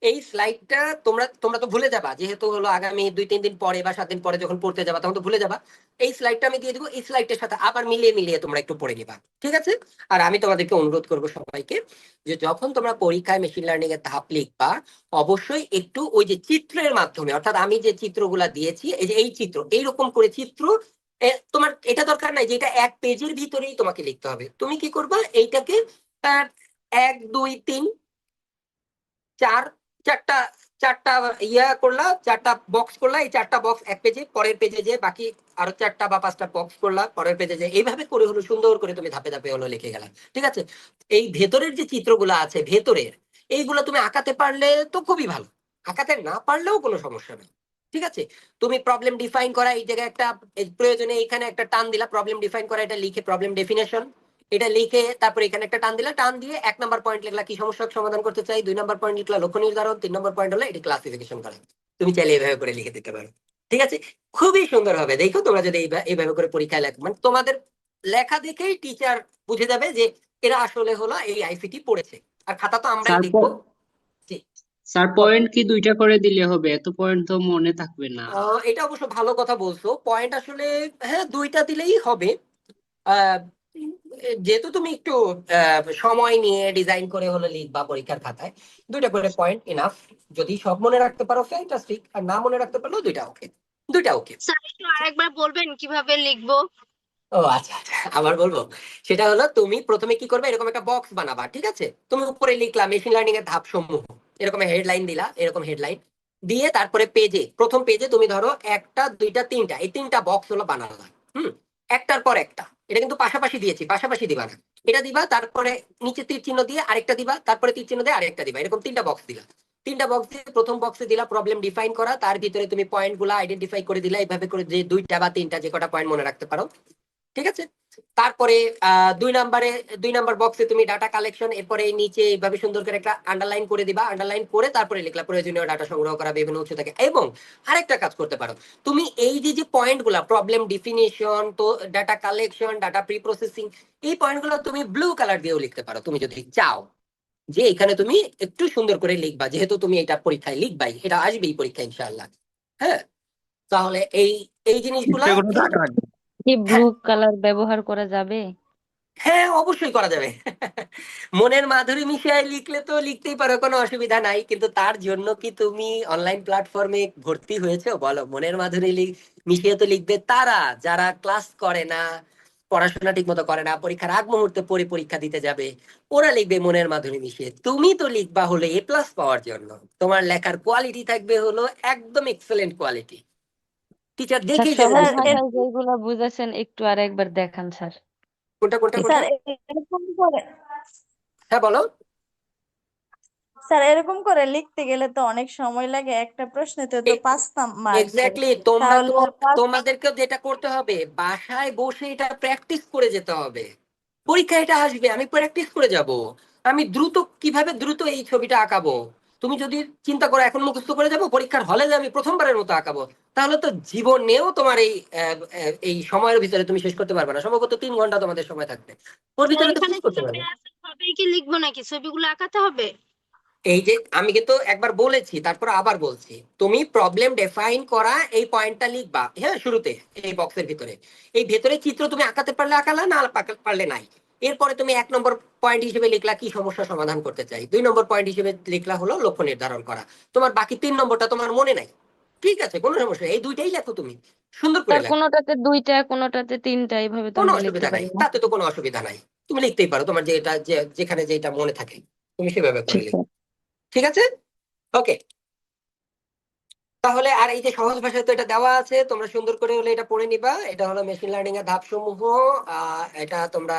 এই স্লাইডটা তোমরা তোমরা তো ভুলে যাবা, যেহেতু হলো আগামী 2-3 দিন পরে বা 7 দিন পরে যখন পড়তে যাবা তখন তো ভুলে যাবা। এই স্লাইডটা আমি দিয়ে দিব, এই স্লাইডের সাথে আবার মিলিয়ে মিলিয়ে তোমরা একটু পড়ে নিবা। ঠিক আছে। আর আমি তোমাদেরকে অনুরোধ করবো সবাইকে, যে যখন তোমরা পরীক্ষায় মেশিন লার্নিং এর ধাপ লিখবা, অবশ্যই একটু ওই যে চিত্রের মাধ্যমে, অর্থাৎ আমি যে চিত্রগুলা দিয়েছি, এই যে এই চিত্র, এইরকম করে চিত্র, তোমার এটা দরকার নাই যে এটা 1 পেজের ভিতরেই তোমাকে লিখতে হবে। তুমি কি করবা, এইটাকে 1 2 3 4, চারটা চারটা ইয়া করলা, চারটা বক্স করলা, এই চারটা বক্স 1 পেজে, পরের পেজে যে বাকি আরো 4টা বা 5টা বক্স করলা, পরের পেজে যে, এইভাবে করে হলো সুন্দর করে তুমি ধাপে ধাপে হলো লিখে গেলা। ঠিক আছে। এই ভেতরের যে চিত্রগুলো আছে ভেতরের, এইগুলো তুমি আঁকাতে পারলে তো খুবই ভালো, আঁকাতে না পারলেও কোনো সমস্যা নেই। ঠিক আছে। তুমি প্রবলেম ডিফাইন করা, এই জায়গায় একটা, প্রয়োজনে এখানে একটা টান দিলা, প্রবলেম ডিফাইন করা, এটা লিখে প্রবলেম ডেফিনেশন, এটা লিখে তারপরে এখানে একটা টান দিলা, টান দিয়ে 1 নম্বর পয়েন্ট লিখলা কি সমস্যার সমাধান করতে চাই, 2 নম্বর পয়েন্ট লিখলা লক্ষ্য নির্ধারণ, 3 নম্বর পয়েন্ট হলো এটা ক্লাসিফিকেশন করা। তুমি চাইলে এইভাবে করে লিখে দিতে পারো। ঠিক আছে, খুবই সুন্দর হবে। দেখো তোমরা যদি এইভাবে করে পরীক্ষায় লেখো, মানে তোমাদের লেখা দেখেই টিচার বুঝে যাবে যে এরা আসলে হলো এই আইসিটি পড়েছে। আর খাতা তো আমরাই স্যার দেখবো। জি, স্যার পয়েন্ট কি 2টা করে দিলে হবে? এত পয়েন্ট তো মনে থাকবে না। এটা অবশ্য ভালো কথা বলছো, পয়েন্ট আসলে হ্যাঁ 2টা দিলেই হবে। আহ, যেহেতু তুমি একটু সময় নিয়ে ডিজাইন করে হলো লিখবা পরীক্ষার খাতায়, 2টা করে পয়েন্ট এনাফ। যদি সব মনে রাখতে পারো ফ্যান্টাস্টিক, আর না মনে রাখতে পারলেও 2টা ওকে, 2টা ওকে। স্যার একটু আরেকবার বলবেন কিভাবে লিখবো? ও আচ্ছা আচ্ছা, আবার বলবো। সেটা হলো তুমি প্রথমে কি করবে, এরকম একটা বক্স বানাবা। ঠিক আছে, তুমি উপরে লিখলা মেশিন লার্নিং এর ধাপ সমূহ, এরকম হেডলাইন দিলা, এরকম হেডলাইন দিয়ে তারপরে পেজে, প্রথম পেজে তুমি ধরো 1টা 2টা 3টা, এই 3টা বক্স হলো বানালা। হুম, একটার পর একটা, এটা কিন্তু পাশাপাশি দিয়েছি, পাশাপাশি দিবা না, এটা দিবা, তারপরে নিচে তীর চিহ্ন দিয়ে আরেকটা দিবা, তারপরে তীর চিহ্ন দিয়ে আরেকটা দিবা, এরকম 3টা বক্স দিলা। 3টা বক্স দিয়ে প্রথম বক্সে দিলা প্রবলেম ডিফাইন করা, তার ভিতরে তুমি পয়েন্ট গুলা আইডেন্টিফাই করে দিলা, এইভাবে করে যে 2টা বা 3টা যে কটা পয়েন্ট মনে রাখতে পারো। ঠিক আছে। তারপরে 2 নম্বর বক্সে তুমি ডাটা কালেকশন, এরপরে এই নিচে এইভাবে সুন্দর করে একটা আন্ডারলাইন করে দিবা, আন্ডারলাইন করে তারপরে লিখলা প্রয়োজনীয় ডাটা সংগ্রহ করা বিভিন্ন উৎস থেকে। এবং আরেকটা কাজ করতে পারো, তুমি এই যে যে পয়েন্ট গুলা, প্রবলেম ডিফিনিশন, তো data collection, data pre processing, এই পয়েন্ট গুলো তুমি ব্লু কালার দিয়েও লিখতে পারো, তুমি যদি চাও যে এখানে তুমি একটু সুন্দর করে লিখবা, যেহেতু তুমি এটা পরীক্ষায় লিখবাই, এটা আসবেই পরীক্ষা ইনশাআল্লাহ। হ্যাঁ, তাহলে এই এই জিনিসগুলা, কোনো দাগ রাখবে। কি ব্লু হ্যাঁ কালার ব্যবহার করা যাবে? হ্যাঁ, অবশ্যই করা যাবে। মনের মাধুরী মিশিয়ে লিখলে তো লিখতেই পারো, কোনো অসুবিধা নাই, কিন্তু তার জন্য কি তুমি অনলাইন প্ল্যাটফর্মে ভর্তি হয়েছো বলো? মনের মাধুরী মিশিয়ে তো লিখবে তারা যারা ক্লাস করে না, পড়াশোনা ঠিক মতো করে না, পরীক্ষার আগ মুহূর্তে পড়ে পরীক্ষা দিতে যাবে, ওরা লিখবে মনের মাধুরী মিশিয়ে। তুমি তো লিখবা হলো A+ পাওয়ার জন্য। তোমার লেখার কোয়ালিটি থাকবে হলো একদম এক্সেলেন্ট কোয়ালিটি, টিচার স্যার দেখেই জেনে সহজ যাবে। ভাষায় যেগুলো বুঝাচ্ছেন একটু আর একবার দেখান স্যার। কোনটা কোনটা কোনটা? স্যার এরকম করে হ্যাঁ বলো। স্যার এরকম করে লিখতে গেলে তো অনেক সময় লাগে, একটা প্রশ্নেতে তো 5 মার্কের। এক্স্যাক্টলি, তোমরা তাহলে তো তোমাদেরকে যেটা করতে হবে বাসায় বসে এটা প্র্যাকটিস করে যেতে হবে। পরীক্ষা এটা আসবে, আমি প্র্যাকটিস করে যাব। আমি দ্রুত কিভাবে দ্রুত এই ছবিটা আঁকাবো, তুমি যদি চিন্তা করো এখন মুখস্থ করে যাব, পরীক্ষার হলে যে আমি প্রথমবারের মতো আঁকাবো, তাহলে তো জীবনেও তোমার এই সময়ের ভিতরে তুমি শেষ করতে পারবে না। সম্ভবত 3 ঘন্টা তোমাদের সময় থাকবে, ওর স্যার ভিতরে তো এখানে শেষ কি করতে পারবে। সবাইকে লিখবো নাকি, ছবিগুলো আঁকাতে হবে? এই যে আমি কিন্তু একবার বলেছি, তারপর আবার বলছি, তুমি প্রবলেম ডিফাইন করা এই পয়েন্টটা লিখবা, হ্যাঁ, শুরুতে এই বক্সের ভিতরে। এই ভেতরে চিত্র তুমি আঁকাতে পারলে আঁকালা, না পারলে নাই। এরপরে তুমি 1 নম্বর পয়েন্ট হিসেবে লিখলা কি সমস্যা সমাধান করতে চাই, 2 নম্বর পয়েন্ট হিসেবে লিখলা হলো লক্ষ্য নির্ধারণ করা। তোমার বাকি 3 নম্বরটা তোমার মনে নাই, ঠিক আছে, কোনো সমস্যা নেই, এই দুইটাই লেখো তুমি, সুন্দর করে স্যার লেখো, কোনোটাতে 2টা কোনোটাতে 3টা এইভাবে তো কোনো আমরা লিখতে অসুবিধা নাই, পারি না। তাতে তো কোনো অসুবিধা নাই। তুমি লিখতেই পারো, তোমার যেখানে যেটা মনে থাকে তুমি সেভাবে করে ঠিক লিখো, আছে। ঠিক আছে। ওকে, তাহলে আর এই যে সহজ ভাষায় তো এটা দেওয়া আছে, তোমরা সুন্দর করে হলে এটা পড়ে নিবা। এটা হলো মেশিন লার্নিং এর ধাপ সমূহ, এটা তোমরা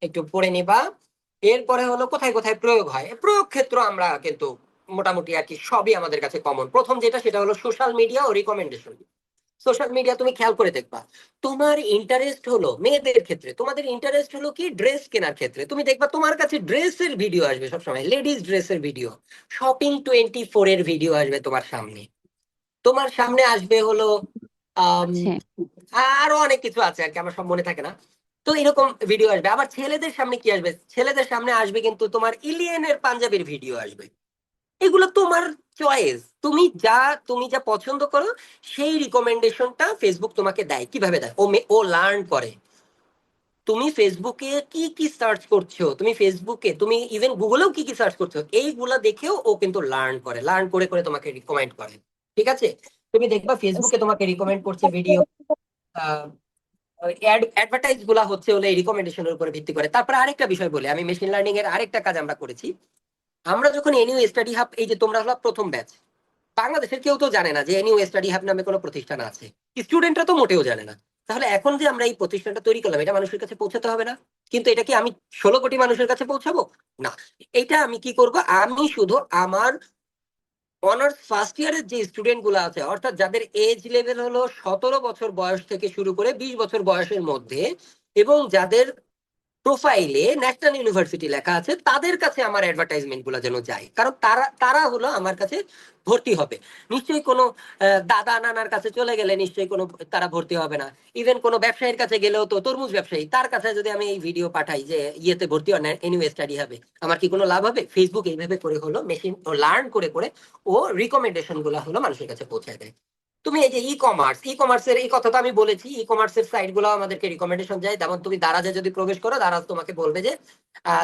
একটু পড়ে নিবা। এরপরে হলো কোথায় কোথায় প্রয়োগ হয়। প্রয়োগ ক্ষেত্র আমরা কিন্তু মোটামুটি আর কি সবই আমাদের কাছে কমন। প্রথম যেটা, সেটা হলো সোশ্যাল মিডিয়া ও রিকমেন্ডেশন। সোশ্যাল মিডিয়া তুমি খেয়াল করে দেখবা, তোমার ইন্টারেস্ট হলো মেয়েদের ক্ষেত্রে, তোমাদের ইন্টারেস্ট হলো কি ড্রেস কেনার ক্ষেত্রে, তুমি দেখবা তোমার কাছে ড্রেসের ভিডিও আসবে সবসময়, লেডিস ড্রেসের ভিডিও, শপিং 24 এর ভিডিও আসবে তোমার সামনে। তোমার সামনে আসবে হলো আম, আচ্ছা আরো অনেক কিছু আছে আর কি, আমার সব মনে থাকে না। তো এরকম ভিডিও আসবে। আবার ছেলেদের সামনে কি আসবে, ছেলেদের সামনে আসবে কিন্তু তোমার ইলিয়েনের পাঞ্জাবির ভিডিও আসবে। এগুলো তোমার চয়েস, তুমি যা পছন্দ করো সেই রিকমেন্ডেশনটা ফেসবুক তোমাকে দেয়। কিভাবে দেয়? ও লার্ন করে তুমি ফেসবুকে কি কি সার্চ করছো, তুমি ফেসবুকে, তুমি ইভেন গুগলেও কি কি সার্চ করছো, এইগুলা দেখেও ও কিন্তু লার্ন করে, লার্ন করে করে তোমাকে রিকমেন্ড করে, ঠিক আছে। তুমি দেখবা ফেসবুকে তোমাকে রিকমেন্ড করছে ভিডিও, অ্যাডভার্টাইজ গুলা হচ্ছে হলে রিকমেন্ডেশনের উপর ভিত্তি করে। তারপরে আরেকটা বিষয় বলে, আমি মেশিন লার্নিং এর আরেকটা কাজ আমরা করেছি। আমরা যখন এনইউ স্টাডি হাব, এই যে তোমরা হলো প্রথম ব্যাচ, বাংলাদেশের কেউ তো জানে না যে এনইউ স্টাডি হাব নামে কোনো প্রতিষ্ঠান আছে, স্টুডেন্টরা তো মোটেও জানে না। তাহলে এখন যে আমরা এই প্রতিষ্ঠানটা তৈরি করলাম, এটা মানুষের কাছে পৌঁছাতে হবে না? কিন্তু এটা কি আমি 16 কোটি মানুষের কাছে পৌঁছাবো? না। এটা আমি কি করব, আমি শুধু আমার অনার্স ফার্স্ট ইয়ারের যে স্টুডেন্ট গুলো আছে, অর্থাৎ যাদের এজ লেভেল হলো 17 বছর বয়স থেকে শুরু করে 20 বছর বয়সের মধ্যে, এবং যাদের প্রোফাইলে ন্যাশনাল ইউনিভার্সিটি লেখা আছে, তাদের কাছে আমার অ্যাডভার্টাইজমেন্ট গুলো যেন যায়, কারণ তারা তারা হলো আমার কাছে ভর্তি হবে। নিশ্চয়ই কোনো দাদা নানার কাছে চলে গেলে নিশ্চয়ই কোনো তারা ভর্তি হবে না। ইভেন কোনো ব্যবসায়ীর কাছে গেলেও তো, তরমুজ ব্যবসায়ী, তার কাছে যদি আমি এই ভিডিও পাঠাই যে ইয়েতে ভর্তি হয় এনিওয়ে স্টাডি হবে, আমার কি কোনো লাভ হবে? ফেসবুক এইভাবে করে হলো মেশিন লার্ন করে করে ও রিকমেন্ডেশন গুলা হলো মানুষের কাছে পৌঁছায় দেয়। তুমি এই যে ই কমার্সের এই কথা তো আমি বলেছি, ই কমার্সের সাইট গুলো আমাদেরকে রিকমেন্ডেশন যায়। যেমন তুমি দারাজে যদি প্রবেশ করো, দারাজ তোমাকে বলবে যে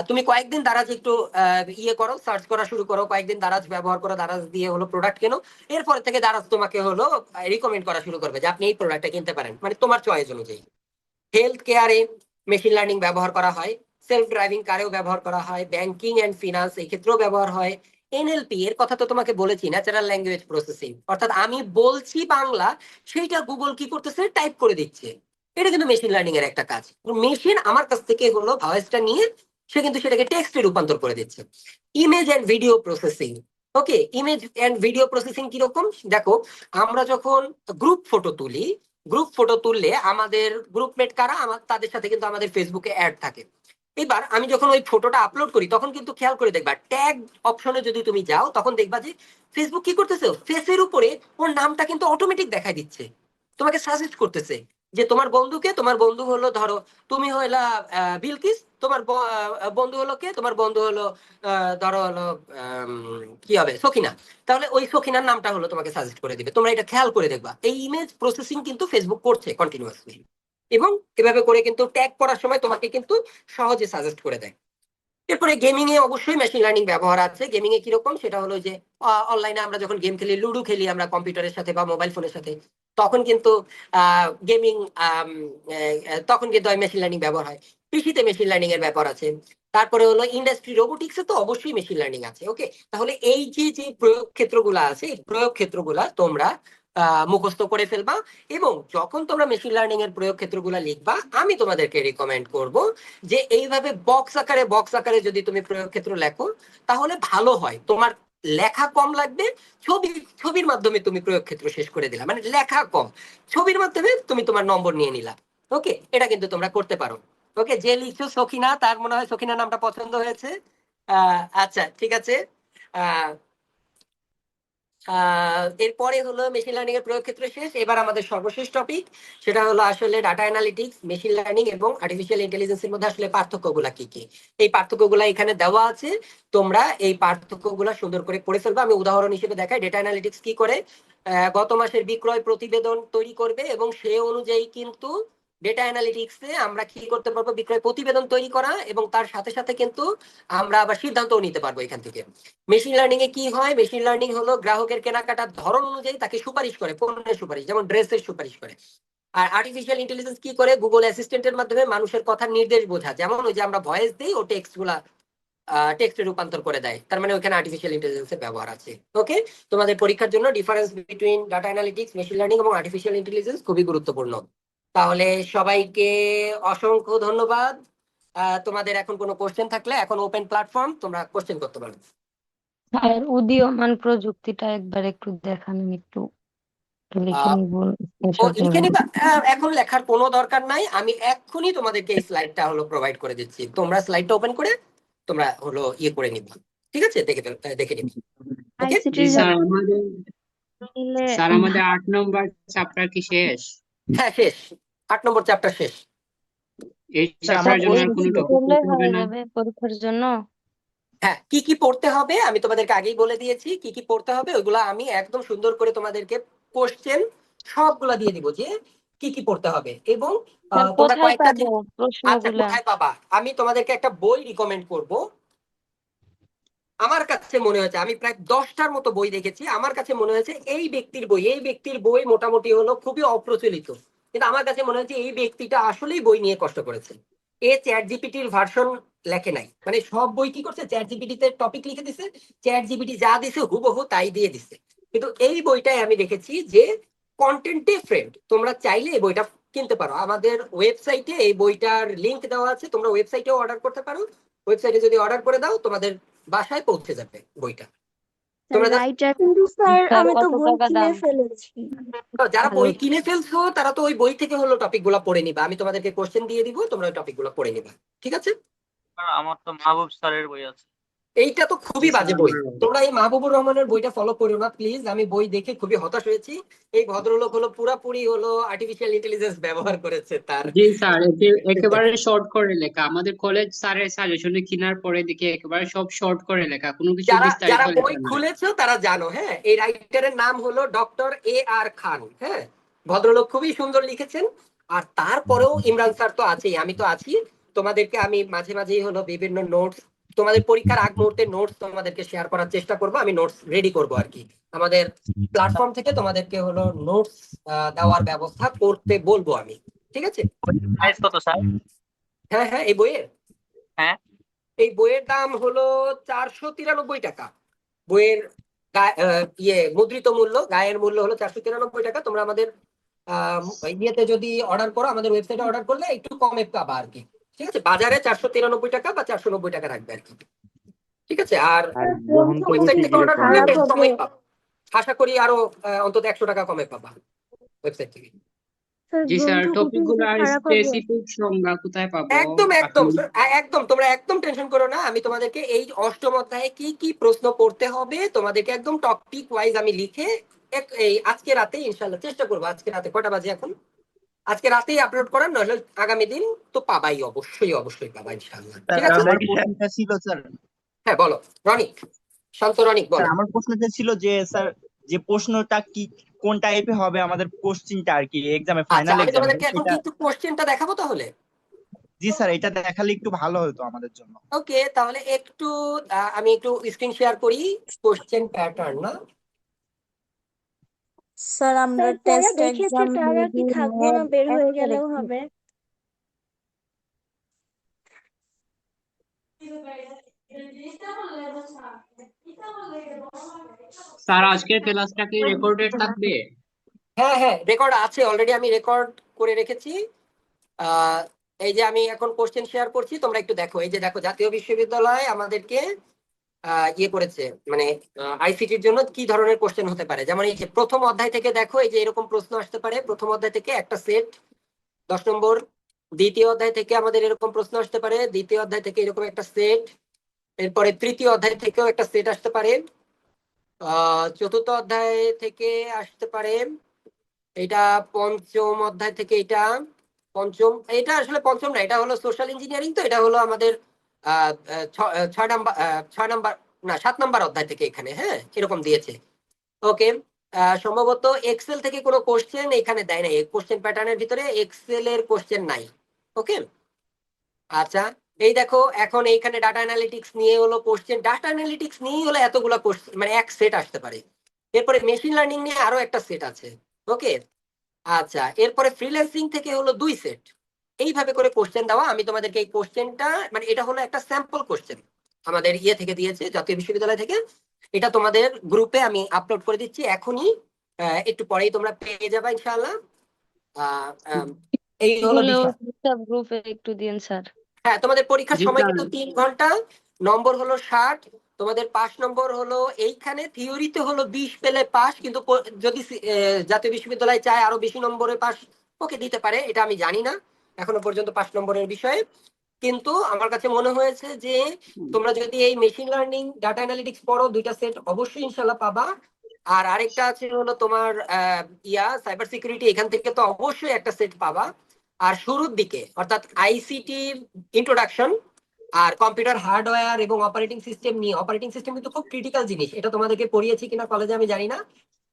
তুমি কয়েকদিন দারাজ একটু ইয়ে করো, সার্চ করা শুরু করো, কয়েকদিন দারাজ ব্যবহার করো, দারাজ দিয়ে হলো প্রোডাক্ট কেনো। এরপর থেকে দারাজ তোমাকে হলো রিকমেন্ড করা শুরু করবে যে আপনি এই প্রোডাক্টটা কিনতে পারেন, মানে তোমার চয়েস অনুযায়ী। হেলথ কেয়ারে মেশিন লার্নিং ব্যবহার করা হয়, সেলফ ড্রাইভিং কারেও ব্যবহার করা হয়, ব্যাংকিং এন্ড ফিনান্স এই ক্ষেত্রেও ব্যবহার হয়। এনএলপি এর কথা তো তোমাকে বলেছি, ন্যাচারাল ল্যাঙ্গুয়েজ প্রসেসিং, অর্থাৎ আমি বলছি বাংলা, সেইটা গুগল কি করতেছে, টাইপ করে দিচ্ছে। এটা কিন্তু মেশিন লার্নিং এর একটা কাজ। মেশিন আমার কাছ থেকে হলো ভয়েসটা নিয়ে সে কিন্তু সেটাকে টেক্সটে রূপান্তর করে দিচ্ছে। Image and video processing. Okay, image and video processing কিরকম দেখো, আমরা যখন গ্রুপ ফটো তুললে আমাদের গ্রুপমেট কারা, তাদের সাথে কিন্তু আমাদের ফেসবুকে অ্যাড থাকে। এবার আমি যখন ওই ফটোটা আপলোড করি, তখন কিন্তু খেয়াল করে দেখবা ট্যাগ অপশনে যদি তুমি যাও, তখন দেখবা যে ফেসবুক কি করতেছে, ফেসের উপরে ওর নামটা কিন্তু অটোমেটিক দেখাই দিচ্ছে, তোমাকে সাজেস্ট করতেছে যে তোমার বন্ধু হলো, ধরো তুমি হইলা বিলকিস, তোমার বন্ধু হলো কে, তোমার বন্ধু হলো ধরো হলো কি হবে, সখিনা। তাহলে ওই সখিনার নামটা হলো তোমাকে সাজেস্ট করে দিবে। তোমরা এটা খেয়াল করে দেখবা, এই ইমেজ প্রসেসিং কিন্তু ফেসবুক করছে কন্টিনিউয়াসলি। এবং এভাবে করে কিন্তু ট্যাগ করার সময় তোমাকে কিন্তু সহজে সাজেস্ট করে দেয়। এরপরে গেমিং এ অবশ্যই মেশিন লার্নিং ব্যবহার আছে। গেমিং এ কিরকম, সেটা হলো যে অনলাইনে আমরা যখন গেম খেলি, লুডো খেলি আমরা কম্পিউটারের সাথে বা মোবাইল ফোনের সাথে, তখন কিন্তু গেমিং তখন কিন্তু মেশিন লার্নিং ব্যবহার হয়। কৃষিতে মেশিন লার্নিং এর ব্যাপার আছে। তারপরে হলো ইন্ডাস্ট্রি রোবোটিক্সে তো অবশ্যই মেশিন লার্নিং আছে। ওকে, তাহলে এই যে যে প্রয়োগ ক্ষেত্রগুলো আছে, এই প্রয়োগ ক্ষেত্রগুলা তোমরা মুখস্থ করে ফেলবা। এবং যখন তোমরা মেশিন লার্নিং এর প্রয়োগ ক্ষেত্রগুলো লিখবা, আমি তোমাদেরকে রিকমেন্ড করব যে এইভাবে বক্স আকারে যদি তুমি প্রয়োগ ক্ষেত্র লেখো তাহলে ভালো হয়। তোমার লেখা কম লাগবে, ছবির মাধ্যমে তুমি প্রয়োগ ক্ষেত্র শেষ করে দিলা, মানে লেখা কম, ছবির মাধ্যমে তুমি তোমার নম্বর নিয়ে নিলা। ওকে, এটা কিন্তু তোমরা করতে পারো। ওকে, যে লিখছো সখিনা, তার মনে হয় সখিনা নামটা পছন্দ হয়েছে। আচ্ছা, ঠিক আছে। আহ এরপরে হলো মেশিন লার্নিং এর প্রয়োগ ক্ষেত্র শেষ। এবার আমাদের সর্বশেষ টপিক, সেটা হলো আসলে ডাটা অ্যানালিটিক্স, মেশিন লার্নিং এবং আর্টিফিশিয়াল ইন্টেলিজেন্সের মধ্যে আসলে পার্থক্যগুলা কি কি। এই পার্থক্যগুলা এখানে দেওয়া আছে, তোমরা এই পার্থক্যগুলা সুন্দর করে পড়ে ফেলবা। আমি উদাহরণ হিসেবে দেখাই ডেটা অ্যানালিটিক্স কি করে। গত মাসের বিক্রয় প্রতিবেদন তৈরি করবে এবং সে অনুযায়ী কিন্তু ডেটা অ্যানালিটিক্সে আমরা কি করতে পারবো, বিক্রয় প্রতিবেদন তৈরি করা, এবং তার সাথে সাথে কিন্তু আমরা আবার সিদ্ধান্তও নিতে পারবো এখান থেকে। মেশিন লার্নিং এ কি হয়, মেশিন লার্নিং হলো গ্রাহকের কেনাকাটার ধরন অনুযায়ী তাকে সুপারিশ করে, পণ্যের সুপারিশ, যেমন ড্রেসের সুপারিশ করে। আর আর্টিফিশিয়াল ইন্টেলিজেন্স কি করে, গুগল অ্যাসিস্ট্যান্টের মাধ্যমে মানুষের কথার নির্দেশ বোঝা, যেমন ওই যে আমরা ভয়েস দিই, ও টেক্সট গুলা টেক্সটে রূপান্তর করে দেয়। তার মানে ওখানে আর্টিফিশিয়াল ইন্টেলিজেন্সের ব্যবহার আছে। ওকে, তোমাদের পরীক্ষার জন্য difference between data analytics, machine learning এবং আর্টিফিশিয়াল ইন্টেলিজেন্স খুবই গুরুত্বপূর্ণ। তাহলে সবাইকে অসংখ্য ধন্যবাদ। তোমাদের এখন কোনো কোশ্চেন থাকলে এখন ওপেন প্ল্যাটফর্ম, তোমরা কোশ্চেন করতে পারো। স্যার উদীয়মান প্রযুক্তিটা একবার একটু দেখান, আমি একটু লিখে আহ, নিব, ও স্ক্রিনশট লিখে নেব। নিবা, এখন লেখার কোনো দরকার নাই, আমি এক্ষুনি তোমাদেরকে এই স্লাইডটা হলো প্রোভাইড করে দিচ্ছি। তোমরা স্লাইডটা ওপেন করে তোমরা হলো ইয়ে করে নিবা, ঠিক আছে, দেখে নিবা। ওকে, জি আইসিটির স্যার, আমাদের নিলে স্যার আমাদের 8 নম্বর চ্যাপ্টার কি শেষ? হ্যাঁ শেষ, 8 নম্বর চ্যাপ্টার শেষ। এই স্যার স্যার চ্যাপ্টারের আমার জন্য এই আর কোনো কোশ্চেন ছিল, টপিক করলে পড়তে হবে হয়ে না? যাবে পরীক্ষার জন্য? হ্যাঁ, কি কি পড়তে হবে আমি তোমাদেরকে আগেই বলে দিয়েছি। কি কি পড়তে হবে ওইগুলা আমি একদম সুন্দর করে তোমাদেরকে কোশ্চেন সবগুলা দিয়ে দিব, যে কি কি পড়তে হবে। এবং স্যার তোমরা কোথায় কয়েকটা পাবো আচ্ছা, প্রশ্নগুলা? কোথায় পাবা, আমি তোমাদেরকে একটা বই রিকমেন্ড করব। আমার কাছে মনে হয়েছে, আমি প্রায় 10টার মতো বই দেখেছি, আমার কাছে মনে হয়েছে এই ব্যক্তির বই মোটামুটি হলো খুবই অপ্রচলিত, কিন্তু আমার কাছে মনে হচ্ছে এই ব্যক্তিটা আসলেই বই নিয়ে কষ্ট করেছে। চ্যাট জিপিটির ভার্সন লেখে নাই, মানে সব বই কি করছে, চ্যাট জিপিটিতে টপিক লিখে দিছে, চ্যাট জিপিটি যা দিছে হুবহু তাই দিয়ে দিছে। কিন্তু এই বইটাই আমি দেখেছি যে কন্টেন্ট ডিফারেন্ট। তোমরা চাইলে এই বইটা কিনতে পারো, আমাদের ওয়েবসাইটে এই বইটার লিংক দেওয়া আছে, তোমরা ওয়েবসাইটেও অর্ডার করতে পারো। ওয়েবসাইটে যদি অর্ডার করে দাও তোমাদের বাসায় পৌঁছে যাবে বইটা। তোমরা রাইটার কিন্তু স্যার স্যার আমি তো কত বই টাকা কিনে দাম? ফেলেছি। যারা হ্যালো বই কিনে ফেলছো তারা তো ওই বই থেকে হলো টপিক গুলা পড়ে নিবা, আমি তোমাদেরকে কোশ্চেন দিয়ে দিব, তোমরা ওই টপিক গুলা পড়ে নিবা, ঠিক আছে। আমার তো মাহবুব স্যারের বই আছে। এইটা তো জি খুবই স্যার, বাজে বই, আমারও। তোমরা এই মাহবুবুর রহমানের বইটা ফলো করো না প্লিজ। আমি বই দেখে খুবই হতাশ হয়েছি। এই ভদ্রলোক হলো পুরাপুরি হলো আর্টিফিশিয়াল ইন্টেলিজেন্স ব্যবহার করেছে তার। জি স্যার, একেবারে শর্ট করে লেখা। আমাদের কলেজ স্যারের সাজেশনে কেনার পরে দেখি একেবারে সব শর্ট করে লেখা, কোনো কিছু যারা বিস্তারিত যারা বই লেখা নাই। খুলেছো তারা জানো, হ্যাঁ, এই রাইটারের নাম হলো ডক্টর AR খান। হ্যাঁ, ভদ্রলোক খুবই সুন্দর লিখেছেন। আর তারপরেও ইমরান স্যার তো আছেই, আমি তো আছি। তোমাদেরকে আমি মাঝে মাঝেই হলো বিভিন্ন নোটস, তোমাদের পরীক্ষার আগ মুহূর্তে নোটস তোমাদেরকে শেয়ার করার চেষ্টা করব, আমি নোটস রেডি করব আর কি। আমাদের প্ল্যাটফর্ম থেকে তোমাদেরকে হলো নোটস দেওয়ার ব্যবস্থা করতে বলবো আমি, ঠিক আছে। প্রাইস কত স্যার? হ্যাঁ হ্যাঁ, হ্যাঁ, এই বইয়ের দাম হলো 493 টাকা। বইয়ের মুদ্রিত মূল্য, গায়ের মূল্য হলো 493 টাকা। তোমরা আমাদের ইয়েতে যদি অর্ডার করো, আমাদের ওয়েবসাইটে অর্ডার করলে একটু কমে পাবা আর কি, ঠিক আছে। বাজারে 493 টাকা বা 490 টাকা রাখবে আর কি, ঠিক আছে। আর ওয়েবসাইট থেকে অর্ডার করলে খারাপ বেশ হবে। কমে পাবা, আশা করি আরো অন্তত 100 টাকা কমে পাবা ওয়েবসাইট থেকে। স্যার জি স্যার, গ্রন্থ টপিক খুঁজে গুলো যদি আর খারাপ হবে। স্পেসিফিক সংজ্ঞা কোথায় পাবো? একদম একদম আপনি একদম তোমরা একদম টেনশন করো না, আমি তোমাদেরকে এই অষ্টম অধ্যায়ে কি কি প্রশ্ন পড়তে হবে তোমাদেরকে একদম টপিক ওয়াইজ আমি লিখে এই আজকে রাতে ইনশাল্লাহ চেষ্টা করবো। আজকে রাতে কটা বাজে এখন, আজকে রাতেই আপলোড করার, নইলে আগামী দিন তো পাবাই, অবশ্যই পাবা ইনশাল্লাহ, স্যার ঠিক আছে। আমার প্রশ্নটা ছিল স্যার, হ্যাঁ বলো রনিক, শান্ত রনিক স্যার বলো। আমার প্রশ্নটা ছিল যে স্যার যে প্রশ্নটা কি কোন টাইপে হবে আমাদের কোশ্চিনটা আর কি এক্সামে, আচ্ছা ফাইনাল আমি এক্সামে তোমাদেরকে এখন সেটা। কিন্তু কোশ্চেনটা দেখাবো তাহলে। জি স্যার, এটা দেখালে একটু ভালো হতো আমাদের জন্য। ওকে, তাহলে একটু আমি একটু স্ক্রিন শেয়ার করি। কোশ্চেন প্যাটার্ন না, স্যার আমরা স্যার যারা টেস্ট দেখেছে এক্সাম তারা কি থাকবো না বের হয়ে গেলেও হবে? স্যার আজকের ক্লাসটা কি রেকর্ডেড থাকবে? হ্যাঁ হ্যাঁ রেকর্ড আছে, অলরেডি আমি রেকর্ড করে রেখেছি। আহ এই যে আমি এখন কোশ্চেন শেয়ার করছি, তোমরা একটু দেখো। এই যে দেখো, জাতীয় বিশ্ববিদ্যালয় আমাদেরকে ইয়ে করেছে, মানে আইসিটির জন্য কি ধরনের কোশ্চেন হতে পারে। যেমন এই যে প্রথম অধ্যায় থেকে দেখো, এই যে এরকম প্রশ্ন আসতে পারে। প্রথম অধ্যায় থেকে একটা সেট 10 নম্বর। দ্বিতীয় অধ্যায় থেকে আমাদের এরকম প্রশ্ন আসতে পারে, দ্বিতীয় অধ্যায় থেকে এরকম একটা সেট। এরপরে তৃতীয় অধ্যায় থেকেও একটা সেট আসতে পারে। চতুর্থ অধ্যায় থেকে আসতে পারে এটা। পঞ্চম অধ্যায় থেকে এটা। পঞ্চম, এটা আসলে পঞ্চম না, এটা হলো সোশ্যাল ইঞ্জিনিয়ারিং, তো এটা হলো আমাদের 6 নাম্বার না 7 নাম্বার অধ্যায় থেকে এখানে, হ্যাঁ এরকম দিয়েছে। ওকে, সম্ভবত এক্সেল থেকে কোনো কোশ্চেন এখানে দেয় নাই, কোশ্চেন প্যাটার্নের ভিতরে এক্সেল এর কোশ্চেন নাই। ওকে, আচ্ছা এই দেখো এখন এইখানে ডাটা অ্যানালিটিক্স নিয়ে হলো কোশ্চেন, ডাটা অ্যানালিটিক্স নিয়ে হলো এতগুলা কোশ্চেন, মানে এক সেট আসতে পারে। এরপরে মেশিন লার্নিং নিয়ে আরো একটা সেট আছে। ওকে, আচ্ছা এরপরে ফ্রিল্যান্সিং থেকে হলো 2 সেট। এইভাবে করে কোশ্চেন দেওয়া। আমি তোমাদেরকে এই কোশ্চেনটা, মানে এটা হলো একটা স্যাম্পল কোশ্চেন আমাদের ইয়ে থেকে দিয়েছে, জাতীয় বিশ্ববিদ্যালয় থেকে। এটা তোমাদের গ্রুপে আমি আপলোড করে দিচ্ছি এখনই, একটু পরেই তোমরা পেয়ে যাবে ইনশাআল্লাহ। এই হলো হলেও বিষয়। গ্রুপে একটু দিন স্যার। হ্যাঁ, তোমাদের পরীক্ষার জি সময় স্যার। কিন্তু 3 ঘন্টা, নম্বর হলো 60। তোমাদের পাস নম্বর হলো এইখানে থিওরিতে হলো 20 পেলে পাস, কিন্তু যদি জাতীয় বিশ্ববিদ্যালয় চায় আরো বেশি নম্বরে পাস, ওকে দিতে পারে, এটা আমি জানি না এখনো পর্যন্ত পাস নম্বরের বিষয়ে। কিন্তু আমার কাছে মনে হয়েছে যে তোমরা যদি এই মেশিন লার্নিং ডাটা অ্যানালিটিক্স পড়ো, 2টা সেট অবশ্যই ইনশাল্লাহ পাবা। আর আরেকটা আছে হলো তোমার সাইবার সিকিউরিটি, এখান থেকে তো অবশ্যই একটা সেট পাবা। আর শুরুর দিকে অর্থাৎ আইসিটির ইন্ট্রোডাকশন আর কম্পিউটার হার্ডওয়্যার এবং অপারেটিং সিস্টেম নিয়ে, অপারেটিং সিস্টেম কিন্তু খুব ক্রিটিক্যাল জিনিস, এটা তোমাদেরকে পড়িয়েছি কিনা কলেজে আমি জানি না।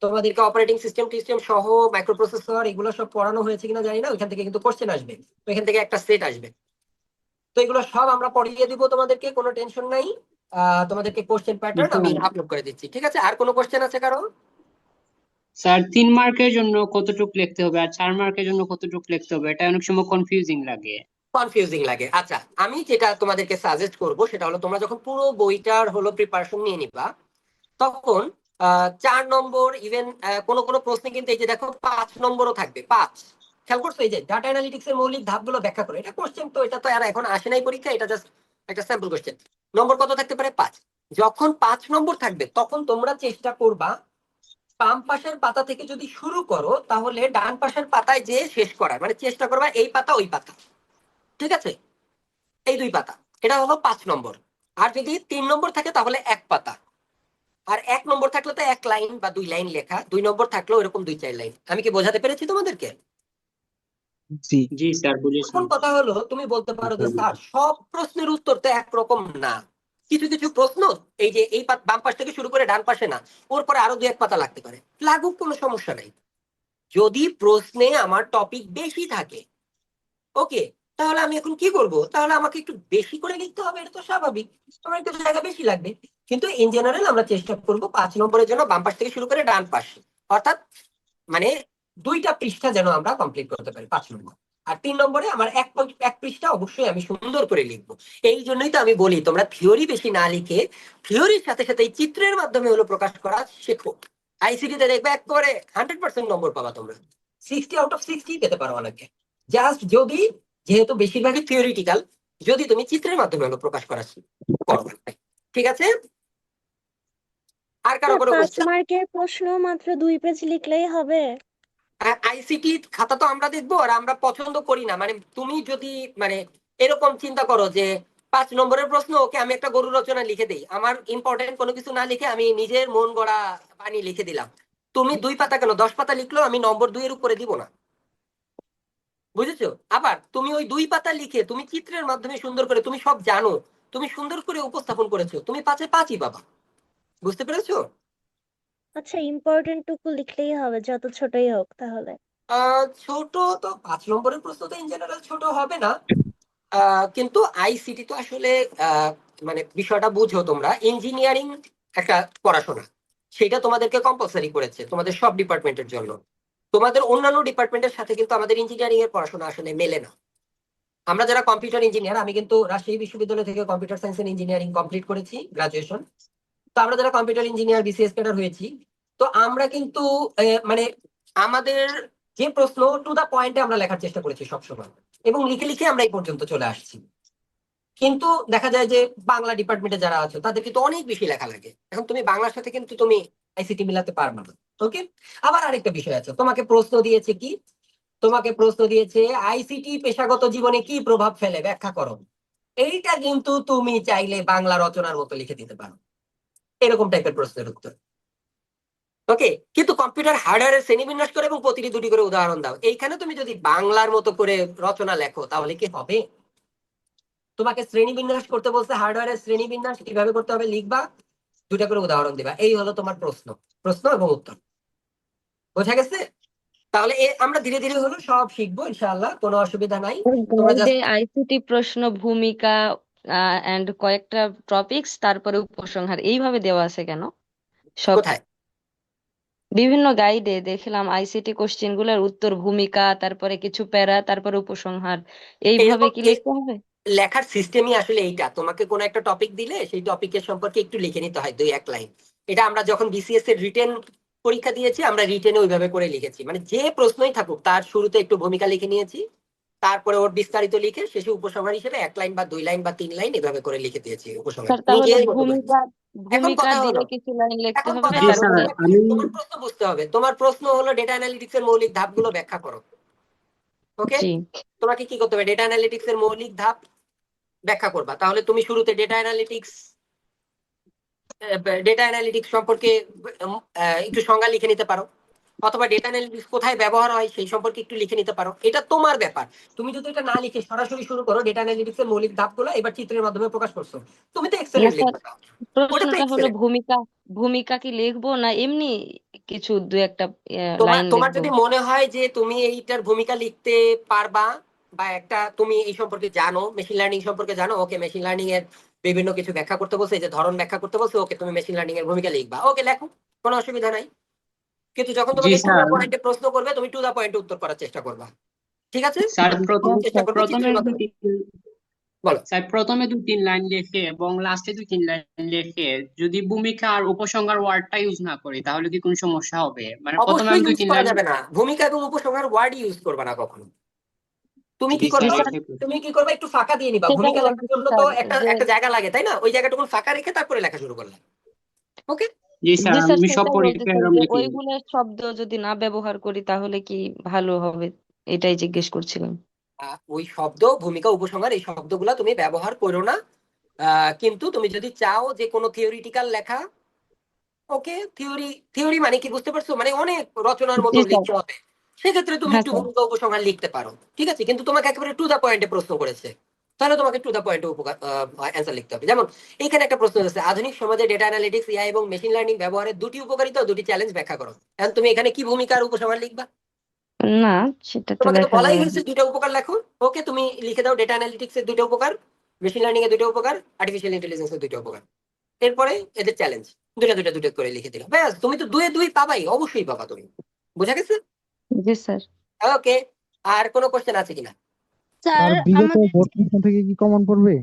তোমাদেরকে অপারেটিং সিস্টেম টিস্টেম সহ মাইক্রোপ্রসেসর এগুলো সব পড়ানো হয়েছে কিনা জানি না। ওইখান থেকে কিন্তু কোশ্চেন আসবে, তো এখান থেকে একটা সেট আসবে। তো এগুলো সব আমরা পড়িয়ে দিব তোমাদেরকে, কোনো টেনশন নাই। তোমাদেরকে কোশ্চেন প্যাটার্ন আমি আপলোড করে দিচ্ছি, ঠিক আছে? আর কোনো কোশ্চেন আছে কারো? স্যার 3 মার্কের জন্য কতটুকু লিখতে হবে আর 4 মার্কের জন্য কতটুকু লিখতে হবে, এটা অনেক সময় কনফিউজিং লাগে। কনফিউজিং লাগে। আচ্ছা আমি যেটা তোমাদেরকে সাজেস্ট করব সেটা হলো, তোমরা যখন পুরো বইটার হলো প্রিপারেশন নিয়ে নিবা, তখন 4 নম্বর ইভেন কোনো কোনো প্রশ্নে কিন্তু এই যে দেখো 5 নম্বরও থাকবে। 5, খেয়াল করছো? এই যে ডাটা অ্যানালিটিক্স এর মৌলিক ধাপগুলো ব্যাখ্যা করো, এটা কোশ্চেন, তো এটা তো আর এখন আসে নাই পরীক্ষা, এটা জাস্ট একটা স্যাম্পল কোশ্চেন। নম্বর কত থাকতে পারে? 5। যখন 5 নম্বর থাকবে তখন তোমরা চেষ্টা করবা বাম পাশের পাতা থেকে যদি শুরু করো, তাহলে ডান পাশের পাতায় যে শেষ করার, মানে চেষ্টা করবা এই পাতা ওই পাতা, ঠিক আছে? এই 2 পাতা, এটা হলো 5 নম্বর। আর যদি 3 নম্বর থাকে তাহলে 1 পাতা। আর 1 নম্বর থাকলে তো 1 লাইন বা 2 লাইন লেখা, 2 নম্বর থাকলেও এরকম 2-4 লাইন। আমি কি বোঝাতে পেরেছি তোমাদেরকে? জি জি স্যার বুঝেছি। এখন কথা হলো, তুমি বলতে পারো যে স্যার সব প্রশ্নের উত্তর তো একরকম না, কিছু কিছু প্রশ্ন এই যে এই বাম পাশ থেকে শুরু করে ডান পাশে না, ওর পরে আরো 2-1 পাতা লাগতে পারে। লাগুক, কোনো সমস্যা নাই। যদি প্রশ্নে আমার টপিক বেশি থাকে, ওকে, তাহলে আমি এখন কি করব? তাহলে আমাকে একটু বেশি করে লিখতে হবে, এটা তো স্বাভাবিক, আমার একটু জায়গা বেশি লাগবে। কিন্তু ইন জেনারেল আমরা চেষ্টা করব 5 নম্বরের জন্য বাম পাশ থেকে শুরু করে ডান পাশ, অর্থাৎ মানে 2টা পৃষ্ঠা যেন আমরা কমপ্লিট করতে পারি 5 নম্বর। আর 3 নম্বরে আমার এক পৃষ্ঠা অবশ্যই আমি সুন্দর করে লিখবো। এই জন্যই তো আমি বলি তোমরা থিওরি বেশি না লিখে থিওরির সাথে সাথে এই চিত্রের মাধ্যমে হলো প্রকাশ করা শেখো। আইসিটিতে দেখবে একেবারে 100% নম্বর পাবা তোমরা, 60 আউট অফ 60 পেতে পারো অনেকে। জাস্ট যদি, যেহেতু বেশিরভাগই থিওরিটিক্যাল, যদি তুমি চিত্রের মাধ্যমে হলো প্রকাশ করা করো, ঠিক আছে? আর কারো কোনো 5 কোশ্চেন? মার্কের প্রশ্ন মাত্র 2 পেজ লিখলেই হবে? আইসিটি খাতা তো আমরা দেখবো, আর আমরা পছন্দ করি না, মানে তুমি যদি মানে এরকম চিন্তা করো যে 5 নম্বরের প্রশ্ন, ওকে আমি একটা গরু রচনা লিখে দিই, আমার ইম্পর্টেন্ট কোনো কিছু না লিখে আমি নিজের মন গড়া বাণী লিখে দিলাম, তুমি 2 পাতা কেন 10 পাতা লিখলেও আমি নম্বর 2 এর উপরে দিব না, বুঝেছো? আবার তুমি ওই 2 পাতা লিখে তুমি চিত্রের মাধ্যমে সুন্দর করে, তুমি সব জানো, তুমি সুন্দর করে উপস্থাপন করেছো, তুমি 5-এ 5ই পাবা। বুঝতে পেরেছো? আচ্ছা, ইম্পর্টেন্ট টুকু লিখলেই হবে, যত ছোটই হোক তাহলে। ছোট তো 5 নম্বরের প্রশ্ন তো ইন জেনারেল ছোট হবে না, কিন্তু আইসিটি তো আসলে আহ, মানে বিষয়টা বুঝো, তোমরা ইঞ্জিনিয়ারিং একটা পড়াশোনা, সেটা তোমাদেরকে কম্পালসারি করেছে তোমাদের সব ডিপার্টমেন্টের জন্য। তোমাদের অন্যান্য ডিপার্টমেন্টের সাথে কিন্তু আমাদের ইঞ্জিনিয়ারিং এর পড়াশোনা আসলে মেলে না। আমরা যারা কম্পিউটার ইঞ্জিনিয়ার, আমি কিন্তু রাজশাহী বিশ্ববিদ্যালয় থেকে computer science and engineering complete করেছি গ্রাজুয়েশন। তো আমরা যারা কম্পিউটার ইঞ্জিনিয়ার বিসিএস ক্যাডার হয়েছি, তো আমরা কিন্তু মানে আমাদের যে প্রশ্ন টু দা পয়েন্টে আমরা লেখার চেষ্টা করেছি সবসময়, এবং লিখে লিখে আমরা এই পর্যন্ত চলে আসছি। কিন্তু দেখা যায় যে বাংলা ডিপার্টমেন্টে যারা আছে তাদের কিন্তু অনেক বেশি লেখা লাগে। এখন তুমি বাংলার সাথে কিন্তু তুমি আইসিটি মিলাতে পারবে না। ওকে, আবার আরেকটা বিষয় আছে, তোমাকে প্রশ্ন দিয়েছে কি, তোমাকে প্রশ্ন দিয়েছে আইসিটি পেশাগত জীবনে কি প্রভাব ফেলে ব্যাখ্যা করো। এইটা কিন্তু তুমি চাইলে বাংলা রচনার মতো লিখে দিতে পারো, এরকম টাইপের প্রশ্নের উত্তর। ওকে, কিন্তু কম্পিউটার হার্ডওয়্যারের শ্রেণীবিন্যাস করে এবং প্রতিটি দুটি করে উদাহরণ দাও, এইখানে তুমি যদি বাংলার মতো করে রচনা লেখো তাহলে কি হবে? তোমাকে শ্রেণীবিন্যাস করতে বলছে, হার্ডওয়্যারের শ্রেণীবিন্যাস কিভাবে করতে হবে লিখবা, দুটা করে উদাহরণ দিবা, এই হলো তোমার প্রশ্ন, প্রশ্ন এবং উত্তর। বোঝা গেছে? তাহলে আমরা ধীরে ধীরে হলো সব শিখবো ইনশাআল্লাহ, কোনো অসুবিধা নাই। তোমরা গাইডে জাস্ট আইসিটি প্রশ্ন, ভূমিকা এন্ড কয়েকটা টপিকস, তারপরে উপসংহার এইভাবে দেওয়া আছে কেন সব? কোথায়? বিভিন্ন গাইডে দেখলাম আইসিটি কোশ্চেন গুলোর উত্তর, ভূমিকা, তারপরে কিছু প্যারা, তারপরে উপসংহার, এইভাবে এরকম কি লিখতে হবে? লেখার সিস্টেমই আসলে এইটা, তোমাকে কোনো একটা টপিক দিলে সেই টপিকের সম্পর্কে একটু লিখে নিতে হয় 2-1 লাইন। এটা আমরা যখন বিসিএস এর রিটেন পরীক্ষা দিয়েছি, আমরা রিটেনে ওইভাবে করে লিখেছি, মানে যে প্রশ্নই থাকুক তার শুরুতে একটু ভূমিকা লিখে নিয়েছি, তারপরে ওর বিস্তারিত লিখে শেষে উপসংহার হিসেবে 1 লাইন বা 2 লাইন বা 3 লাইন এভাবে করে লিখে দিয়েছি উপসংহার, স্যার তাহলে নিজের মতো করে। এখন ভূমিকা কথা দিলে হলো, কিছু লাইন লিখতে এখন হবে, কথা জি হলো স্যার, তারপরে আমি তোমার প্রশ্ন বুঝতে হবে। তোমার প্রশ্ন হলো ডেটা অ্যানালিটিক্স এর মৌলিক ধাপগুলো ব্যাখ্যা করো। ওকে, জি তোমাকে কি করতে হবে, ডেটা অ্যানালিটিক্স এর মৌলিক ধাপ ব্যাখ্যা করবা। তাহলে তুমি শুরুতে ডেটা অ্যানালিটিক্স সম্পর্কে একটু সংজ্ঞা লিখে নিতে পারো, অথবা ডেটা অ্যানালিটিক্স কোথায় ব্যবহার হয় সেই সম্পর্কে একটু লিখে নিতে পারো, এটা তোমার ব্যাপার। তুমি যদি এটা না লিখে সরাসরি শুরু করো ডেটা অ্যানালিটিক্স এর মৌলিক ধাপগুলো এবার চিত্রের মাধ্যমে প্রকাশ করছো, তুমি তো না এক্সেলেন্ট স্যার, লিখবে না। ওটা তো প্রশ্নটা হলো এক্সেলেন্ট। ভূমিকা, ভূমিকা কি লিখবো না এমনি কিছু দু একটা তোমার লাইন তোমার লিখবো? যদি মনে হয় যে তুমি এইটার ভূমিকা লিখতে পারবা, বা একটা তুমি এই সম্পর্কে জানো, মেশিন লার্নিং সম্পর্কে জানো, ওকে মেশিন লার্নিং এর বিভিন্ন কিছু ব্যাখ্যা করতে বলছে, এই যে ধরন ব্যাখ্যা করতে বলছে, ওকে তুমি মেশিন লার্নিং এর ভূমিকা লিখবা, ওকে লেখো, কোনো অসুবিধা নাই। কিন্তু যখন জি তোমাকে টু দা স্যার। পয়েন্টে প্রশ্ন করবে তুমি টু দা পয়েন্টে উত্তর করার চেষ্টা করবা, ঠিক আছে? স্যার চেষ্টা করবে প্রথমে চিত্রের মাধ্যমে। দুটি বলো। স্যার প্রথমে 2-3 লাইন লিখে এবং লাস্টে 2-3 লাইন লিখে যদি ভূমিকা আর উপসংহার ওয়ার্ডটা ইউজ না করি তাহলে কি কোনো সমস্যা হবে? মানে প্রথমে অবশ্যই আমি ইউজ 2-3 করা লাইন। যাবে না, ভূমিকা এবং উপসংহার ওয়ার্ড ইউজ করবে না কখনো। তুমি কি জি জি স্যার, করবে, স্যার, এটাই বলছি। তুমি কি করবে, একটু ফাঁকা দিয়ে নিবা, সেটাই ভূমিকা লেখার বলতেছি জন্য তো স্যার, একটা যে একটা জায়গা লাগে তাই না, ওই জায়গাটুকু ফাঁকা রেখে তারপরে লেখা শুরু করলে। ওকে, জি স্যার, জি স্যার আমি সব সেটাই পরীক্ষায় বলতেছি এরকম যে লিখি। ওইগুলো শব্দ যদি না ব্যবহার করি তাহলে কি ভালো হবে, এটাই জিজ্ঞেস করছিলাম। ওই শব্দ ভূমিকা উপসংহার এই শব্দগুলা তুমি ব্যবহার করো না। কিন্তু তুমি যদি চাও যে কোনো থিওরিটিক্যাল লেখা, ওকে, থিওরি থিওরি মানে কি বুঝতে পারছো, মানে অনেক রচনার মতো জি স্যার। লিখতে হবে, সেক্ষেত্রে তুমি হ্যাঁ একটু স্যার। ভূমিকা উপসংহার লিখতে পারো, ঠিক আছে। কিন্তু তোমাকে একেবারে টু দা পয়েন্টে প্রশ্ন করেছে, তাহলে তোমাকে টু দা পয়েন্টে অ্যান্সার লিখতে হবে। যেমন এইখানে একটা প্রশ্ন আছে, আধুনিক সমাজে ডেটা অ্যানালিটিক্স, এআই এবং মেশিন লার্নিং ব্যবহারের দুটি উপকারিতা ও দুটি চ্যালেঞ্জ ব্যাখ্যা করো। এখন তুমি এখানে কি ভূমিকার উপসংহার লিখবা? না, সেটা তো তোমাকে তো লেখা বলাই যায় না। হয়েছে দুইটা উপকার লেখো, ওকে, তুমি লিখে দাও ডেটা অ্যানালিটিক্স এর দুইটা উপকার, মেশিন লার্নিং এর দুইটা উপকার, আর্টিফিশিয়াল ইন্টেলিজেন্স এর দুইটা উপকার, এরপরে এদের চ্যালেঞ্জ, দুইটা দুইটা দুইটা করে লিখে দিলাম, ব্যাস, তুমি তো 2-2 পাবাই, অবশ্যই পাবা তুমি। বুঝা গেছে? জি স্যার। ওকে, আর কোনো কোশ্চেন আছে কিনা? স্যার বিগত আমাদের বোর্ড প্রশ্ন থেকে কি কমন পড়বে?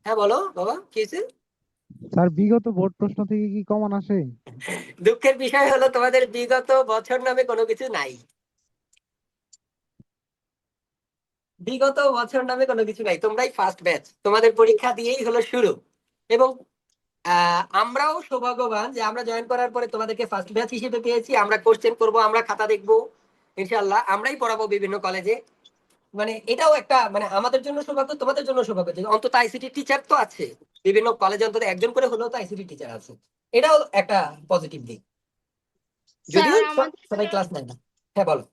হ্যাঁ বলো বাবা, কি হয়েছে? স্যার বিগত বোর্ড প্রশ্ন থেকে কি কমন আসে? দুঃখের বিষয় হলো তোমাদের বিগত বছর নামে কোনো কিছু নাই, বিগত বছর নামে কোনো কিছু নাই, তোমরাই ফার্স্ট ব্যাচ, তোমাদের পরীক্ষা দিয়েই হলো শুরু। এবং আমরাও সৌভাগ্যবান যে আমরা জয়েন করার পরে তোমাদেরকে ফার্স্ট ব্যাচ হিসেবে পেয়েছি। আমরা কোশ্চেন করব, আমরা খাতা দেখবো, ইনশাআল্লাহ আমরাই পড়াবো বিভিন্ন কলেজে। মানে এটাও একটা, মানে আমাদের জন্য সৌভাগ্য, তোমাদের জন্য সৌভাগ্য যে অন্তত আইসিটি টিচার তো আছে বিভিন্ন কলেজে, অন্তত একজন করে হলেও তো আইসিটি টিচার আছে, এটাও একটা পজিটিভ দিক, যদিও স্যার আমাদের সবাই ক্লাস নেয় না। হ্যাঁ বলো।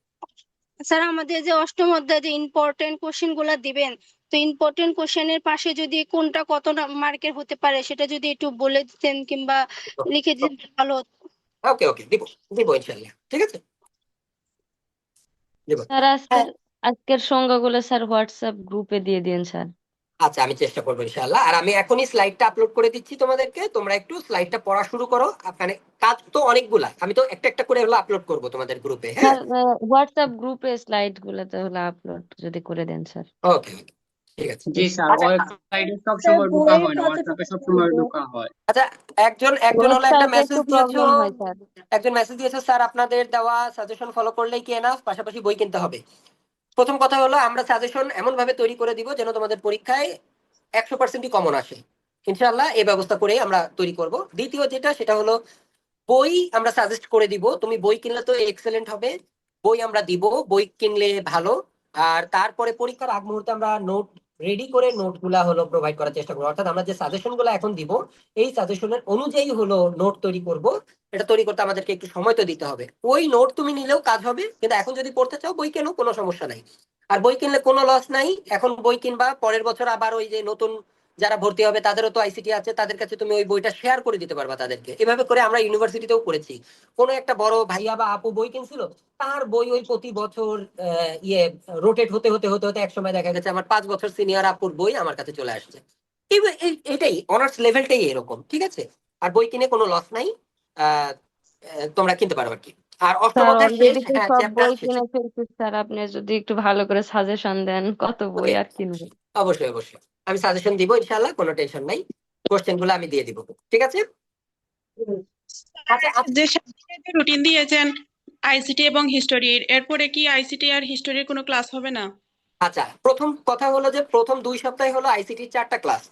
স্যার আমাদের যে অষ্টম অধ্যায়ে যে ইম্পর্টেন্ট কোশ্চেন গুলা দিবেন, তো ইম্পর্টেন্ট কোশ্চেনের পাশে যদি কোনটা কত মার্কের হতে পারে সেটা যদি একটু বলে দিতেন কিংবা লিখে দিতেন ভালো হতো। ওকে ওকে, দিব দিব ইনশাল্লাহ, ঠিক আছে, দিব। স্যার হ্যাঁ, আজকের সংজ্ঞাগুলো স্যার হোয়াটসঅ্যাপ গ্রুপে দিয়ে দিন স্যার। আচ্ছা আমি চেষ্টা করবো ইনশাআল্লাহ। আর আমি এখনই স্লাইডটা আপলোড করে দিচ্ছি তোমাদেরকে, তোমরা একটু স্লাইডটা পড়া শুরু করো। মানে কাজ তো অনেকগুলা, আমি তো একটা একটা করে হলো আপলোড করবো তোমাদের গ্রুপে, হ্যাঁ। স্যার হোয়াটসঅ্যাপ গ্রুপে স্লাইড গুলো তাহলে আপলোড যদি করে দেন স্যার। ওকে ওকে, ঠিক আছে। জি স্যার, আচ্ছা ওয়েবসাইটে সব স্যার সময় ঢোকা বইয়ের হয় না, হোয়াটসঅ্যাপে কতটুকু সব সময় পড়বো? ঢোকা হয়। আচ্ছা, একজন একজন হলো একটা ওয়েবসাইটে মেসেজ একটু দিয়েছো, প্রবলেম হয় স্যার। একজন মেসেজ দিয়েছো স্যার আপনাদের দেওয়া সাজেশন ফলো করলেই কি এনাফ, পাশাপাশি বই কিনতে হবে। প্রথম কথা হলো আমরা সাজেশন এমন ভাবে তৈরি করে দিব যেন তোমাদের পরীক্ষায় 100%ই কমন আসে, ইনশাআল্লাহ এই ব্যবস্থা করেই আমরা তৈরি করব। দ্বিতীয় যেটা, সেটা হলো বই আমরা সাজেস্ট করে দিব, তুমি বই কিনলে তো এক্সেলেন্ট হবে, বই আমরা দিব, বই কিনলে ভালো। আর তারপরে পরীক্ষার আগ মুহূর্তে আমরা নোট রেডি করে নোটগুলা হলো প্রোভাইড করার চেষ্টা করবো। অর্থাৎ আমরা যে সাজেশন গুলো এখন দিব, এই সাজেশনের অনুযায়ী হলো নোট তৈরি করব। এটা তৈরি করতে আমাদেরকে একটু সময় তো দিতে হবে। ওই নোট তুমি নিলেও কাজ হবে, কিন্তু এখন যদি পড়তে চাও বই কেনো, কোনো সমস্যা নাই। আর বই কিনলে কোনো লস নাই, এখন বই কিনবা, পরের বছর আবার ওই যে নতুন যারা ভর্তি হবে তাদেরও তো আইসিটি আছে, তাদের কাছে তুমি ওই বইটা শেয়ার করে দিতে পারবা তাদেরকে। এভাবে করে আমরা ইউনিভার্সিটিতেও করেছি। কোনো একটা বড় ভাইয়া বা আপু বই কিনছিল, তার বই ওই প্রতি বছর ইয়ে রোটেট হতে হতে হতে হতে একসময় দেখা গেছে আমার 5 বছর সিনিয়র আপুর বই আমার কাছে চলে আসছে। এটাই অনার্স লেভেলটাই এরকম, ঠিক আছে। আর বই কিনে কোনো লস নাই, আহ তোমরা কিনতে পারো আর কি। আর অষ্টম স্যার অধ্যায় শেষ, অলরেডি তো হ্যাঁ সব চ্যাপ্টার বই শেষ। কিনে ফেলছি স্যার, আপনি যদি একটু ভালো করে সাজেশন দেন কত বই ওকে, আর কিনবো। অবশ্যই অবশ্যই আমি সাজেশন দিব ইনশাআল্লাহ, কোনো টেনশন নাই, কোশ্চেন গুলো আমি দিয়ে দিব, ঠিক আছে। আচ্ছা যে সাবজেক্টের যে রুটিন দিয়েছেন আইসিটি এবং হিস্টোরির, এরপরে কি আইসিটি আর হিস্টোরির কোনো ক্লাস হবে না? আচ্ছা, প্রথম কথা হলো যে প্রথম 2 সপ্তাহে হলো আইসিটির 4টা ক্লাস।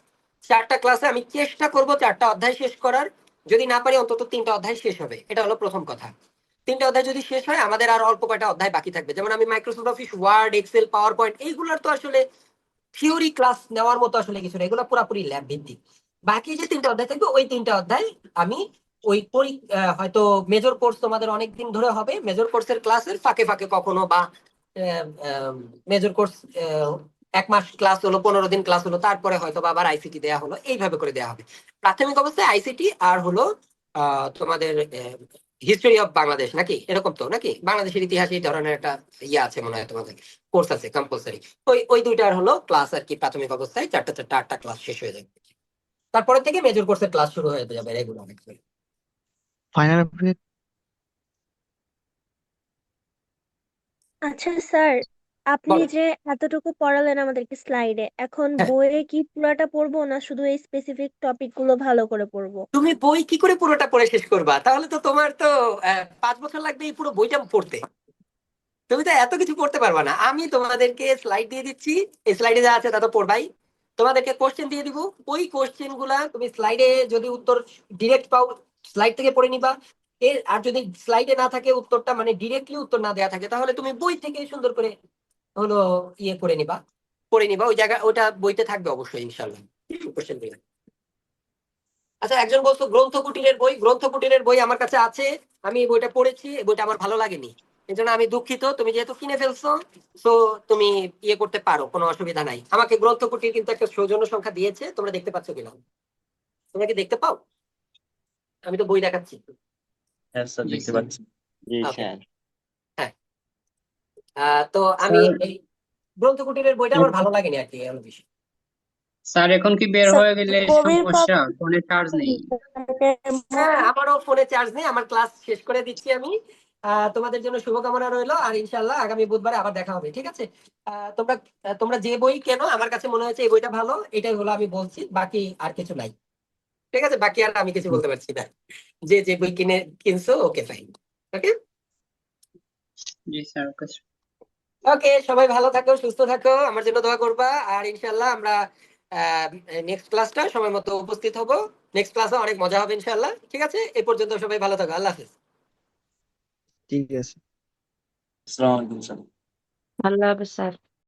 4টা ক্লাসে আমি চেষ্টা করব 4টা অধ্যায় শেষ করার, যদি না পারি অন্তত 3টা অধ্যায় শেষ হবে, এটা হলো প্রথম কথা। 3টা অধ্যায় যদি শেষ হয় আমাদের আর অল্প কয়টা অধ্যায় বাকি থাকবে। যেমন আমি Microsoft Office, Word, Excel, PowerPoint, এইগুলোর তো আসলে থিওরি ক্লাস নেওয়ার মতো আসলে কিছু না, এগুলো পুরোপুরি ল্যাব ভিত্তিক। বাকি যে 3টা অধ্যায় থাকবে, ওই 3টা অধ্যায় আমি ওই হয়তো মেজর কোর্স তোমাদের অনেকদিন ধরে হবে, মেজর কোর্সের ক্লাসের ফাঁকে ফাঁকে কখনো, বা মেজর কোর্স 1 মাস ক্লাস হলো, 15 দিন ক্লাস হলো, তারপরে হয়তো বা আবার আইসিটি দেওয়া হলো, এইভাবে করে দেওয়া হবে। প্রাথমিক অবস্থায় আইসিটি আর হলো তোমাদের হিস্টোরি অফ বাংলাদেশ, নাকি এরকম তো, নাকি বাংলাদেশের ইতিহাস এই ধরনের একটা ইয়ে আছে মনে হয় তোমাদের, কোর্স আছে কম্পালসারি। ওই ওই দুইটার হলো ক্লাস আর কি, প্রাথমিক অবস্থায় 4টা 4টা 8টা ক্লাস শেষ হয়ে যাবে। তারপরে থেকে মেজর কোর্সের ক্লাস শুরু হয়ে যাবে রেগুলার। ফাইনাল আচ্ছা স্যার, আপনি বলো। যে এতটুকু পড়ালেন আমাদেরকে স্লাইডে, এখন হ্যাঁ, বইয়ে কি পুরোটা পড়বো না শুধু এই স্পেসিফিক টপিক গুলো ভালো করে পড়বো? তুমি বই কি করে পুরোটা পড়ে শেষ করবা? তাহলে তো তোমার তো 5 বছর লাগবে এই পুরো বইটা পড়তে। তুমি তো এত কিছু পড়তে পারবা না। আমি তোমাদেরকে স্লাইড দিয়ে দিচ্ছি, এই স্লাইডে যা আছে তা তো পড়বাই। তোমাদেরকে কোশ্চেন দিয়ে দিব, ওই কোশ্চেন গুলা তুমি স্লাইডে যদি উত্তর ডিরেক্ট পাও স্লাইড থেকে পড়ে নিবা। আর যদি স্লাইডে না থাকে উত্তরটা, মানে ডিরেক্টলি উত্তর না দেওয়া থাকে, তাহলে তুমি বই থেকে সুন্দর করে হলো ইয়ে করে নিবা, পড়ে নিবা। ওই জায়গা ওটা বইতে থাকবে অবশ্যই ইনশাল্লাহ কোশ্চেন গুলো। আচ্ছা, একজন বলতো গ্রন্থ কুটিরের বই, গ্রন্থ কুটিরের বই আমার কাছে আছে, আমি এই বইটা পড়েছি, এই বইটা আমার ভালো লাগেনি, এই জন্য আমি দুঃখিত। তুমি যেহেতু কিনে ফেলছো, তো তুমি ইয়ে করতে পারো, কোনো অসুবিধা নাই। আমাকে গ্রন্থ কুটির কিন্তু একটা সৌজন্য সংখ্যা দিয়েছে, তোমরা দেখতে পাচ্ছ কিনা? তোমরা কি দেখতে পাও? আমি তো বই দেখাচ্ছি। হ্যাঁ স্যার, দেখতে পাচ্ছি। জি ওকে, স্যার। হ্যাঁ। তো আমি স্যার এই গ্রন্থ কুটিরের বইটা আমার ভালো লাগেনি আর কি, এমন বিষয়। স্যার এখন কি বের স্যার হয়ে গেলে কবির সমস্যা, ফোনে চার্জ নেই? হ্যাঁ, আমারও ফোনে চার্জ নেই, আমার ক্লাস শেষ করে দিচ্ছি আমি। তোমাদের জন্য শুভকামনা রইলো, আর ইনশাল্লাহ আগামী বুধবারে আবার দেখা হবে, ঠিক আছে। তোমরা তোমরা যে বই কেন, আমার কাছে মনে হয়েছে এই বইটা ভালো, এটাই হলো আমি বলছি, বাকি আর কিছু নাই, ঠিক আছে। বাকি আর আমি কিছু বলতে পারছি না। যে যে বই কিনছো, ওকে ফাইন, ওকে। জি স্যার, ওকে। ওকে, সবাই ভালো থাকো, সুস্থ থাকো, আমার জন্য দোয়া করবা। আর ইনশাল্লাহ আমরা নেক্সট ক্লাসটা সময় মতো উপস্থিত হব। নেক্সট ক্লাসে অনেক মজা হবে ইনশাল্লাহ, ঠিক আছে। এ পর্যন্ত সবাই ভালো থাকো, আল্লাহ হাফিজ। ঠিক আছে। আসসালামু আলাইকুম স্যার। আল্লাহ হাফেজ স্যার।